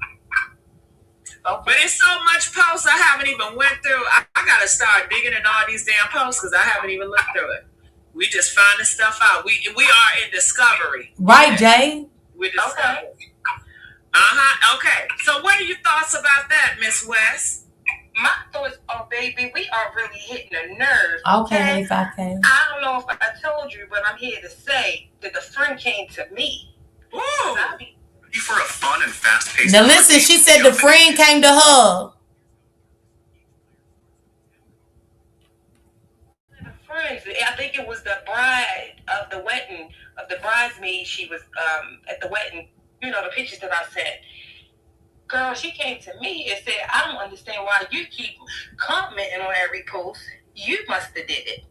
Speaker 4: Okay. But it's so much posts I haven't even went through. I gotta start digging in all these damn posts because I haven't even looked through it. We just finding stuff out. We are in discovery.
Speaker 1: Right, Jay?
Speaker 4: We're discovery. Okay. So what are your thoughts about that, Miss West?
Speaker 13: My thoughts are, baby, we are really hitting a nerve.
Speaker 1: Okay, if I can.
Speaker 13: I don't know if I told you, but I'm here to say that the friend came to me.
Speaker 4: Ooh.
Speaker 5: For a fun and fast-paced.
Speaker 1: Now listen, she said the friend came to her.
Speaker 13: I think it was the bride of the wedding, of the bridesmaid. She was at the wedding. You know, the pictures that I sent. Girl, she came to me and said, I don't understand why you keep commenting on every post. You must have did it.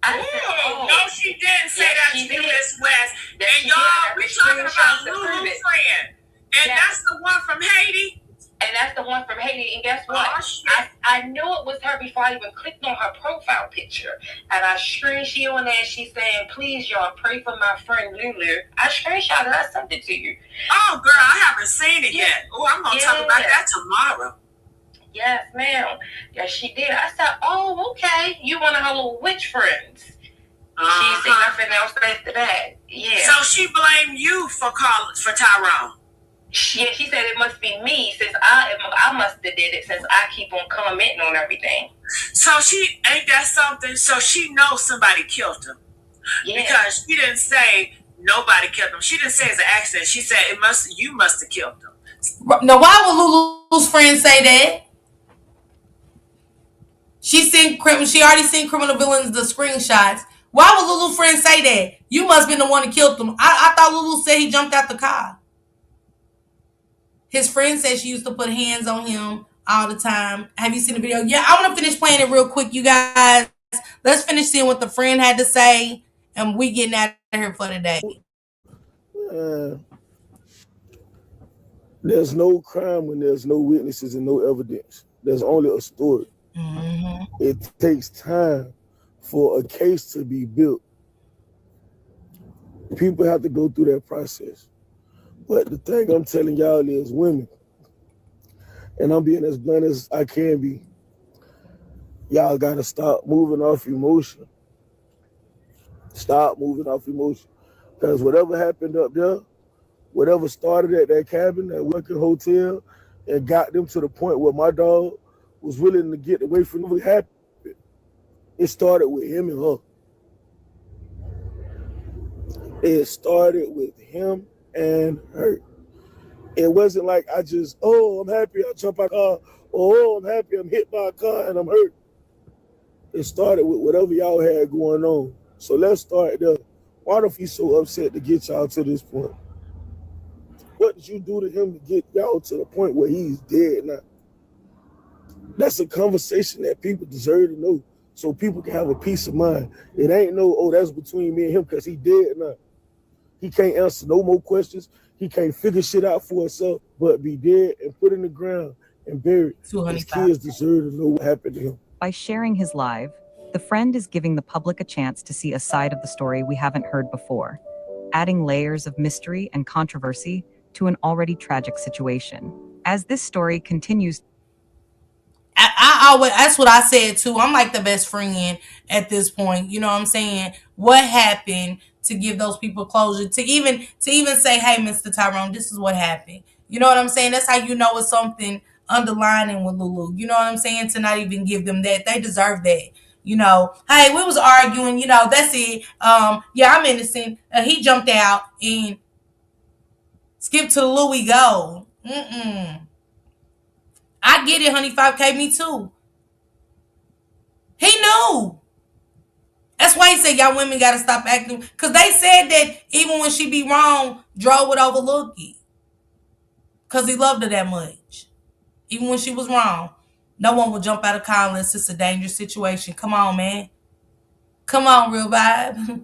Speaker 4: No, she didn't say that to you, Miss West. And y'all, we're talking about Lulu friend. And that's the one from Haiti?
Speaker 13: And that's the one from Haiti. And guess what? I knew it was her before I even clicked on her profile picture. And I screenshot on there. She's saying, please, y'all, pray for my friend Lulu. I screenshotted it. I sent it to you.
Speaker 4: Oh, girl, I haven't seen it yet. Oh, I'm going to talk about that tomorrow.
Speaker 13: Yes, ma'am. Yes, she did. I said, oh, okay. You one of her little witch friends. She said nothing else after that. Yeah.
Speaker 4: So she blamed you for Tyrone.
Speaker 13: She said it must be me since I must have did it since I keep on commenting on everything.
Speaker 4: So she ain't that something? So she knows somebody killed him. Yeah. Because she didn't say nobody killed him. She didn't say it's an accident. She said you must have killed him.
Speaker 1: Now, why would Lulu's friend say that? She already seen Criminal Villains the screenshots. Why would Lulu's friend say that? You must have been the one that killed him. I thought Lulu said he jumped out the car. His friend said she used to put hands on him all the time. Have you seen the video? Yeah, I want to finish playing it real quick, you guys. Let's finish seeing what the friend had to say, and we getting out of here for today.
Speaker 3: There's no crime when there's no witnesses and no evidence. There's only a story.
Speaker 1: Mm-hmm.
Speaker 3: It takes time for a case to be built. People have to go through that process. But the thing I'm telling y'all is women, and I'm being as blunt as I can be, y'all gotta stop moving off emotion. Stop moving off emotion. Because whatever happened up there, whatever started at that cabin, that working hotel, and got them to the point where my dog was willing to get away from what happened, it started with him and her. It started with him and her. It wasn't like I just, I'm happy I jump out of a car, or I'm happy I'm hit by a car and I'm hurt. It started with whatever y'all had going on. So let's start there. Why the he's so upset to get y'all to this point? What did you do to him to get y'all to the point where he's dead now? That's a conversation that people deserve to know, so people can have a peace of mind. It ain't no, that's between me and him because he dead now. He can't answer no more questions. He can't figure shit out for himself, but be dead and put in the ground and buried. His kids deserve to know what happened to him.
Speaker 2: By sharing his live, the friend is giving the public a chance to see a side of the story we haven't heard before, adding layers of mystery and controversy to an already tragic situation. As this story continues,
Speaker 1: I always, that's what I said too. I'm like the best friend at this point. You know what I'm saying? What happened to give those people closure? To even say, hey, Mr. Tyrone, this is what happened. You know what I'm saying? That's how you know it's something underlining with Lulu. You know what I'm saying? To not even give them that. They deserve that. You know, hey, we was arguing, you know, that's it. Yeah, I'm innocent. He jumped out and skipped to the Louis go. I get it, honey. 5K, me too. He knew. That's why he said y'all women gotta stop acting. Because they said that even when she be wrong, DRO would overlook it. Because he loved her that much. Even when she was wrong. No one would jump out of car unless it's a dangerous situation. Come on, man. Come on, real vibe.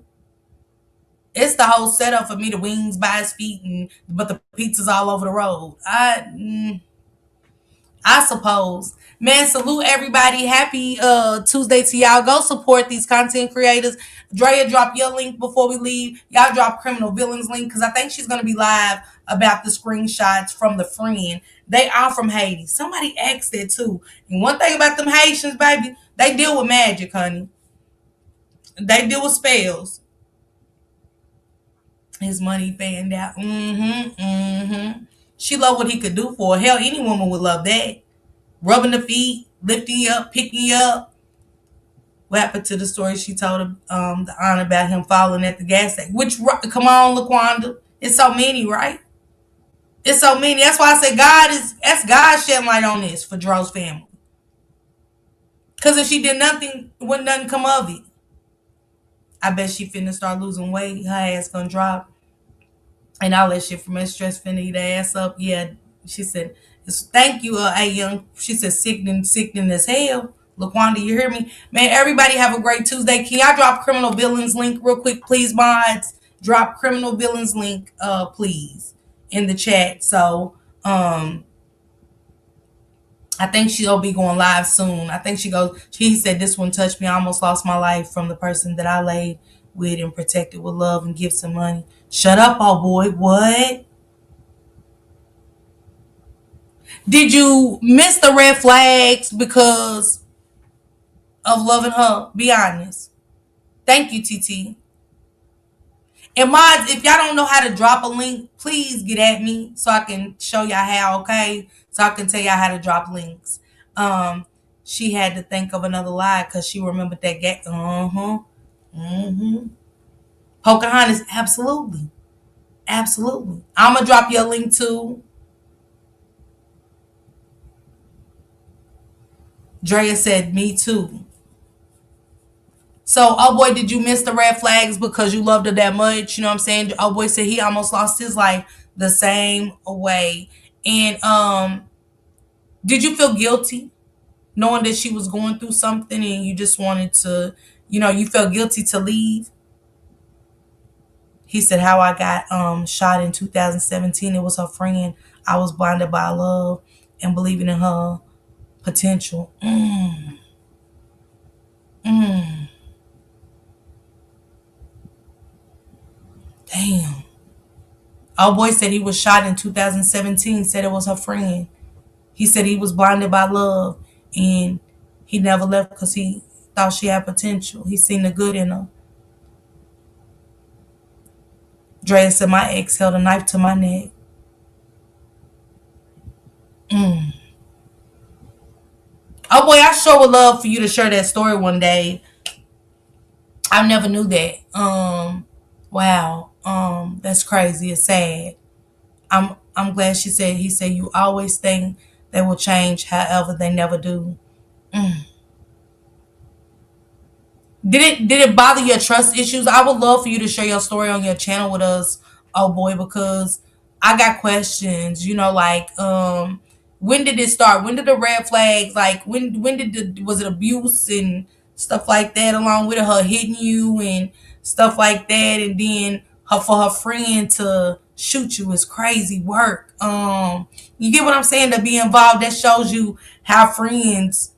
Speaker 1: It's the whole setup for me. The wings by his feet, but the pizza's all over the road. I suppose. Man, salute everybody. Happy Tuesday to y'all. Go support these content creators. Drea, drop your link before we leave. Y'all drop Criminal Villains link because I think she's going to be live about the screenshots from the friend. They are from Haiti. Somebody asked that too. And one thing about them Haitians, baby, they deal with magic, honey. They deal with spells. His money fanned out. She loved what he could do for her. Hell, any woman would love that. Rubbing the feet, lifting you up, picking you up. What happened to the story she told the aunt about him falling at the gas station? Come on, LaQuanda. It's so many, right? It's so many. That's why I say that's God shedding light on this for DRO's family. Because if she did nothing, wouldn't nothing come of it. I bet she finna start losing weight. Her ass gonna drop. And all that shit from that stress finna eat her ass up. Yeah, she said, thank you, hey young. She said, sickening as hell. LaQuanda, you hear me? Man, everybody have a great Tuesday. Can y'all drop Criminal Villains link real quick, please, mods? Drop Criminal Villains link, please, in the chat. So, I think she'll be going live soon. I think she said, this one touched me. I almost lost my life from the person that I laid with and protected with love and gifts and money. Shut up, oh boy. What? Did you miss the red flags because of loving her? Be honest. Thank you, TT. And mods, if y'all don't know how to drop a link, please get at me so I can show y'all how, okay? So I can tell y'all how to drop links. She had to think of another lie because she remembered that gay. Pocahontas, absolutely. Absolutely. I'm going to drop you a link too. Drea said, me too. So, oh boy, did you miss the red flags because you loved her that much? You know what I'm saying? Oh boy said he almost lost his life the same way. And did you feel guilty knowing that she was going through something and you just wanted to, you felt guilty to leave? He said, how I got shot in 2017. It was her friend. I was blinded by love and believing in her potential. Damn. Our boy said he was shot in 2017, said it was her friend. He said he was blinded by love and he never left because he thought she had potential. He seen the good in her. Drea said, my ex held a knife to my neck. Oh boy, I sure would love for you to share that story one day. I never knew that. Wow. That's crazy. It's sad. I'm glad he said you always think they will change, however they never do. Did it bother your trust issues? I would love for you to share your story on your channel with us, oh boy, because I got questions. Like when did it start? When did the red flags, like when did was it abuse and stuff like that, along with her hitting you and stuff like that, and then for her friend to shoot you is crazy work. You get what I'm saying? To be involved, that shows you how friends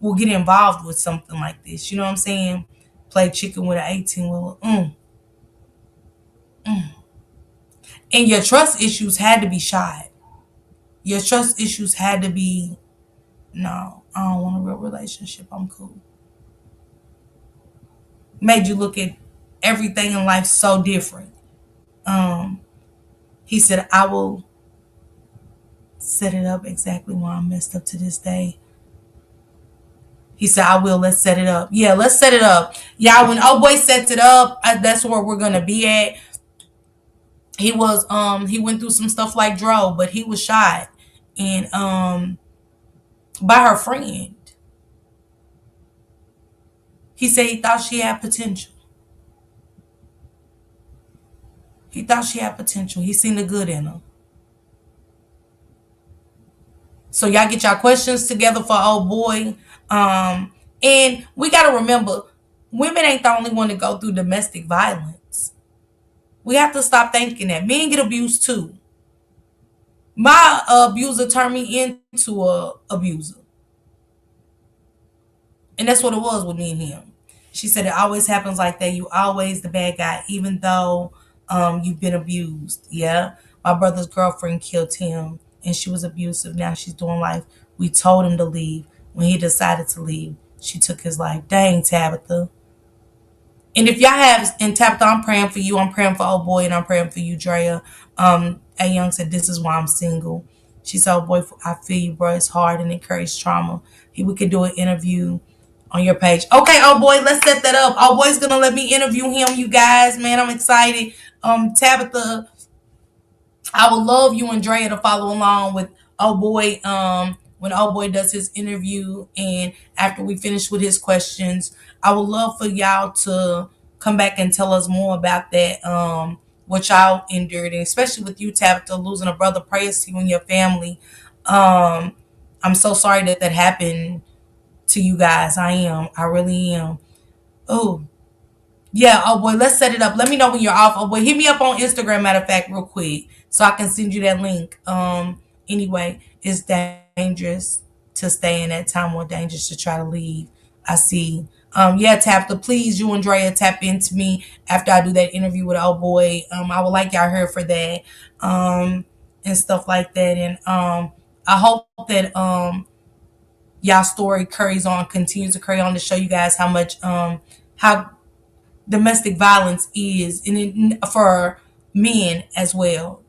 Speaker 1: will get involved with something like this. You know what I'm saying? Play chicken with an 18-wheeler. And your trust issues had to be shot. Your trust issues had to be, no, I don't want a real relationship. I'm cool. Made you look at everything in life so different. He said, I will set it up exactly where I'm messed up to this day. He said, I will. Let's set it up. Yeah, let's set it up. Yeah, when old boy sets it up, that's where we're going to be at. He went through some stuff like DRO, but he was shot and by her friend. He said he thought she had potential. He thought she had potential. He seen the good in her. So y'all get y'all questions together for old boy. And we gotta remember, women ain't the only one to go through domestic violence. We have to stop thinking that. Men get abused too. My abuser turned me into a abuser. And that's what it was with me and him. She said it always happens like that. You always the bad guy, even though you've been abused. Yeah. My brother's girlfriend killed him and she was abusive. Now she's doing life. We told him to leave. When he decided to leave, she took his life. Dang, Tabitha. And if y'all have, and Tabitha, I'm praying for you. I'm praying for old boy and I'm praying for you, Drea. A Young said, this is why I'm single. She said, oh boy, I feel you, bro. It's hard and it creates trauma. We could do an interview on your page. Okay, oh boy, let's set that up. Oh boy's gonna let me interview him, you guys. Man, I'm excited. Tabitha, I would love you and Drea to follow along with oh boy. When oh boy does his interview, and after we finish with his questions, I would love for y'all to come back and tell us more about that. What y'all endured, and especially with you, Tabitha, losing a brother. Prayers to you and your family. I'm so sorry that happened to you guys. I am. I really am. Oh, yeah. Oh, boy. Let's set it up. Let me know when you're off. Oh, boy. Hit me up on Instagram, matter of fact, real quick, so I can send you that link. Anyway, it's dangerous to stay in that time, more dangerous to try to leave. I see. Yeah, Tabitha, please, you and Drea tap into me after I do that interview with old boy. I would like y'all here for that. And stuff like that. And I hope that y'all story carries on, continues to carry on to show you guys how much how domestic violence is, and for men as well.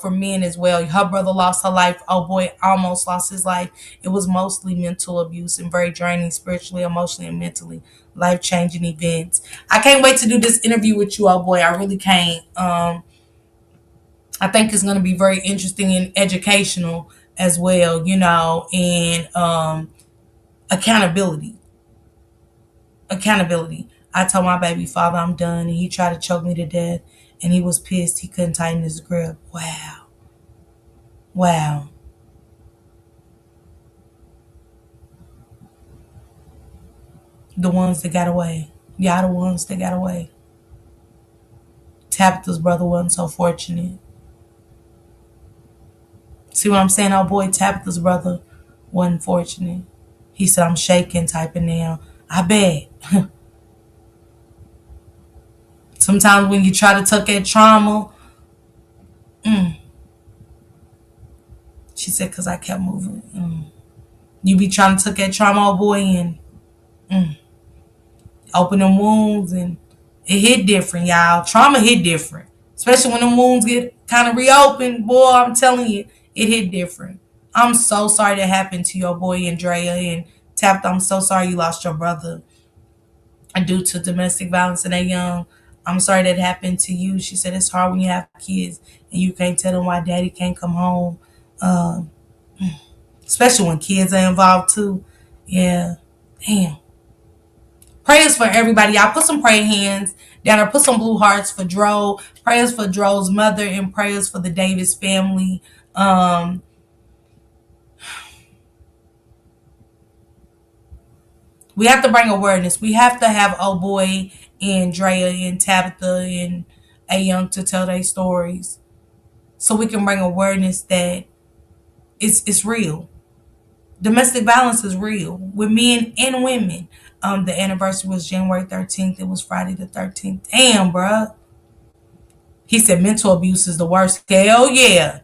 Speaker 1: For men as well. Her brother lost her life. Oh boy, almost lost his life. It was mostly mental abuse and very draining spiritually, emotionally, and mentally. Life-changing events. I can't wait to do this interview with you, oh boy. I really can't. I think it's going to be very interesting and educational as well, and accountability. Accountability. I told my baby father I'm done, and he tried to choke me to death, and he was pissed. He couldn't tighten his grip. Wow. Wow. The ones that got away. Y'all the ones that got away. Tabitha's brother wasn't so fortunate. See what I'm saying? Oh boy, Tabitha's brother wasn't fortunate. He said, I'm shaking, typing now. I bet. Sometimes when you try to tuck at trauma, she said, because I kept moving. You be trying to tuck that trauma, oh boy, and open them wounds, and it hit different, y'all. Trauma hit different. Especially when them wounds get kind of reopened. Boy, I'm telling you, it hit different. I'm so sorry that happened to your boy Andrea and Tabitha. I'm so sorry you lost your brother due to domestic violence and that young. I'm sorry that happened to you. She said it's hard when you have kids and you can't tell them why daddy can't come home. Um, Especially when kids are involved too. Yeah. Damn. Prayers for everybody. Y'all put some prayer hands down there. Put some blue hearts for DRO. Prayers for DRO's mother and prayers for the Davis family. We have to bring awareness. We have to have oh boy and Drea and Tabitha and A Young to tell their stories, so we can bring awareness that it's real. Domestic violence is real with men and women. The anniversary was January 13th. It was Friday the 13th. Damn, bruh. He said mental abuse is the worst. Hell yeah.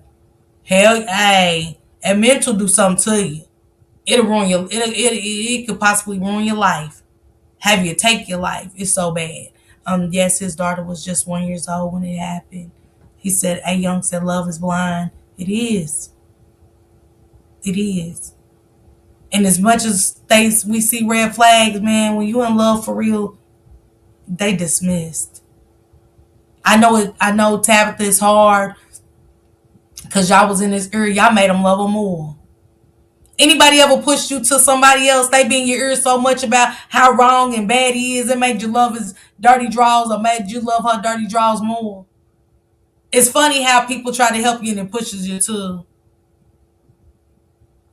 Speaker 1: Hell, hey. And mental do something to you. It'll ruin your, it could possibly ruin your life. Have you take your life. It's so bad. Yes, his daughter was just 1 year old when it happened. He said, A Young said love is blind. It is. It is. And as much as we see red flags, man, when you in love for real, they dismissed. I know Tabitha is hard because y'all was in this area. Y'all made them love her more. Anybody ever pushed you to somebody else? They be in your ear so much about how wrong and bad he is. It made you love his dirty draws or made you love her dirty draws more. It's funny how people try to help you and it pushes you to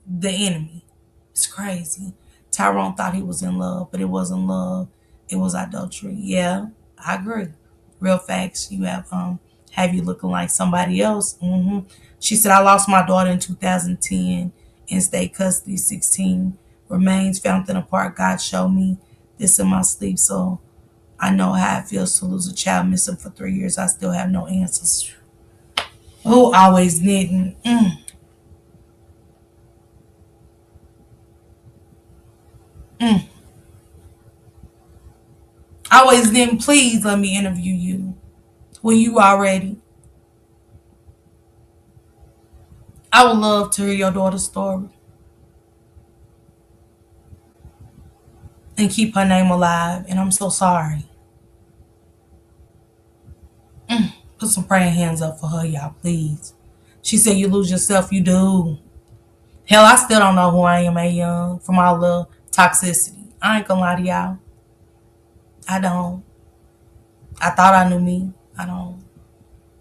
Speaker 1: the enemy. It's crazy. Tyrone thought he was in love, but it wasn't love. It was adultery. Yeah, I agree. Real facts. You have you looking like somebody else. She said, I lost my daughter in 2010 in state custody, 16 remains found in a park. God showed me this in my sleep, so I know how it feels to lose a child missing for 3 years. I still have no answers. Oh, always needing. Always then please let me interview you when you are ready. I would love to hear your daughter's story and keep her name alive. And I'm so sorry. Put some praying hands up for her, y'all, please. She said you lose yourself. You do. Hell, I still don't know who I am at young from all the toxicity. I ain't gonna lie to y'all. I don't. I thought I knew me. I don't.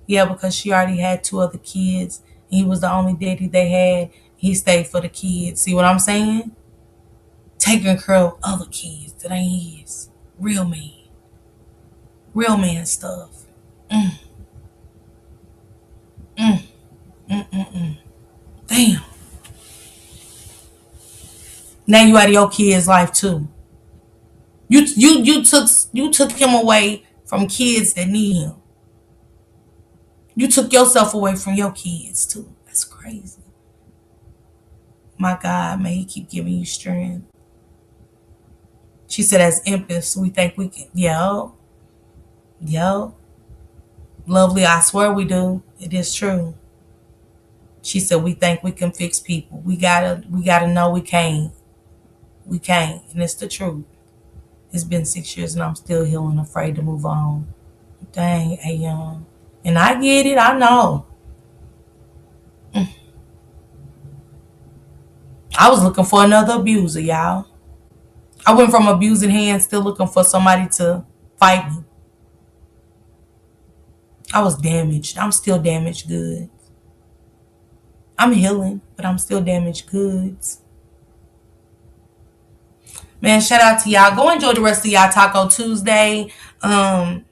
Speaker 1: Yeah, because she already had 2 other kids. He was the only daddy they had. He stayed for the kids. See what I'm saying? Taking care of other kids that ain't his. Real man. Real man stuff. Damn. Now you out of your kid's life too. You took him away from kids that need him. You took yourself away from your kids too. That's crazy. My God, may he keep giving you strength. She said, as empaths, we think we can. Yeah. Yo, lovely, I swear we do. It is true. She said we think we can fix people. We gotta know we can't. We can't. And it's the truth. It's been 6 years and I'm still healing, afraid to move on. Dang, Ayon. And I get it, I know. I was looking for another abuser, y'all. I went from abusing hands, still looking for somebody to fight me. I was damaged. I'm still damaged goods. I'm healing, but I'm still damaged goods. Man, shout out to y'all. Go enjoy the rest of y'all Taco Tuesday. I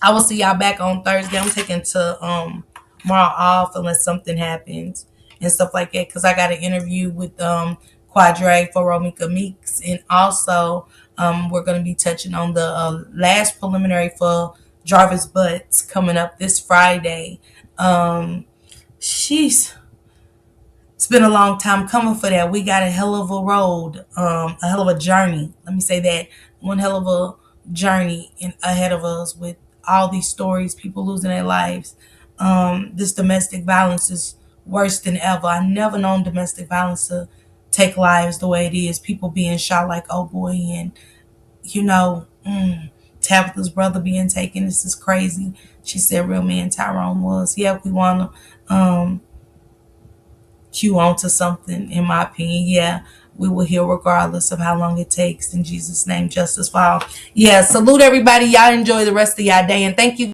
Speaker 1: will see y'all back on Thursday. I'm taking to tomorrow off unless something happens and stuff like that, because I got an interview with Quadre for Romika Meeks, and also we're going to be touching on the last preliminary for Jarvis Butts coming up this Friday. It's been a long time coming for that. We got a hell of a road, a hell of a journey. Let me say that. One hell of a journey ahead of us with all these stories, people losing their lives. This domestic violence is worse than ever. I never known domestic violence to take lives the way it is. People being shot like oh boy, and Tabitha's brother being taken. This is crazy. She said real man Tyrone was. Yeah, we want to cue on to something, in my opinion. Yeah, we will heal regardless of how long it takes. In Jesus' name, justice for all. Yeah, salute everybody. Y'all enjoy the rest of y'all day, and thank you